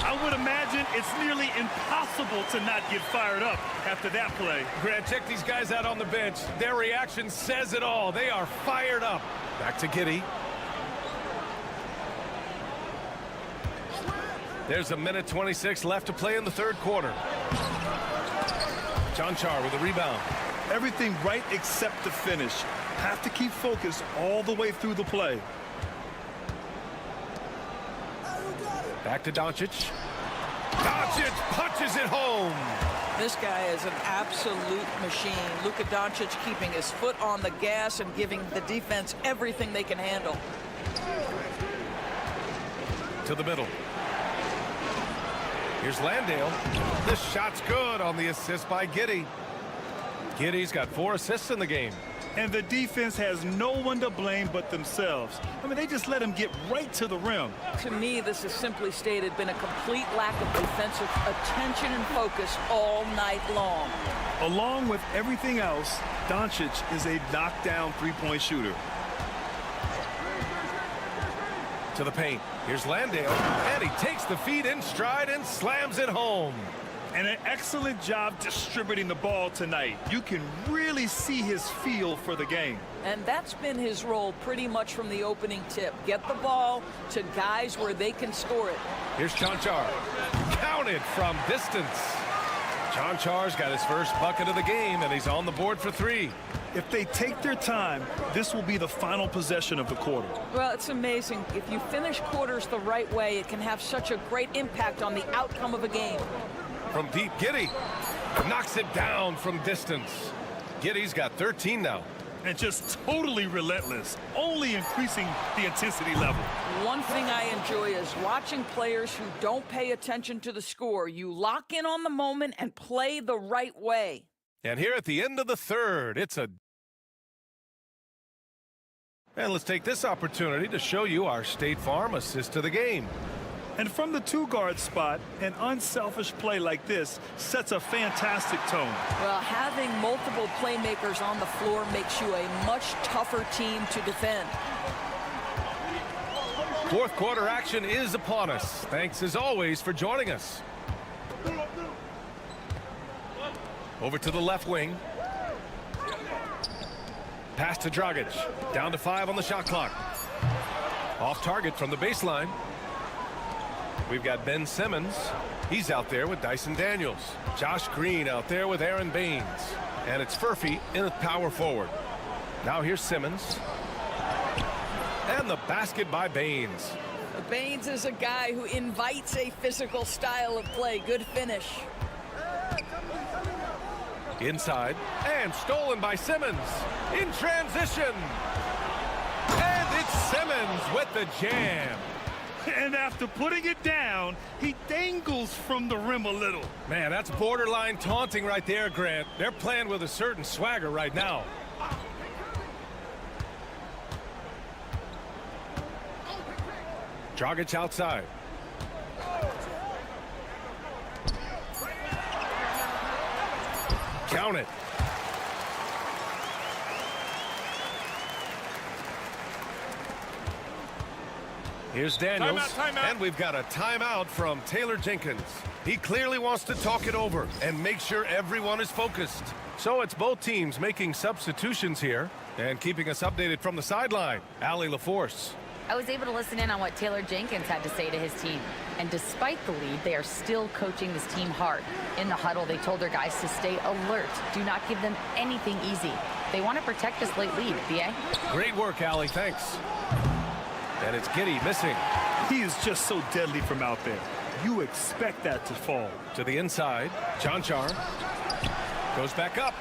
S11: I would imagine it's nearly impossible to not get fired up after that play.
S10: Grant, check these guys out on the bench. Their reaction says it all. They are fired up. Back to Giddey. There's a minute 26 left to play in the third quarter. Chanchar with a rebound.
S11: Everything right except the finish. Have to keep focused all the way through the play.
S10: Back to Doncic. Doncic punches it home.
S2: This guy is an absolute machine. Luka Doncic keeping his foot on the gas and giving the defense everything they can handle.
S10: To the middle. Here's Landale. This shot's good on the assist by Giddey. Giddey's got 4 assists in the game.
S11: And the defense has no one to blame but themselves. I mean, they just let him get right to the rim.
S2: To me, this is simply stated been a complete lack of defensive attention and focus all night long.
S11: Along with everything else, Doncic is a knockdown three-point shooter.
S10: To the paint. Here's Landale. And he takes the feed in stride and slams it home.
S11: And an excellent job distributing the ball tonight. You can really see his feel for the game.
S3: And that's been his role pretty much from the opening tip. Get the ball to guys where they can score it.
S10: Here's Chanchar. Counted from distance. Chanchar's got his first bucket of the game, and he's on the board for 3.
S11: If they take their time, this will be the final possession of the quarter.
S3: Well, it's amazing. If you finish quarters the right way, it can have such a great impact on the outcome of a game.
S10: From deep, Giddey knocks it down from distance. Giddey's got 13 now.
S11: And just totally relentless, only increasing the intensity level.
S3: One thing I enjoy is watching players who don't pay attention to the score. You lock in on the moment and play the right way.
S10: And here at the end of the third, it's a... And let's take this opportunity to show you our State Farm assist to the game.
S11: And from the 2-guard spot, an unselfish play like this sets a fantastic tone.
S3: Well, having multiple playmakers on the floor makes you a much tougher team to defend.
S10: Fourth quarter action is upon us. Thanks as always for joining us. Over to the left wing. Pass to Dragic. Down to 5 on the shot clock. Off target from the baseline. We've got Ben Simmons. He's out there with Dyson Daniels. Josh Green out there with Aaron Baines. And it's Furphy in the power forward. Now here's Simmons. And the basket by Baines.
S3: Baines is a guy who invites a physical style of play. Good finish.
S10: Inside. And stolen by Simmons. In transition. And it's Simmons with the jam.
S11: And after putting it down, he dangles from the rim a little.
S10: Man, that's borderline taunting right there, Grant. They're playing with a certain swagger right now. Dragic outside. Count it. Here's Daniels,
S11: timeout.
S10: And we've got a timeout from Taylor Jenkins. He clearly wants to talk it over and make sure everyone is focused. So it's both teams making substitutions here and keeping us updated from the sideline. Allie LaForce.
S13: I was able to listen in on what Taylor Jenkins had to say to his team. And despite the lead, they are still coaching this team hard. In the huddle, they told their guys to stay alert. Do not give them anything easy. They want to protect this late lead, B.A.
S10: Great work, Allie. Thanks. And it's Giddey missing.
S11: He is just so deadly from out there. You expect that to fall.
S10: To the inside. Chanchar goes back up.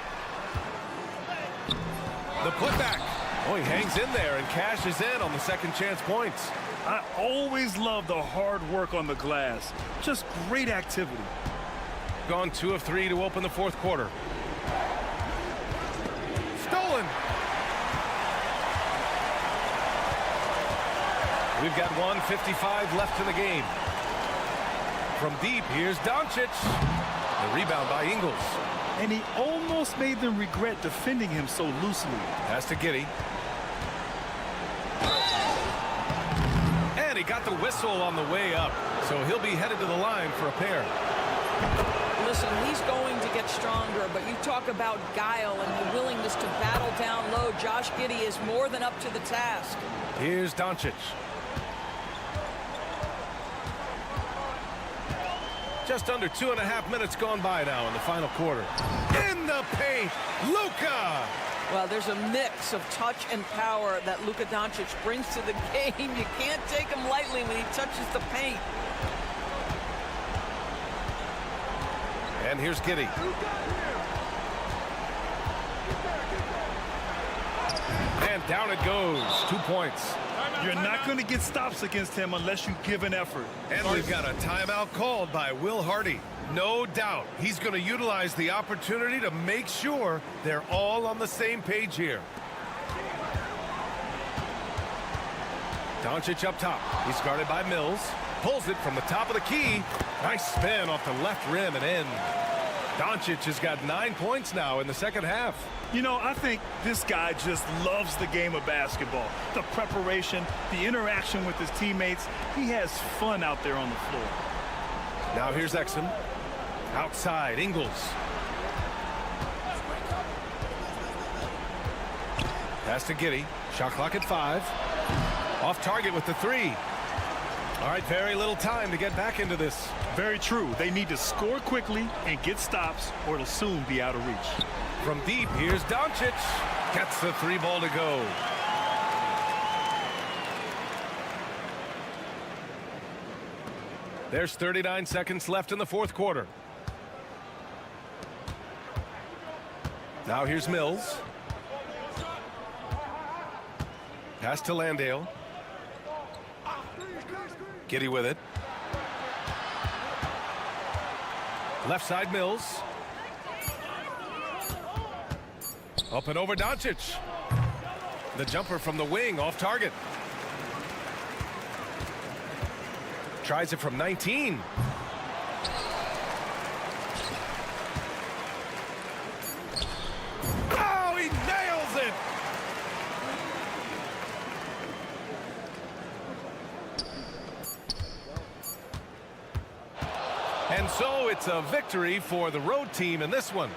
S10: The putback. Oh, he hangs in there and cashes in on the second chance points.
S11: I always love the hard work on the glass. Just great activity.
S10: Gone 2 of 3 to open the fourth quarter. Stolen. We've got 1:55 left in the game. From deep, here's Doncic. The rebound by Ingles.
S11: And he almost made them regret defending him so loosely.
S10: Pass to Giddey. And he got the whistle on the way up. So he'll be headed to the line for a pair.
S3: Listen, he's going to get stronger, but you talk about guile and the willingness to battle down low. Josh Giddey is more than up to the task.
S10: Here's Doncic. Just under 2.5 minutes gone by now in the final quarter. In the paint, Luka!
S3: Well, there's a mix of touch and power that Luka Doncic brings to the game. You can't take him lightly when he touches the paint.
S10: And here's Giddey. And down it goes. 2 points.
S11: You're not going to get stops against him unless you give an effort.
S10: And we've got a timeout called by Will Hardy. No doubt he's going to utilize the opportunity to make sure they're all on the same page here. Doncic up top. He's guarded by Mills. Pulls it from the top of the key. Nice spin off the left rim and in. Doncic has got 9 points now in the second half.
S11: You know, I think this guy just loves the game of basketball. The preparation, the interaction with his teammates. He has fun out there on the floor.
S10: Now here's Exum. Outside, Ingles. Pass to Giddey. Shot clock at 5. Off target with the 3. All right, very little time to get back into this.
S11: Very true. They need to score quickly and get stops, or it'll soon be out of reach.
S10: From deep, here's Doncic. Gets the 3 ball to go. There's 39 seconds left in the fourth quarter. Now here's Mills. Pass to Landale. Giddey with it. Left side, Mills. Up and over Doncic. The jumper from the wing, off target. Tries it from 19. Oh, he nails it! And so it's a victory for the road team in this one.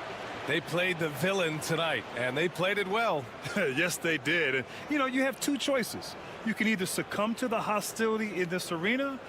S10: They played the villain tonight, and they played it well.
S11: Yes, they did. And, you know, you have two choices. You can either succumb to the hostility in this arena.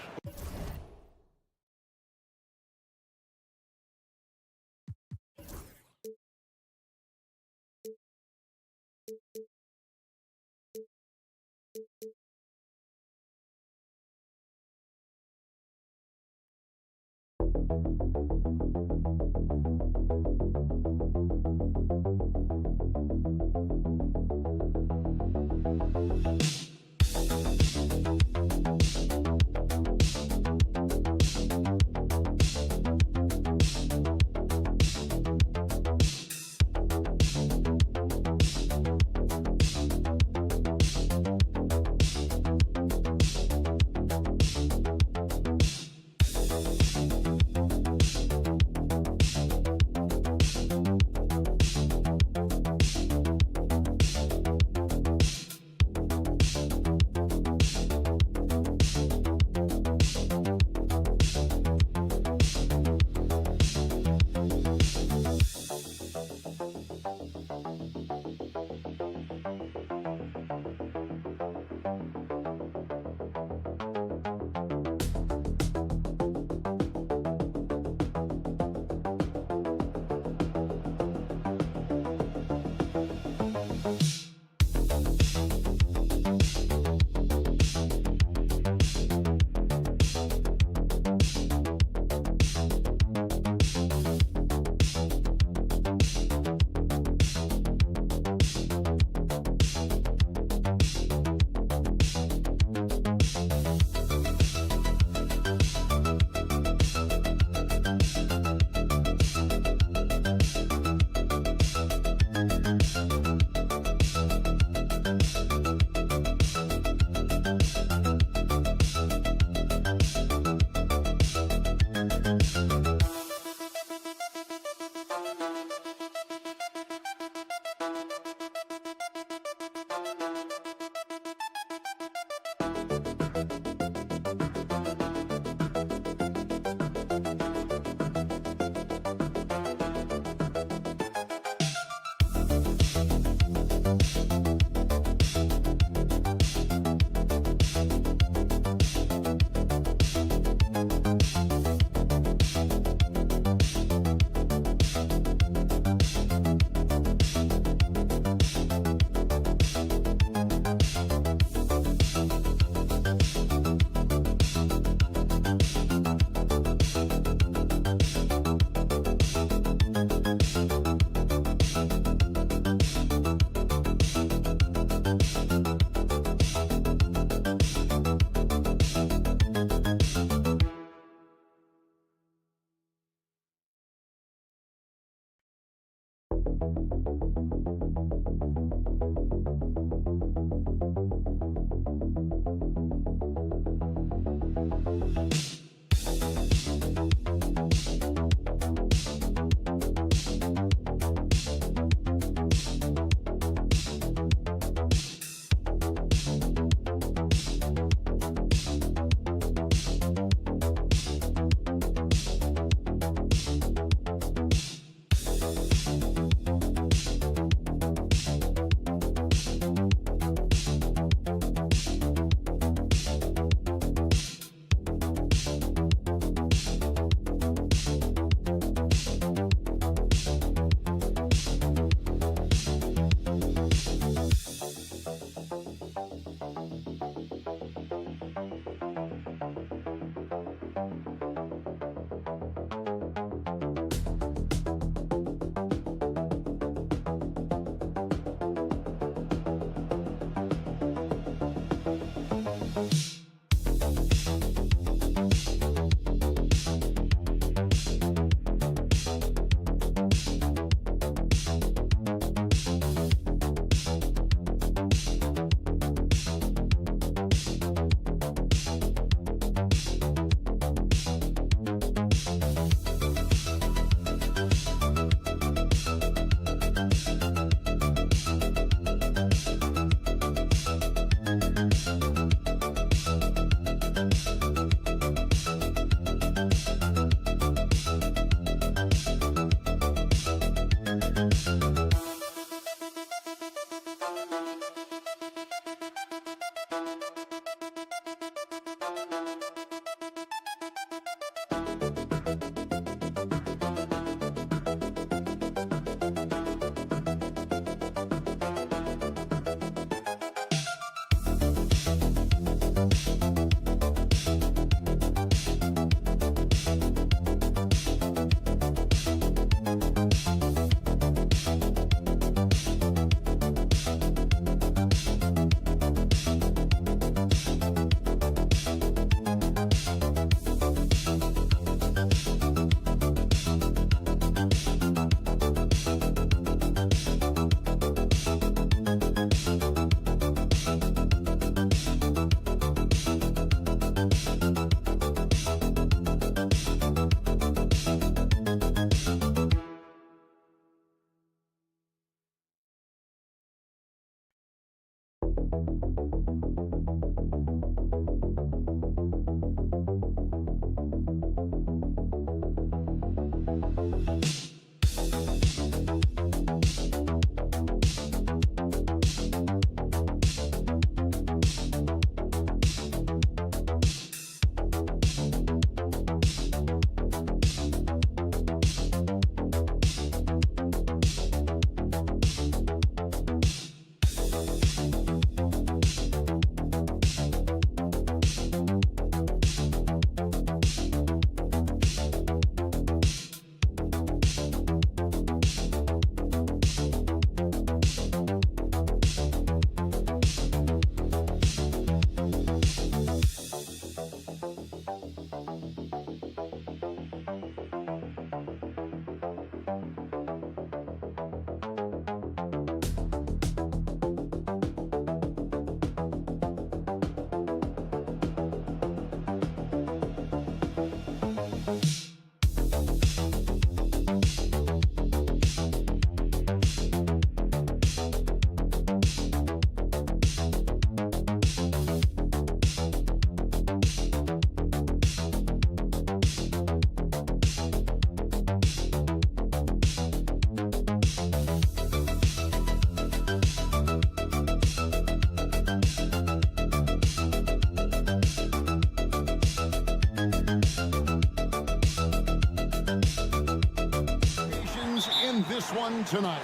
S1: In this one tonight.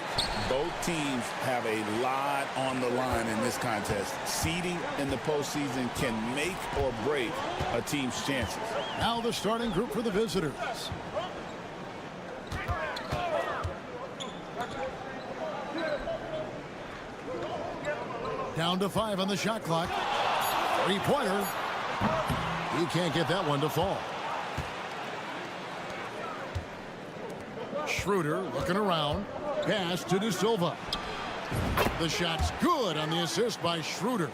S4: Both teams have a lot on the line in this contest. Seeding in the postseason can make or break a team's chances.
S1: Now the starting group for the visitors. Down to 5 on the shot clock. Three-pointer. He can't get that one to fall. Schroeder looking around. Pass to De Silva. The shot's good on the assist by Schroeder.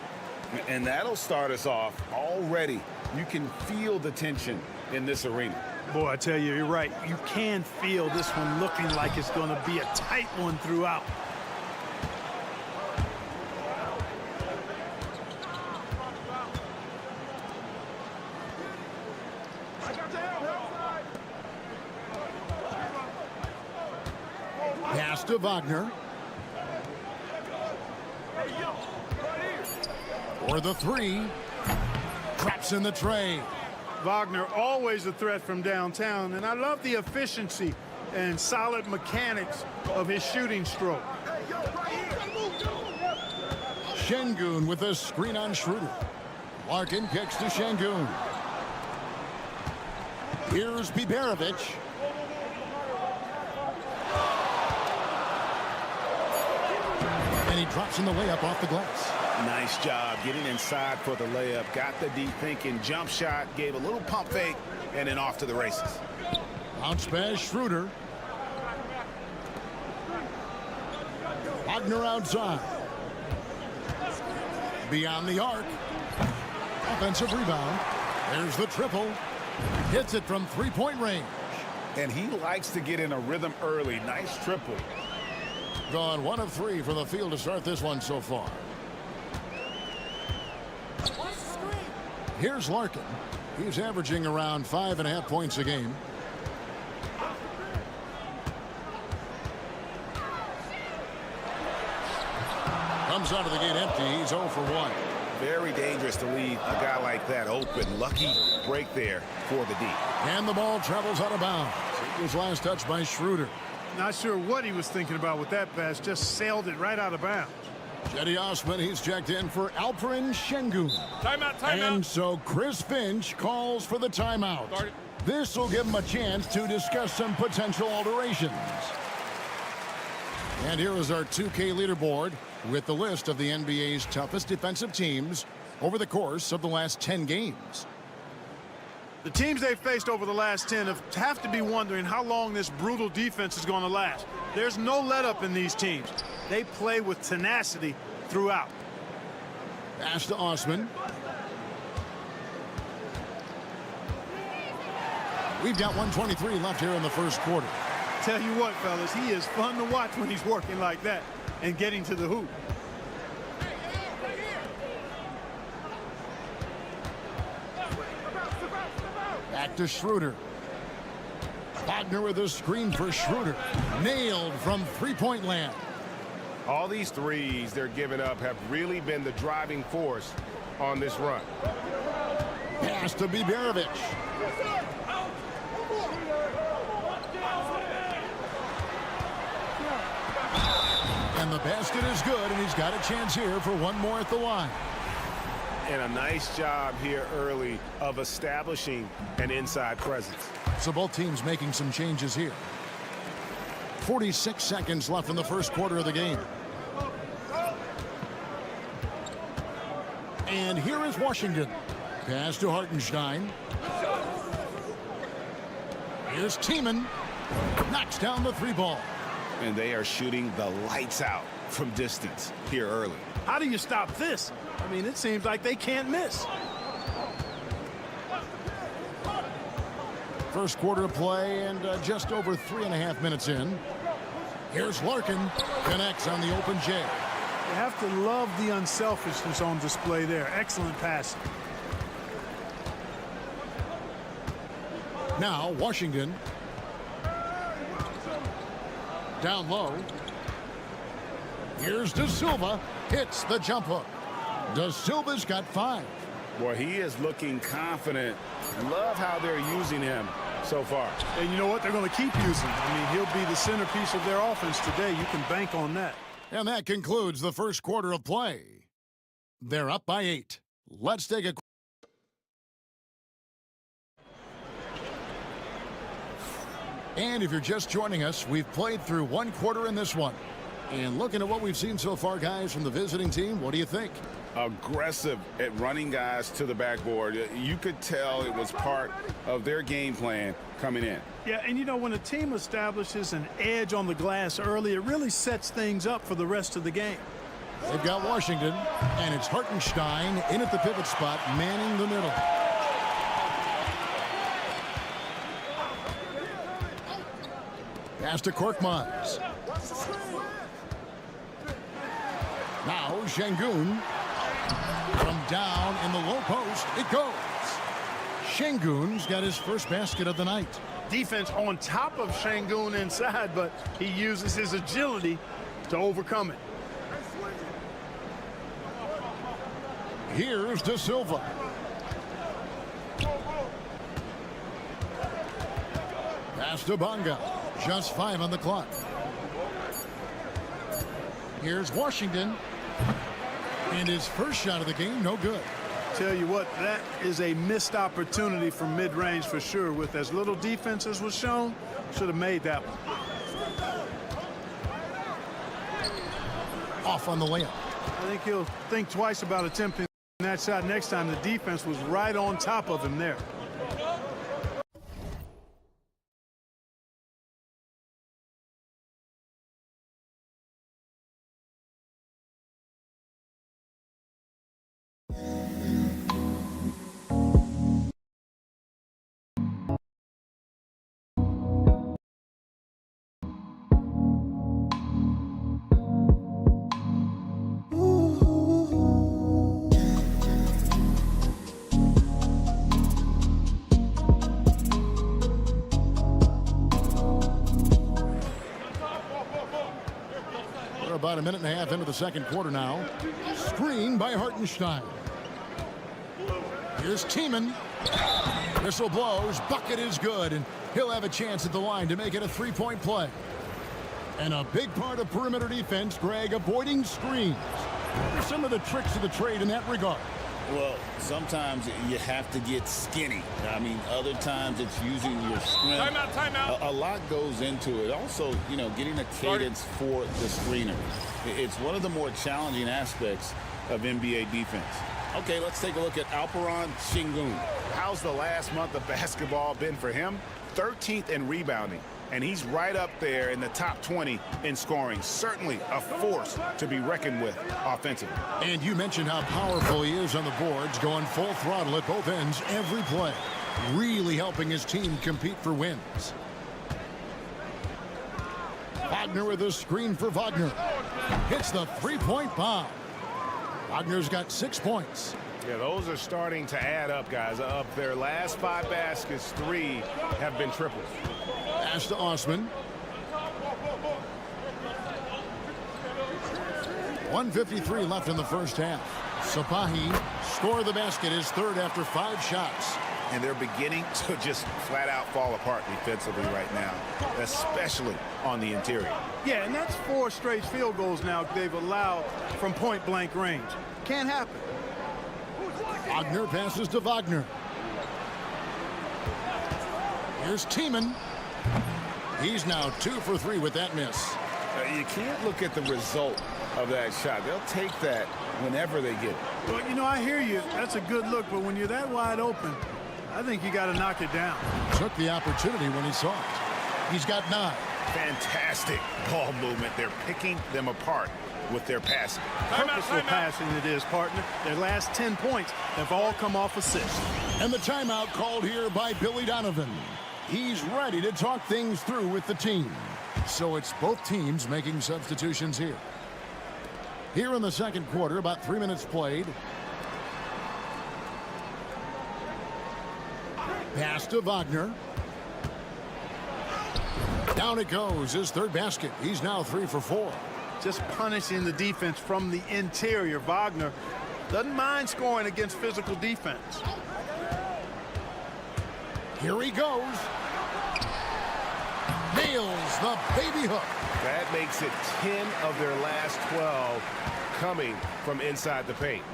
S4: And that'll start us off already. You can feel the tension in this arena.
S14: Boy, I tell you, you're right. You can feel this one looking like it's going to be a tight one throughout.
S1: Pass to Wagner. For the three. Traps in the tray.
S14: Wagner always a threat from downtown, and I love the efficiency and solid mechanics of his shooting stroke.
S1: Şengün with a screen on Schroeder. Larkin kicks to Şengün. Here's Biberovic. And he drops in the layup off the glass.
S5: Nice job getting inside for the layup. Got the deep thinking jump shot, gave a little pump fake, and then off to the races.
S1: Bounce pass Schroeder. Wagner outside. Beyond the arc. Offensive rebound. There's the triple. Hits it from three-point range.
S5: And he likes to get in a rhythm early. Nice triple.
S1: Gone 1 of 3 from the field to start this one so far. Here's Larkin. He's averaging around 5.5 points a game. Comes out of the gate empty. He's 0 for 1.
S5: Very dangerous to leave a guy like that open. Lucky break there for the D.
S1: And the ball travels out of bounds. It was last touched by Schroeder.
S14: Not sure what he was thinking about with that pass. Just sailed it right out of bounds.
S1: Cedi Osman, he's checked in for Alperen Şengün.
S11: Timeout.
S1: And so Chris Finch calls for the timeout. This will give him a chance to discuss some potential alterations. And here is our 2K leaderboard with the list of the NBA's toughest defensive teams over the course of the last 10 games.
S14: The teams they've faced over the last 10 have to be wondering how long this brutal defense is going to last. There's no let-up in these teams. They play with tenacity throughout.
S1: Pass to Osman. We've got 1:23 left here in the first quarter.
S14: Tell you what, fellas, he is fun to watch when he's working like that and getting to the hoop.
S1: Back to Schroeder. Wagner with a screen for Schroeder. Nailed from three-point land.
S5: All these threes they're giving up have really been the driving force on this run.
S1: Pass to Biberovic. And the basket is good, and he's got a chance here for one more at the line.
S5: And a nice job here early of establishing an inside presence.
S1: So both teams making some changes here. 46 seconds left in the first quarter of the game. And here is Washington. Pass to Hartenstein. Here's Tiemann. Knocks down the three ball.
S5: And they are shooting the lights out from distance here early.
S14: How do you stop this? I mean, it seems like they can't miss.
S1: First quarter of play and just over 3.5 minutes in. Here's Larkin. Connects on the open J.
S14: You have to love the unselfishness on display there. Excellent pass.
S1: Now Washington. Down low. Here's De Silva. Hits the jump hook. De Silva's got 5.
S4: Boy, he is looking confident. Love how they're using him so far.
S14: And you know what? They're going to keep using him. I mean, he'll be the centerpiece of their offense today. You can bank on that.
S1: And that concludes the first quarter of play. They're up by 8. Let's take a... And if you're just joining us, we've played through 1 quarter in this one. And looking at what we've seen so far, guys, from the visiting team, what do you think?
S4: Aggressive at running guys to the backboard. You could tell it was part of their game plan coming in.
S14: Yeah, and you know, when a team establishes an edge on the glass early, it really sets things up for the rest of the game.
S1: They've got Washington, and it's Hartenstein in at the pivot spot, manning the middle. Pass to Korkmaz. Now Şengün. From down in the low post, it goes. Şengün's got his first basket of the night.
S14: Defense on top of Şengün inside, but he uses his agility to overcome it.
S1: Here's De Silva. Pass to Bonga. Just 5 on the clock. Here's Washington. And his first shot of the game, no good.
S14: Tell you what, that is a missed opportunity from mid-range for sure. With as little defense as was shown, should have made that one.
S1: Off on the layup.
S14: I think he'll think twice about attempting that shot next time. The defense was right on top of him there.
S1: About a minute and a half into the second quarter now. Screen by Hartenstein. Here's Tiemann. Whistle blows. Bucket is good, and he'll have a chance at the line to make it a 3-point play. And a big part of perimeter defense, Greg, avoiding screens. What are some of the tricks of the trade in that regard?
S4: Well, sometimes you have to get skinny. I mean, other times it's using your strength.
S11: Timeout.
S4: A lot goes into it. Also, you know, getting a cadence for the screener. It's one of the more challenging aspects of NBA defense.
S5: Okay, let's take a look at Alperen Şengün. How's the last month of basketball been for him? 13th in rebounding. And he's right up there in the top 20 in scoring. Certainly a force to be reckoned with offensively.
S1: And you mentioned how powerful he is on the boards, going full throttle at both ends every play. Really helping his team compete for wins. Wagner with a screen for Wagner. Hits the 3-point bomb. Wagner's got 6 points.
S5: Yeah, those are starting to add up, guys. Of their last 5 baskets, 3 have been triples.
S1: Pass to Osman. 1:53 left in the first half. Sapahi scored the basket, his third after 5 shots.
S5: And they're beginning to just flat out fall apart defensively right now, especially on the interior.
S14: Yeah, and that's 4 straight field goals now they've allowed from point-blank range. Can't happen.
S1: Wagner passes to Wagner. Here's Tiemann. He's now 2 for 3 with that miss.
S4: You can't look at the result of that shot. They'll take that whenever they get it.
S14: Well, you know, I hear you. That's a good look, but when you're that wide open, I think you got to knock it down.
S1: Took the opportunity when he saw it. He's got 9.
S5: Fantastic ball movement. They're picking them apart with their passing.
S14: Purposeful passing it is, partner. Their last 10 points have all come off assists.
S1: And the timeout called here by Billy Donovan. He's ready to talk things through with the team. So it's both teams making substitutions here. Here in the second quarter, about 3 minutes played. Pass to Wagner. Down it goes, his third basket. He's now 3 for 4.
S14: Just punishing the defense from the interior. Wagner doesn't mind scoring against physical defense.
S1: Here he goes. Nails the baby hook.
S10: That makes it 10 of their last 12 coming from inside the paint.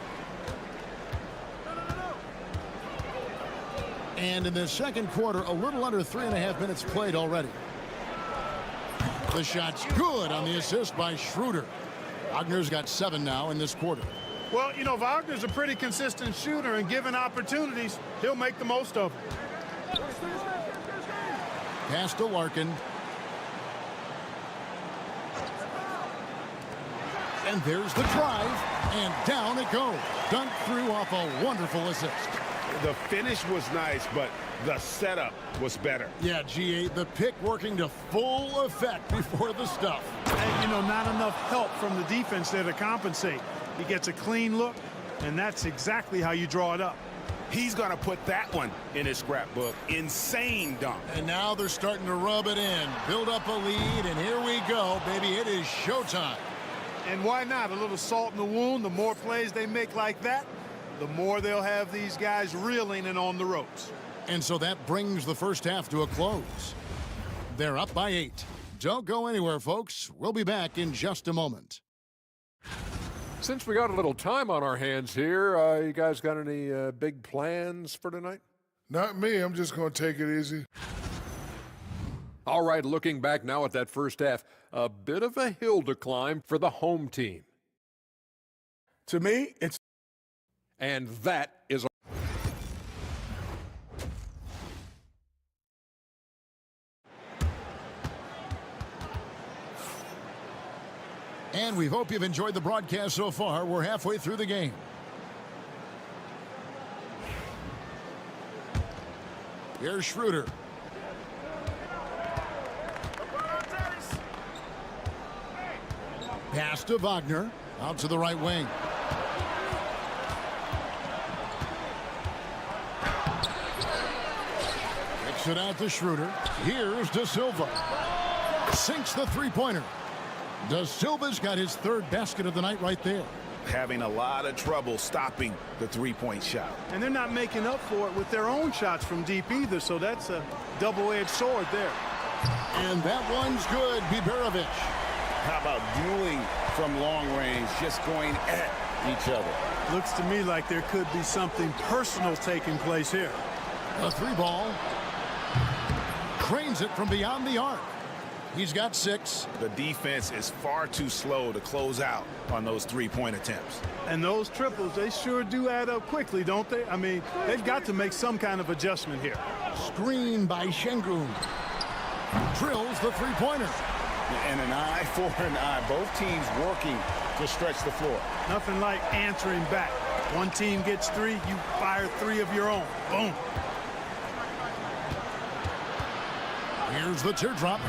S1: And in the second quarter, a little under 3.5 minutes played already. The shot's good on the assist by Schroeder. Wagner's got 7 now in this quarter.
S14: Well, you know, Wagner's a pretty consistent shooter, and given opportunities, he'll make the most of them.
S1: Pass to Larkin. And there's the drive, and down it goes. Dunked through off a wonderful assist.
S10: The finish was nice, but the setup was better.
S1: Yeah, G8, the pick working to full effect before the stuff.
S14: And, you know, not enough help from the defense there to compensate. He gets a clean look, and that's exactly how you draw it up.
S5: He's going to put that one in his scrapbook. Insane dunk.
S1: And now they're starting to rub it in. Build up a lead, and here we go, baby. It is showtime.
S14: And why not? A little salt in the wound. The more plays they make like that, the more they'll have these guys reeling and on the ropes.
S1: And so that brings the first half to a close. They're up by 8. Don't go anywhere, folks. We'll be back in just a moment.
S7: Since we got a little time on our hands here, you guys got any big plans for tonight?
S6: Not me. I'm just going to take it easy.
S7: All right, looking back now at that first half, a bit of a hill to climb for the home team.
S12: To me, it's...
S7: And that is...
S1: And we hope you've enjoyed the broadcast so far. We're halfway through the game. Here's Schroeder. Pass to Wagner. Out to the right wing. Kicks it out to Schroeder. Here's De Silva. Sinks the three-pointer. De Silva's got his third basket of the night right there.
S5: Having a lot of trouble stopping the three-point shot.
S14: And they're not making up for it with their own shots from deep either, so that's a double-edged sword there.
S1: And that one's good, Biberovic.
S5: How about dueling from long range, just going at each other?
S14: Looks to me like there could be something personal taking place here.
S1: A three ball. Cranes it from beyond the arc. He's got 6.
S5: The defense is far too slow to close out on those three-point attempts.
S14: And those triples, they sure do add up quickly, don't they? I mean, they've got to make some kind of adjustment here.
S1: Screen by Şengün. Drills the three-pointer.
S5: And an eye for an eye. Both teams working to stretch the floor.
S14: Nothing like answering back. One team gets 3, you fire 3 of your own. Boom.
S1: Here's the teardrop.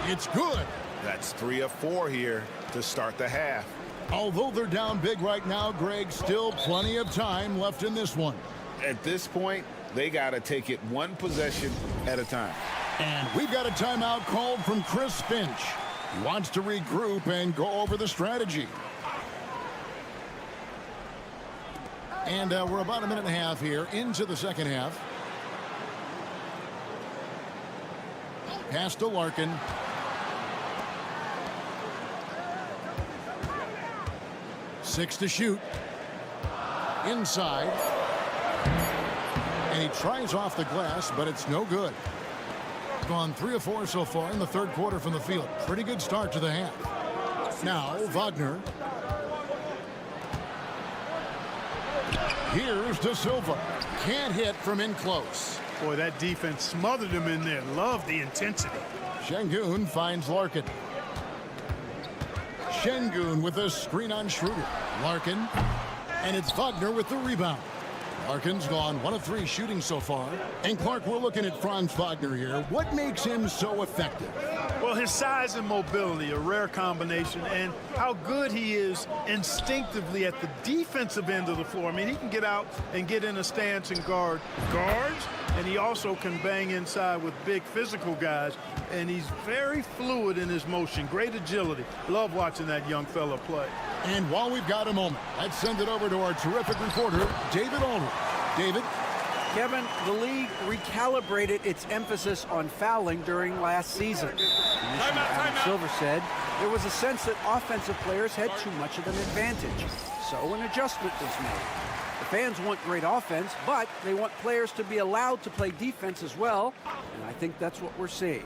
S1: It's good.
S5: That's 3 of 4 here to start the half.
S1: Although they're down big right now, Greg, still plenty of time left in this one.
S5: At this point, they got to take it one possession at a time.
S1: And we've got a timeout called from Chris Finch. He wants to regroup and go over the strategy. And we're about a minute and a half here into the second half. Pass to Larkin. Six to shoot. Inside. And he tries off the glass, but it's no good. Gone 3 of 4 so far in the third quarter from the field. Pretty good start to the half. Now, Wagner. Here's De Silva. Can't hit from in close.
S14: Boy, that defense smothered him in there. Love the intensity.
S1: Şengün finds Larkin. Şengün with a screen on Schroeder. Larkin. And it's Wagner with the rebound. Larkin's gone 1 of 3 shooting so far. And Clark, we're looking at Franz Wagner here. What makes him so effective?
S14: Well, his size and mobility, a rare combination, and how good he is instinctively at the defensive end of the floor. I mean, he can get out and get in a stance and guard guards, and he also can bang inside with big physical guys, and he's very fluid in his motion, great agility. Love watching that young fella play.
S1: And while we've got a moment, let's send it over to our terrific reporter, David Aldridge. David?
S8: Kevin, the league recalibrated its emphasis on fouling during last season. Commissioner Adam Silver said there was a sense that offensive players had too much of an advantage. So an adjustment was made. The fans want great offense, but they want players to be allowed to play defense as well, and I think that's what we're seeing.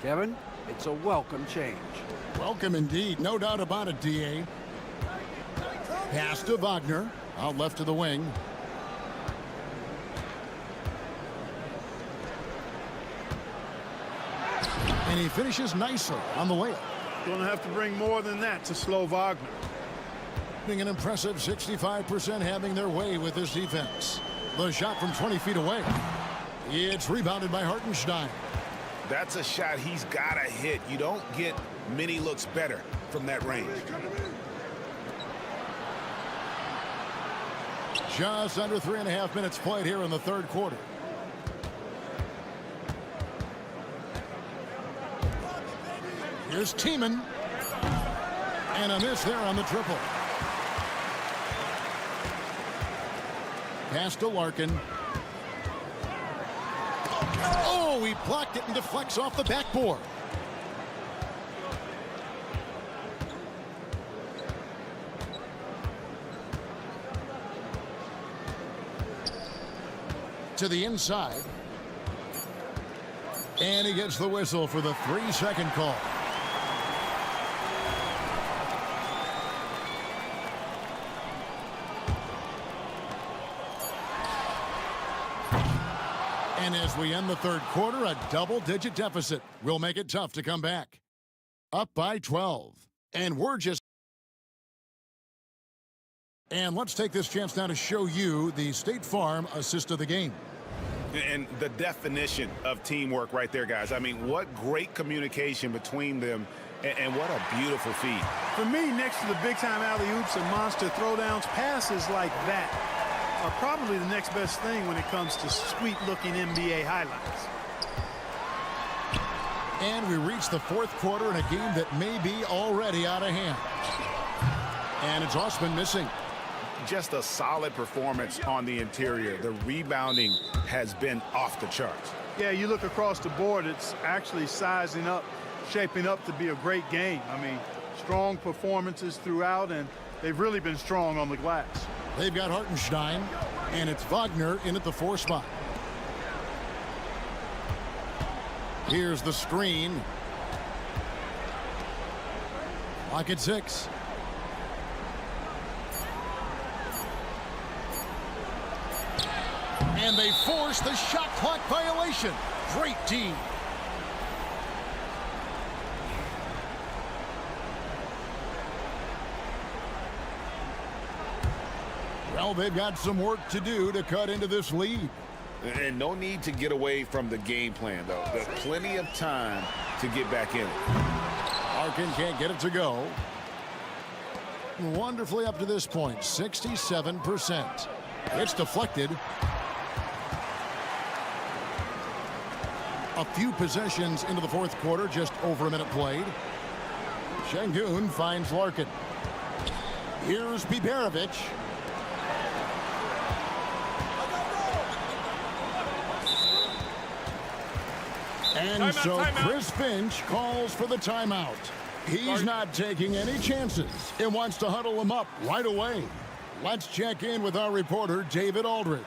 S8: Kevin, it's a welcome change.
S1: Welcome indeed, no doubt about it, D.A. Pass to Wagner, out left to the wing. And he finishes nicely on the layup.
S14: Going to have to bring more than that to slow Wagner.
S1: An impressive 65% having their way with this defense. The shot from 20 feet away. It's rebounded by Hartenstein.
S4: That's a shot he's got to hit. You don't get many looks better from that range.
S1: Just under 3.5 minutes played here in the third quarter. Here's Tiemann. And a miss there on the triple. Pass to Larkin. Oh, he blocked it and deflects off the backboard. To the inside. And he gets the whistle for the 3-second call. And as we end the third quarter, a double-digit deficit will make it tough to come back. Up by 12. And let's take this chance now to show you the State Farm assist of the game.
S5: And the definition of teamwork right there, guys. I mean, what great communication between them, and what a beautiful feed.
S14: For me, next to the big-time alley-oops and monster throwdowns, passes like that are probably the next best thing when it comes to sweet-looking NBA highlights.
S1: And we reach the fourth quarter in a game that may be already out of hand. And it's Osman missing.
S5: Just a solid performance on the interior. The rebounding has been off the charts.
S14: Yeah, you look across the board, it's actually sizing up, shaping up to be a great game. I mean, strong performances throughout, and they've really been strong on the glass.
S1: They've got Hartenstein, and it's Wagner in at the 4 spot. Here's the screen. Clock at 6. And they force the shot clock violation. Great team. Well, they've got some work to do to cut into this lead.
S4: And no need to get away from the game plan, though. There's plenty of time to get back in it.
S1: Larkin can't get it to go. Wonderfully up to this point, 67%. It's deflected. A few possessions into the fourth quarter, just over a minute played. Şengün finds Larkin. Here's Biberovic. And so Chris Finch calls for the timeout. He's not taking any chances and wants to huddle them up right away. Let's check in with our reporter, David Aldridge.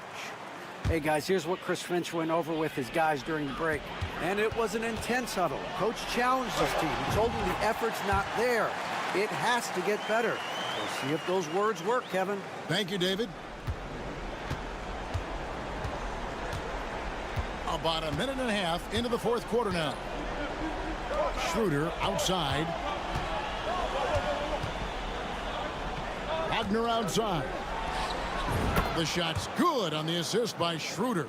S8: Hey, guys, here's what Chris Finch went over with his guys during the break. And it was an intense huddle. Coach challenged his team. He told them the effort's not there. It has to get better. We'll see if those words work, Kevin.
S1: Thank you, David. About a minute and a half into the fourth quarter now. Schroeder outside. Wagner outside. The shot's good on the assist by Schroeder.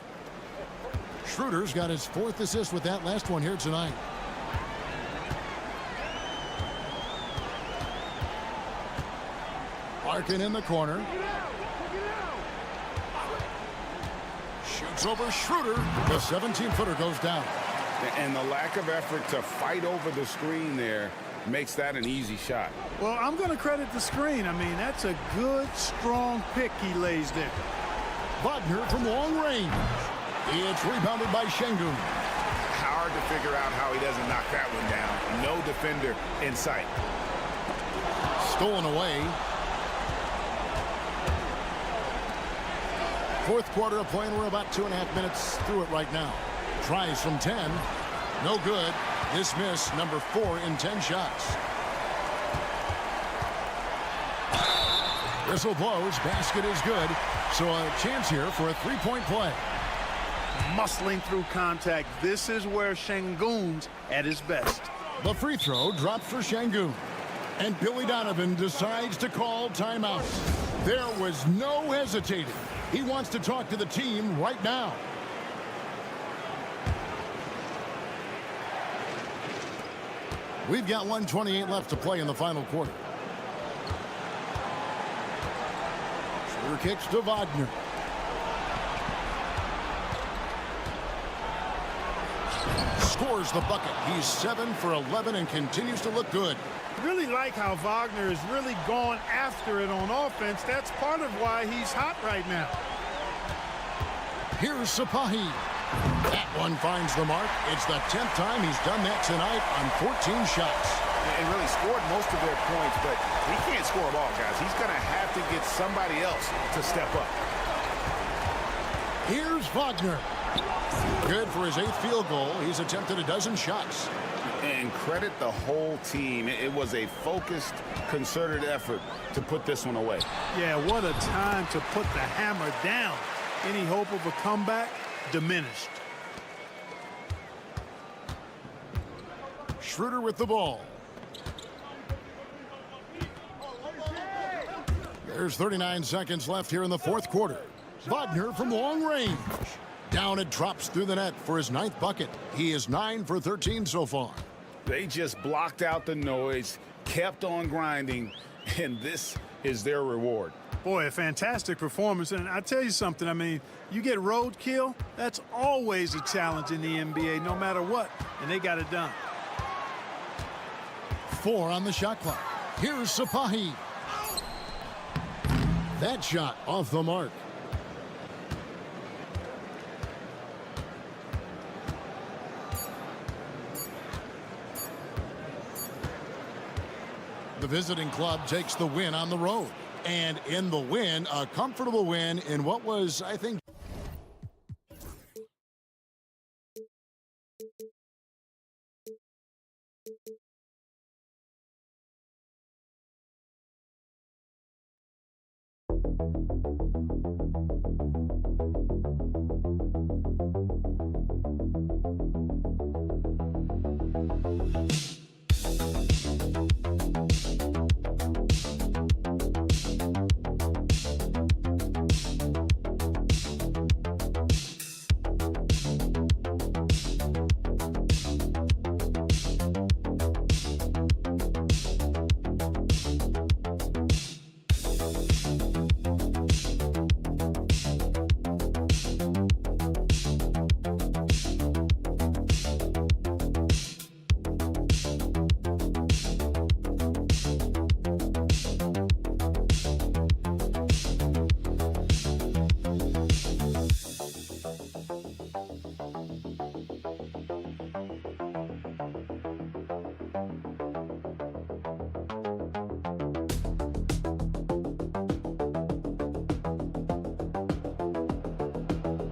S1: Schroeder's got his 4th assist with that last one here tonight. Larkin in the corner. Shoots over Schroeder. The 17-footer goes down.
S4: And the lack of effort to fight over the screen there makes that an easy shot.
S14: Well, I'm going to credit the screen. I mean, that's a good, strong pick he lays there.
S1: Wagner from long range. It's rebounded by Şengün.
S5: Hard to figure out how he doesn't knock that one down. No defender in sight.
S1: Stolen away. 4th quarter of play, and we're about 2.5 minutes through it right now. Tries from 10. No good. This miss, number 4 in 10 shots. Whistle blows. Basket is good. So a chance here for a 3-point play.
S14: Muscling through contact. This is where Şengün's at his best.
S1: The free throw drops for Şengün. And Billy Donovan decides to call timeout. There was no hesitating. He wants to talk to the team right now. We've got 1:28 left to play in the final quarter. Schroeder kicks to Wagner. Scores the bucket. He's 7 for 11 and continues to look good.
S14: Really like how Wagner is really going after it on offense. That's part of why he's hot right now.
S1: Here's Sapahi. That one finds the mark. It's the 10th time he's done that tonight on 14 shots.
S5: And really scored most of their points, but he can't score them all, guys. He's going to have to get somebody else to step up.
S1: Here's Wagner. Good for his 8th field goal. He's attempted a dozen shots.
S4: And credit the whole team. It was a focused, concerted effort to put this one away.
S14: Yeah, what a time to put the hammer down. Any hope of a comeback diminished.
S1: Schroeder with the ball. There's 39 seconds left here in the 4th quarter. Wagner from long range. Down it drops through the net for his 9th bucket. He is 9 for 13 so far.
S4: They just blocked out the noise, kept on grinding, and this is their reward.
S14: Boy, a fantastic performance. And I tell you something, I mean, you get roadkill, that's always a challenge in the NBA, no matter what. And they got it done.
S1: 4 on the shot clock. Here's Sapahi. That shot off the mark. The visiting club takes the win on the road. And in the win, a comfortable win in what was, I think,